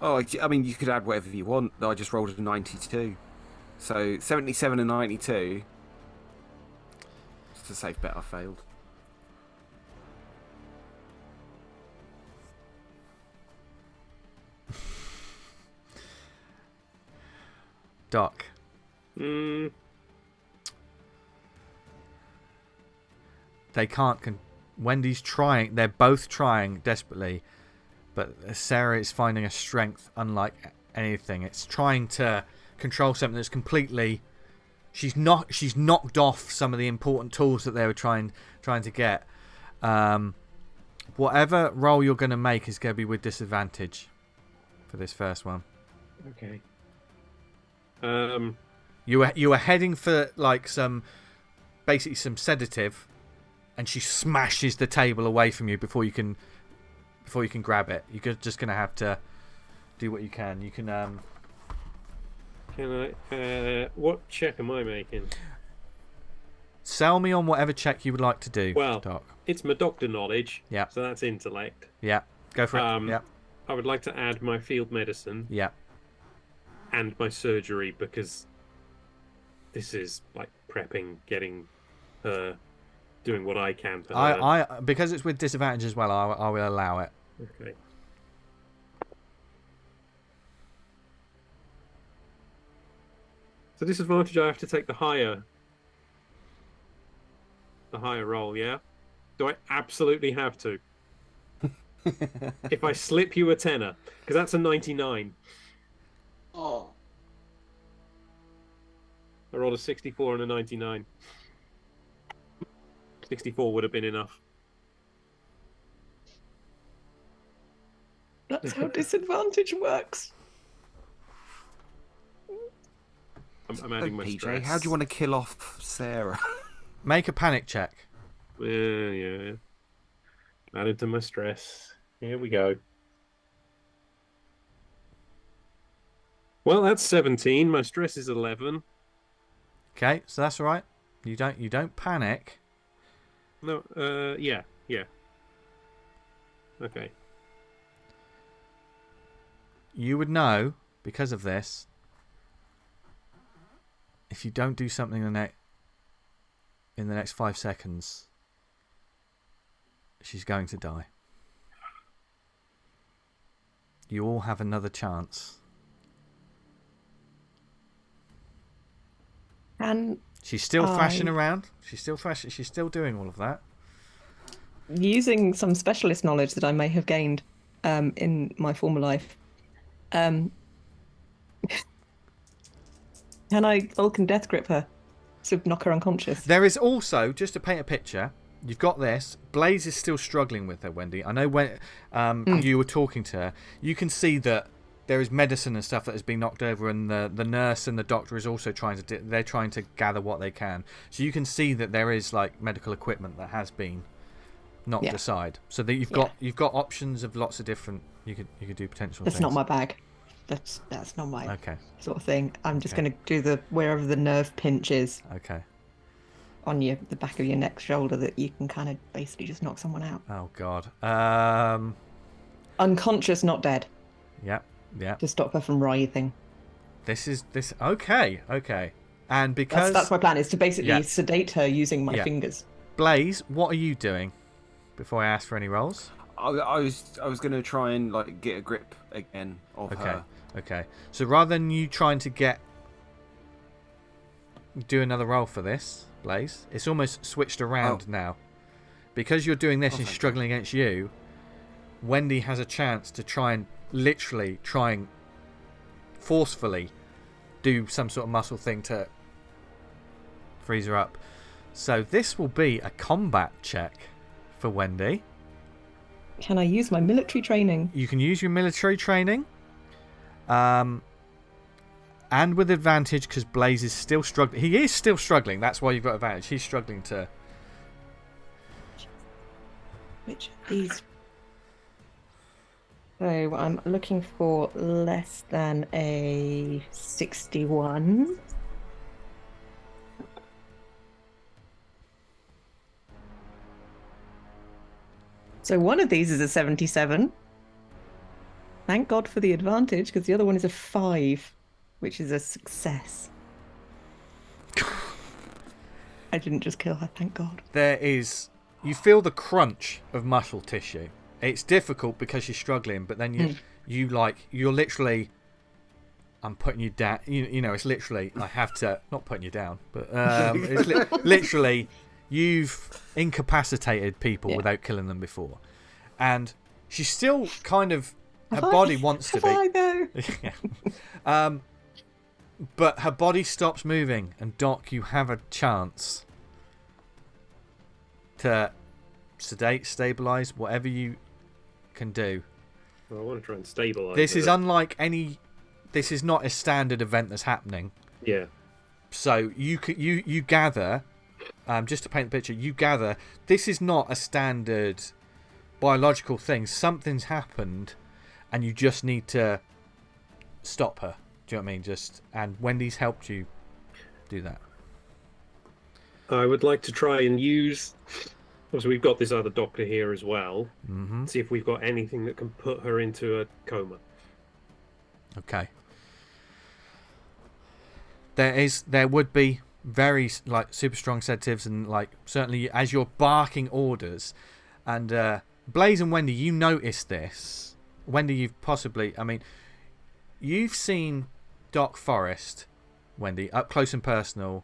Oh, I mean, you could add whatever you want. I just rolled a 92. So 77 and 92. It's a safe bet I failed. Doc. They can't. Wendy's trying. They're both trying desperately, but Sarah is finding a strength unlike anything. It's trying to control something that's completely. She's knocked off some of the important tools that they were trying to get. Whatever roll you're going to make is going to be with disadvantage. for this first one. Okay. You were heading for like basically some sedative, and she smashes the table away from you before you can grab it. You're just gonna have to do what you can. You can. Can I? What check am I making? Sell me on whatever check you would like to do. Well, Doc. it's my doctor knowledge. Yeah. So that's intellect. Yeah. Go for it. Yeah. I would like to add my field medicine. Yeah. And my surgery, because this is like prepping, getting her, doing what I can for her. Because it's with disadvantage as well. I will allow it. Okay. So disadvantage, I have to take the higher roll, yeah? Do I absolutely have to? If I slip you a tenner, because that's a 99. Oh. I rolled a 64 and a 99. 64 would have been enough. That's how disadvantage works. I'm adding my PJ, stress. how do you want to kill off Sarah? Make a panic check. Yeah. Add it to my stress. Here we go. Well, that's 17. My stress is 11. Okay, so that's all right. You don't panic. No, yeah. Okay. You would know because of this. If you don't do something in the next 5 seconds, she's going to die. You all have another chance. And she's still thrashing around. She's still doing all of that. Using some specialist knowledge that I may have gained in my former life, can I Vulcan Death Grip her to knock her unconscious? There is also, just to paint a picture, you've got this. Blaze is still struggling with her, Wendy. I know when you were talking to her, you can see that there is medicine and stuff that has been knocked over, and the nurse and the doctor is also trying to gather what they can. So you can see that there is like medical equipment that has been knocked aside. So that you've got options of lots of different. You could do potential. That's things. not my bag. That's not my okay sort of thing. I'm just going to do the wherever the nerve pinch is. Okay. On the back of your neck, shoulder, that you can kind of basically just knock someone out. Oh God. Unconscious, not dead. Yeah. To stop her from writhing. This. Okay. And because that's my plan, is to basically sedate her using my fingers. Blaze, what are you doing? Before I ask for any rolls. I was going to try and like get a grip again of her. Okay. So rather than you trying to do another roll for this, Blaze, it's almost switched around now. Because you're doing this and she's struggling against you, Wendy has a chance to try and forcefully do some sort of muscle thing to freeze her up. So this will be a combat check for Wendy. Can I use my military training? You can use your military training. And with advantage, because Blaze is still struggling. He is still struggling. That's why you've got advantage. He's struggling to... Which of these... So I'm looking for less than a 61. So one of these is a 77. Thank God for the advantage, because the other one is a 5, which is a success. I didn't just kill her, thank God. You feel the crunch of muscle tissue. It's difficult because she's struggling, but then you're literally, I'm putting you down. You know, it's literally, I have to, not putting you down, but it's literally, you've incapacitated people without killing them before. And she's still kind of, her body wants to be. I know. But her body stops moving, and Doc, you have a chance to sedate, stabilize, whatever you can do Well, I want to try and stabilize. This is it. unlike any. This is not a standard event that's happening. Yeah. So you gather, just to paint the picture, you gather this is not a standard biological thing. Something's happened, and you just need to stop her. Do you know what I mean? And Wendy's helped you do that. I would like to try and use. So we've got this other doctor here as well. Mm-hmm. See if we've got anything that can put her into a coma. Okay. There would be very super strong sedatives, and certainly as you're barking orders, and Blaze and Wendy, you notice this. Wendy, you've seen Doc Forrest, Wendy, up close and personal,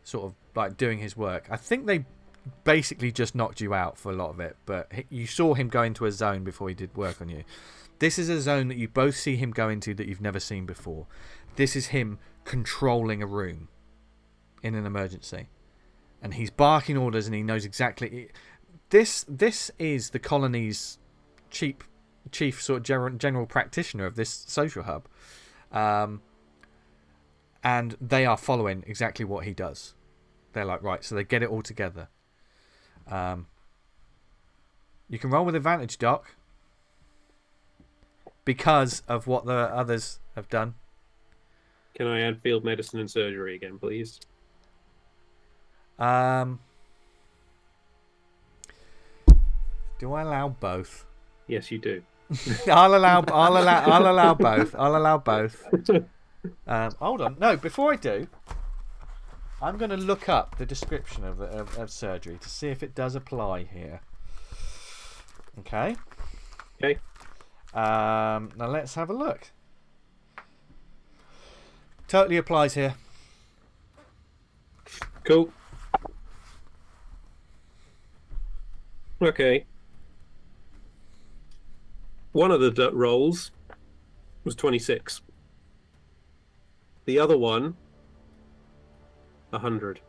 sort of doing his work. I think they basically just knocked you out for a lot of it, but you saw him go into a zone before he did work on you. This is a zone that you both see him go into that you've never seen before. This is him controlling a room in an emergency, and he's barking orders, and he knows exactly. This is the colony's chief sort of general practitioner of this social hub, and they are following exactly what he does. They're right, so they get it all together. You can roll with advantage, Doc, because of what the others have done. Can I add field medicine and surgery again, please? Do I allow both? Yes, you do. I'll allow both. I'll allow both. Hold on. No, before I do, I'm going to look up the description of surgery to see if it does apply here. Okay. Okay. Now let's have a look. Totally applies here. Cool. Okay. One of the rolls was 26. The other one, 100.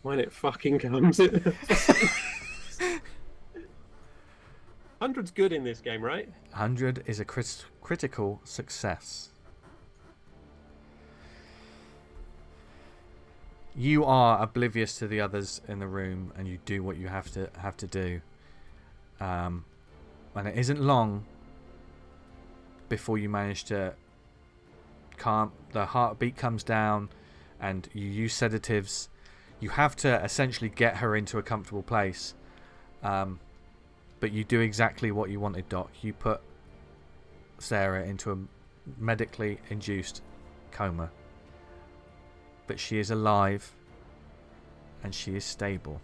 When it fucking comes. 100's good in this game, right? 100 is a critical success. You are oblivious to the others in the room, and you do what you have to do. And it isn't long before you manage to calm. The heartbeat comes down, and you use sedatives. You have to essentially get her into a comfortable place. But you do exactly what you wanted, Doc. You put Sarah into a medically induced coma. But she is alive, and she is stable.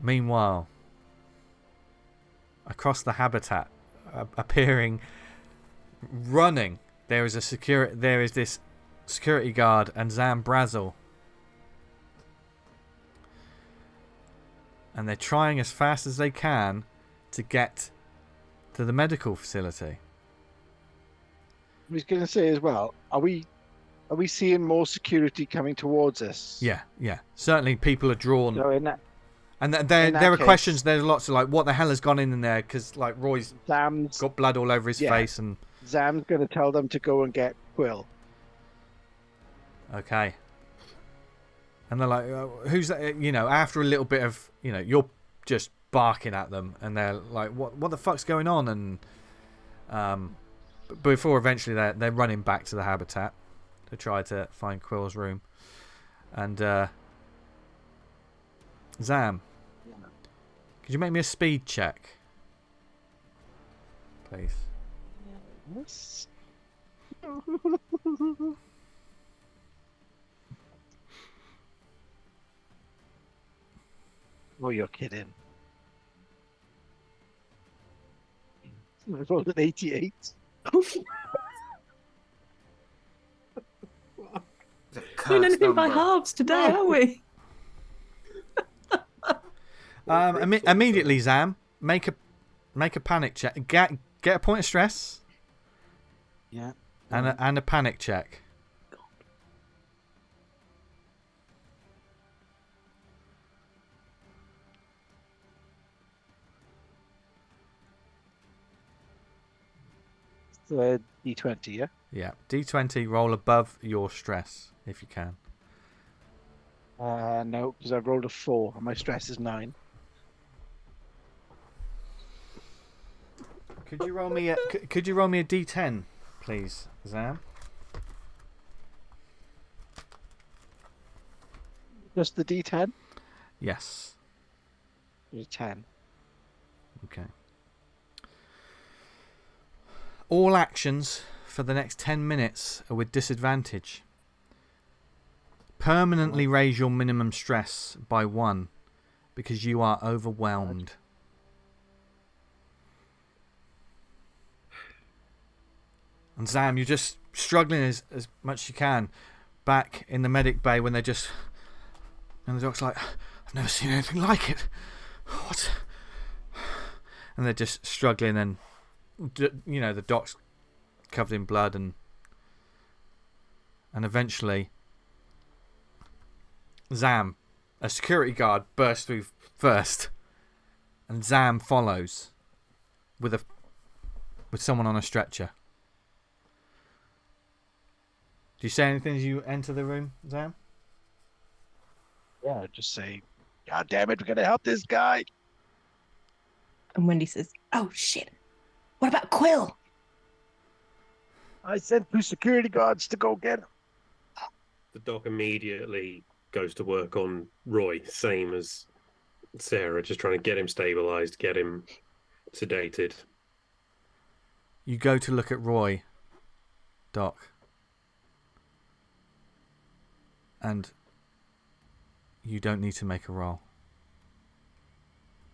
Meanwhile, across the habitat, appearing, running, there is this security guard and ZAM BRAZEL. And they're trying as fast as they can to get to the medical facility. I was going to say as well, are we seeing more security coming towards us? Yeah. Certainly people are drawn. So in that, and there are questions, there's lots of what the hell has gone in there, because Roy's Zam's got blood all over his face, and Zam's going to tell them to go and get Quill. Okay. And they're like, who's that? After a little bit of, you're just barking at them, and they're like, what the fuck's going on? And before eventually they're running back to the habitat to try to find Quill's room. And Zam, could you make me a speed check, please? Yes. Oh, you're kidding. I rolled an 88. Doing anything by halves today, are we? Immediately, Zam, make a panic check. Get a point of stress. Yeah. And a panic check. So D20, yeah? Yeah. D20, roll above your stress if you can. No, because I've rolled a 4 and my stress is 9. Could you roll me a could you roll me a D10, please, Zam? Just the D10? Yes. D10. Okay. All actions for the next 10 minutes are with disadvantage. Permanently raise your minimum stress by 1 because you are overwhelmed. And Zam, you're just struggling as much as you can back in the medic bay when they're just... And the doc's like, I've never seen anything like it. What? And they're just struggling, and you know, the doc's covered in blood, and eventually Zam, a security guard, bursts through first, and Zam follows with someone on a stretcher. Do you say anything as you enter the room, Zam? Yeah, just say, God damn it, we're gonna help this guy. And Wendy says, "Oh shit! What about Quill?" I sent 2 security guards to go get him. The doc immediately goes to work on Roy, same as Sarah, just trying to get him stabilized, get him sedated. You go to look at Roy, Doc. And you don't need to make a roll.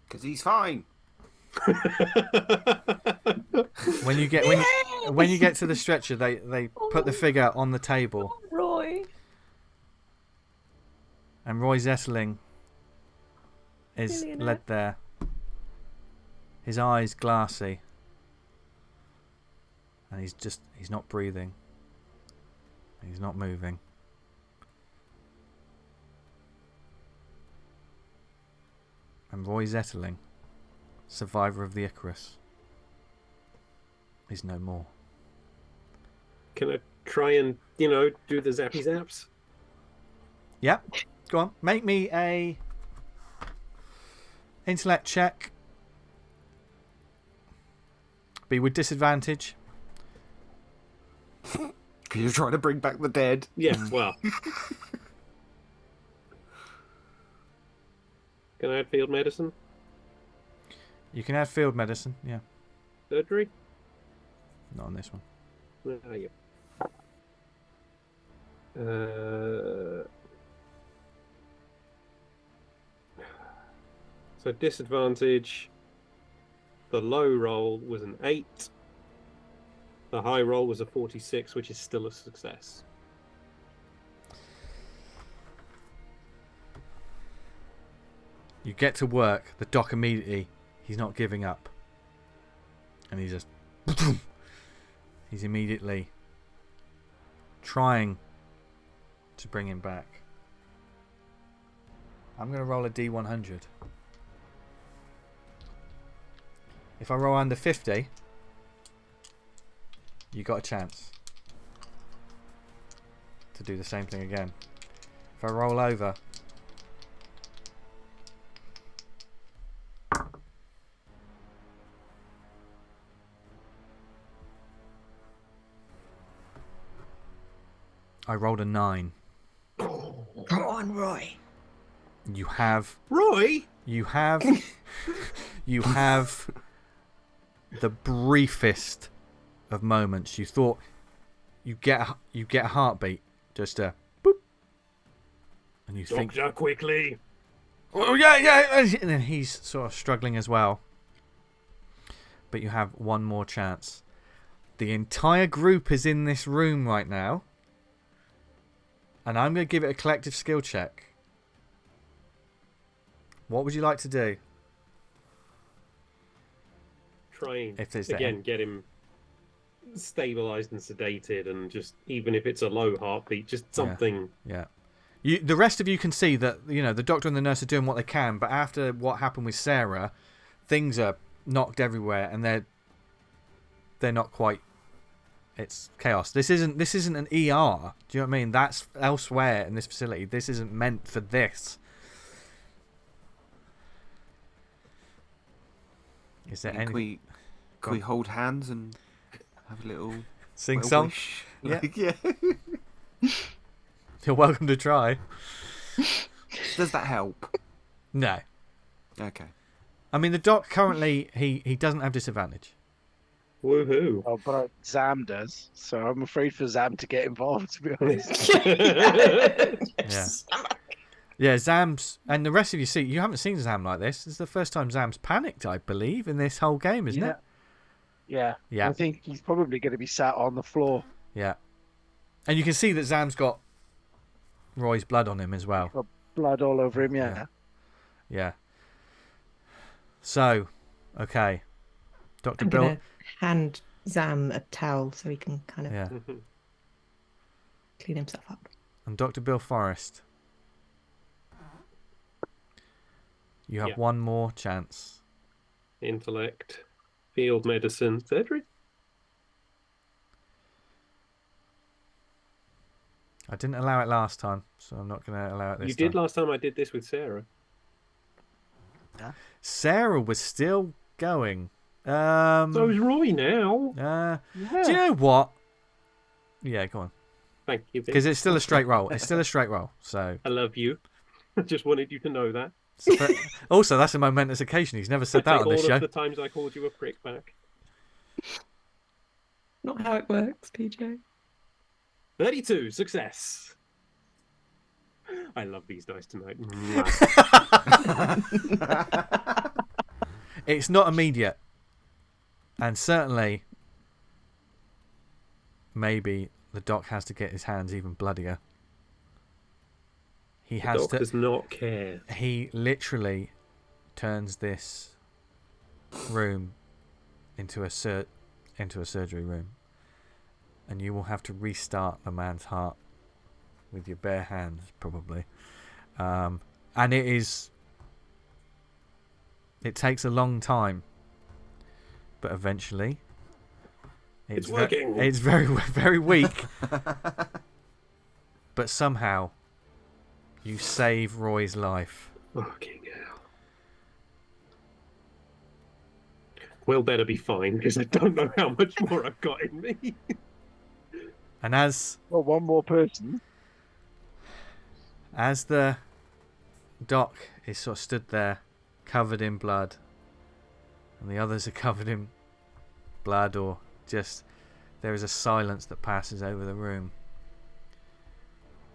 Because he's fine. When you get to the stretcher, they put the figure on the table, Roy. and Roy Zetterling is Billionaire. led there. His eyes glassy, and he's not breathing. He's not moving. And Roy Zetterling, survivor of the Icarus, is no more. Can I try and, do the zappy zaps? Yep. Go on. Make me a intellect check. Be with disadvantage. Because you're trying to bring back the dead. Yeah, well. Can I add field medicine? You can add field medicine. Yeah. Surgery? Not on this one. Yeah. So disadvantage. The low roll was an 8. The high roll was a 46, which is still a success. You get to work. The doc immediately. He's not giving up. And he's just... He's immediately trying to bring him back. I'm going to roll a D100. If I roll under 50, you got a chance to do the same thing again. If I roll over, I rolled a 9. Come on, Roy. You have Roy? you have the briefest of moments. You thought you get a heartbeat, just a boop, and you think, Doctor, quickly. oh yeah, and then he's sort of struggling as well. But you have one more chance. The entire group is in this room right now, and I'm going to give it a collective skill check. What would you like to do? Try and If there's again get him stabilized and sedated, and just even if it's a low heartbeat, just something. Yeah. The rest of you can see that the doctor and the nurse are doing what they can, but after what happened with Sarah, things are knocked everywhere, and they're not quite. It's chaos. This isn't an ER. Do you know what I mean? That's elsewhere in this facility. This isn't meant for this. Is there any? Can we hold hands and have a little sing song? Wish? Yeah. Yeah. You're welcome to try. Does that help? No. Okay. I mean, the doc currently he doesn't have disadvantage. Woohoo! Oh, but Zam does, so I'm afraid for Zam to get involved, to be honest. Yeah, Zam's... And the rest of you see... You haven't seen Zam like this. This is the first time Zam's panicked, I believe, in this whole game, isn't it? Yeah. Yeah. I think he's probably going to be sat on the floor. Yeah. And you can see that Zam's got Roy's blood on him as well. Got blood all over him, Yeah. So, okay. Dr. I'm Bill... going to hand Zam a towel so he can kind of clean himself up. And Dr. Bill Forrest... You have one more chance. Intellect, field medicine, surgery. I didn't allow it last time, so I'm not going to allow it this time. You did last time I did this with Sarah. Yeah. Sarah was still going. So is Roy now. Do you know what? Yeah, go on. Thank you. Because it's still a straight roll. It's still a straight roll. So I love you. I just wanted you to know that. Also, that's a momentous occasion. He's never said that on this show. All of the times I called you a prick back. Not how it works, PJ. 32, success. I love these dice tonight. It's not immediate. And certainly, maybe the doc has to get his hands even bloodier. The doc does not care. He literally turns this room into a surgery room, and you will have to restart the man's heart with your bare hands, probably. And it takes a long time, but eventually, it's working. It's very, very weak, but somehow. You save Roy's life. Fucking hell. Will better be fine, because I don't know how much more I've got in me. And as... Well, one more person. As the doc is sort of stood there, covered in blood, and the others are covered in blood, or just... There is a silence that passes over the room.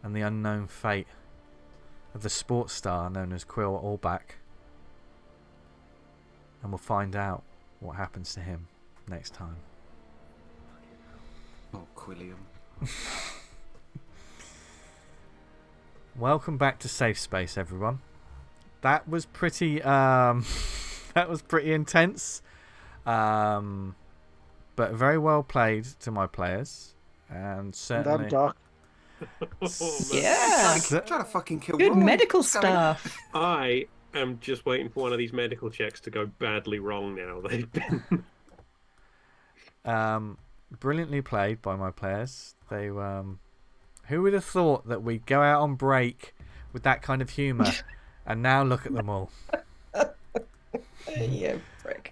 And the unknown fate of the sports star known as Quill Allback, and we'll find out what happens to him next time. Oh, Quilliam. Welcome back to Safe Space, everyone. That was pretty intense, but very well played to my players, and certainly. Doc. Yeah. Trying to fucking kill Good Roy. medical stuff. I am just waiting for one of these medical checks to go badly wrong now. They've been... Brilliantly played by my players. They who would have thought that we'd go out on break with that kind of humour, and now look at them all. Yeah, prick.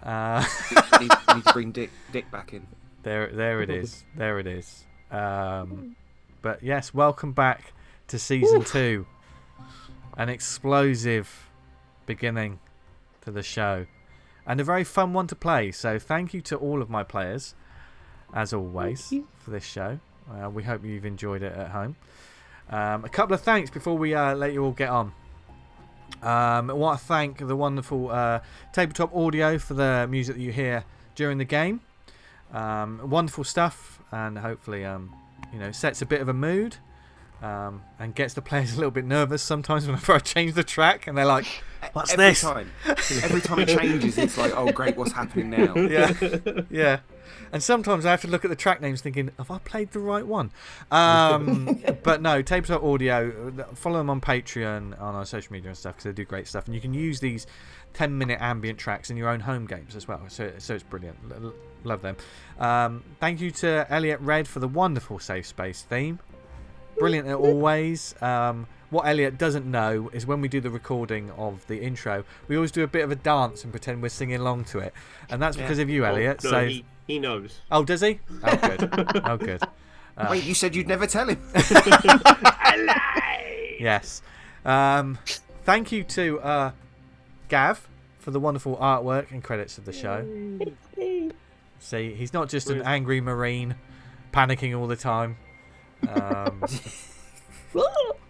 need to bring Dick back in. There it is. There it is. But yes, welcome back to Season 2. An explosive beginning to the show. And a very fun one to play. So thank you to all of my players, as always, for this show. We hope you've enjoyed it at home. A couple of thanks before we let you all get on. I want to thank the wonderful Tabletop Audio for the music that you hear during the game. Wonderful stuff, and hopefully sets a bit of a mood and gets the players a little bit nervous sometimes whenever I change the track, and they're like, "What's every this?" time. Every time it changes, it's like, oh great, what's happening now? Yeah. And sometimes I have to look at the track names thinking, have I played the right one? But no, Tabletop Audio, follow them on Patreon, on our social media and stuff, because they do great stuff. And you can use these 10-minute ambient tracks in your own home games as well. So it's brilliant. Love them. Thank you to Elliot Red for the wonderful Safe Space theme. Brilliant as always. What Elliot doesn't know is when we do the recording of the intro, we always do a bit of a dance and pretend we're singing along to it. And that's because of you, Elliot. No, so he knows. Oh, does he? Oh, good. Oh, good. Wait, you said you'd never tell him. Yes. Thank you to Gav for the wonderful artwork and credits of the show. See, he's not just an angry Marine panicking all the time.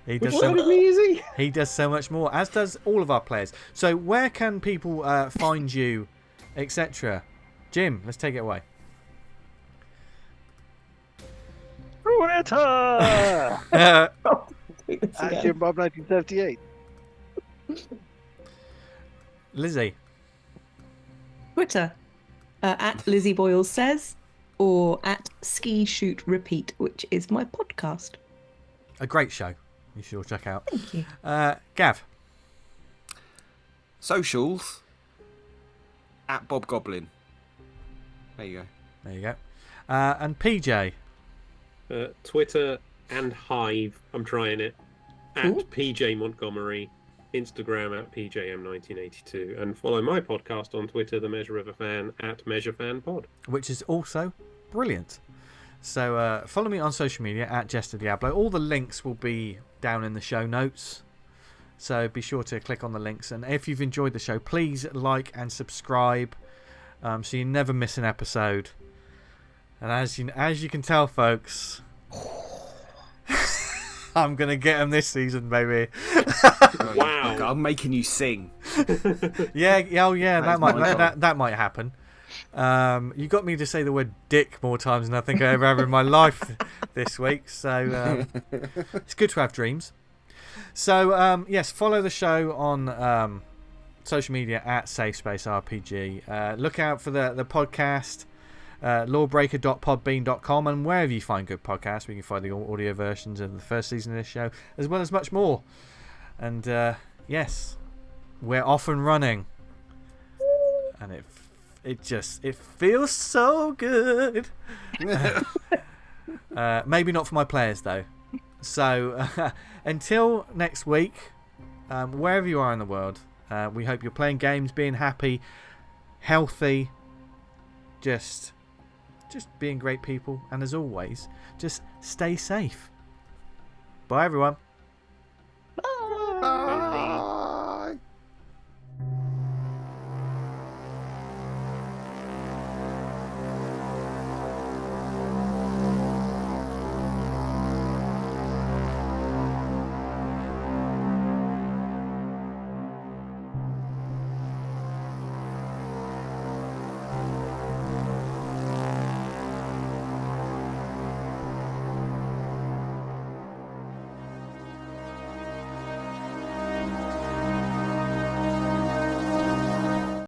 He does so much more, as does all of our players. So where can people find you, etc.? Jim, let's take it away. Twitter at Jim Bob 1978. Lizzie. Twitter at Lizzie Boyle Says, or at Ski Shoot Repeat, which is my podcast. A great show. You should all check out. Thank you. Gav. Socials at Bob Goblin. There you go. There you go. And PJ. Twitter and Hive. I'm trying it. At Ooh. PJ Montgomery. Instagram at PJM1982. And follow my podcast on Twitter, The Measure of a Fan, at MeasureFanPod. Which is also brilliant. So follow me on social media at Jester Diablo. All the links will be down in the show notes. So be sure to click on the links. And if you've enjoyed the show, please like and subscribe, so you never miss an episode. And as you can tell, folks, I'm gonna get them this season, baby. Wow! I'm making you sing. Yeah. Oh, yeah. That might happen. You got me to say the word dick more times than I think I ever have in my life this week. So it's good to have dreams. So yes, follow the show on social media at Safe Space RPG. Look out for the podcast. Lawbreaker.podbean.com, and wherever you find good podcasts, we can find the audio versions of the first season of this show, as well as much more. And yes, we're off and running, and it feels so good. Maybe not for my players though. So until next week, wherever you are in the world, we hope you're playing games, being happy, healthy, just being great people, and as always, just stay safe. Bye everyone.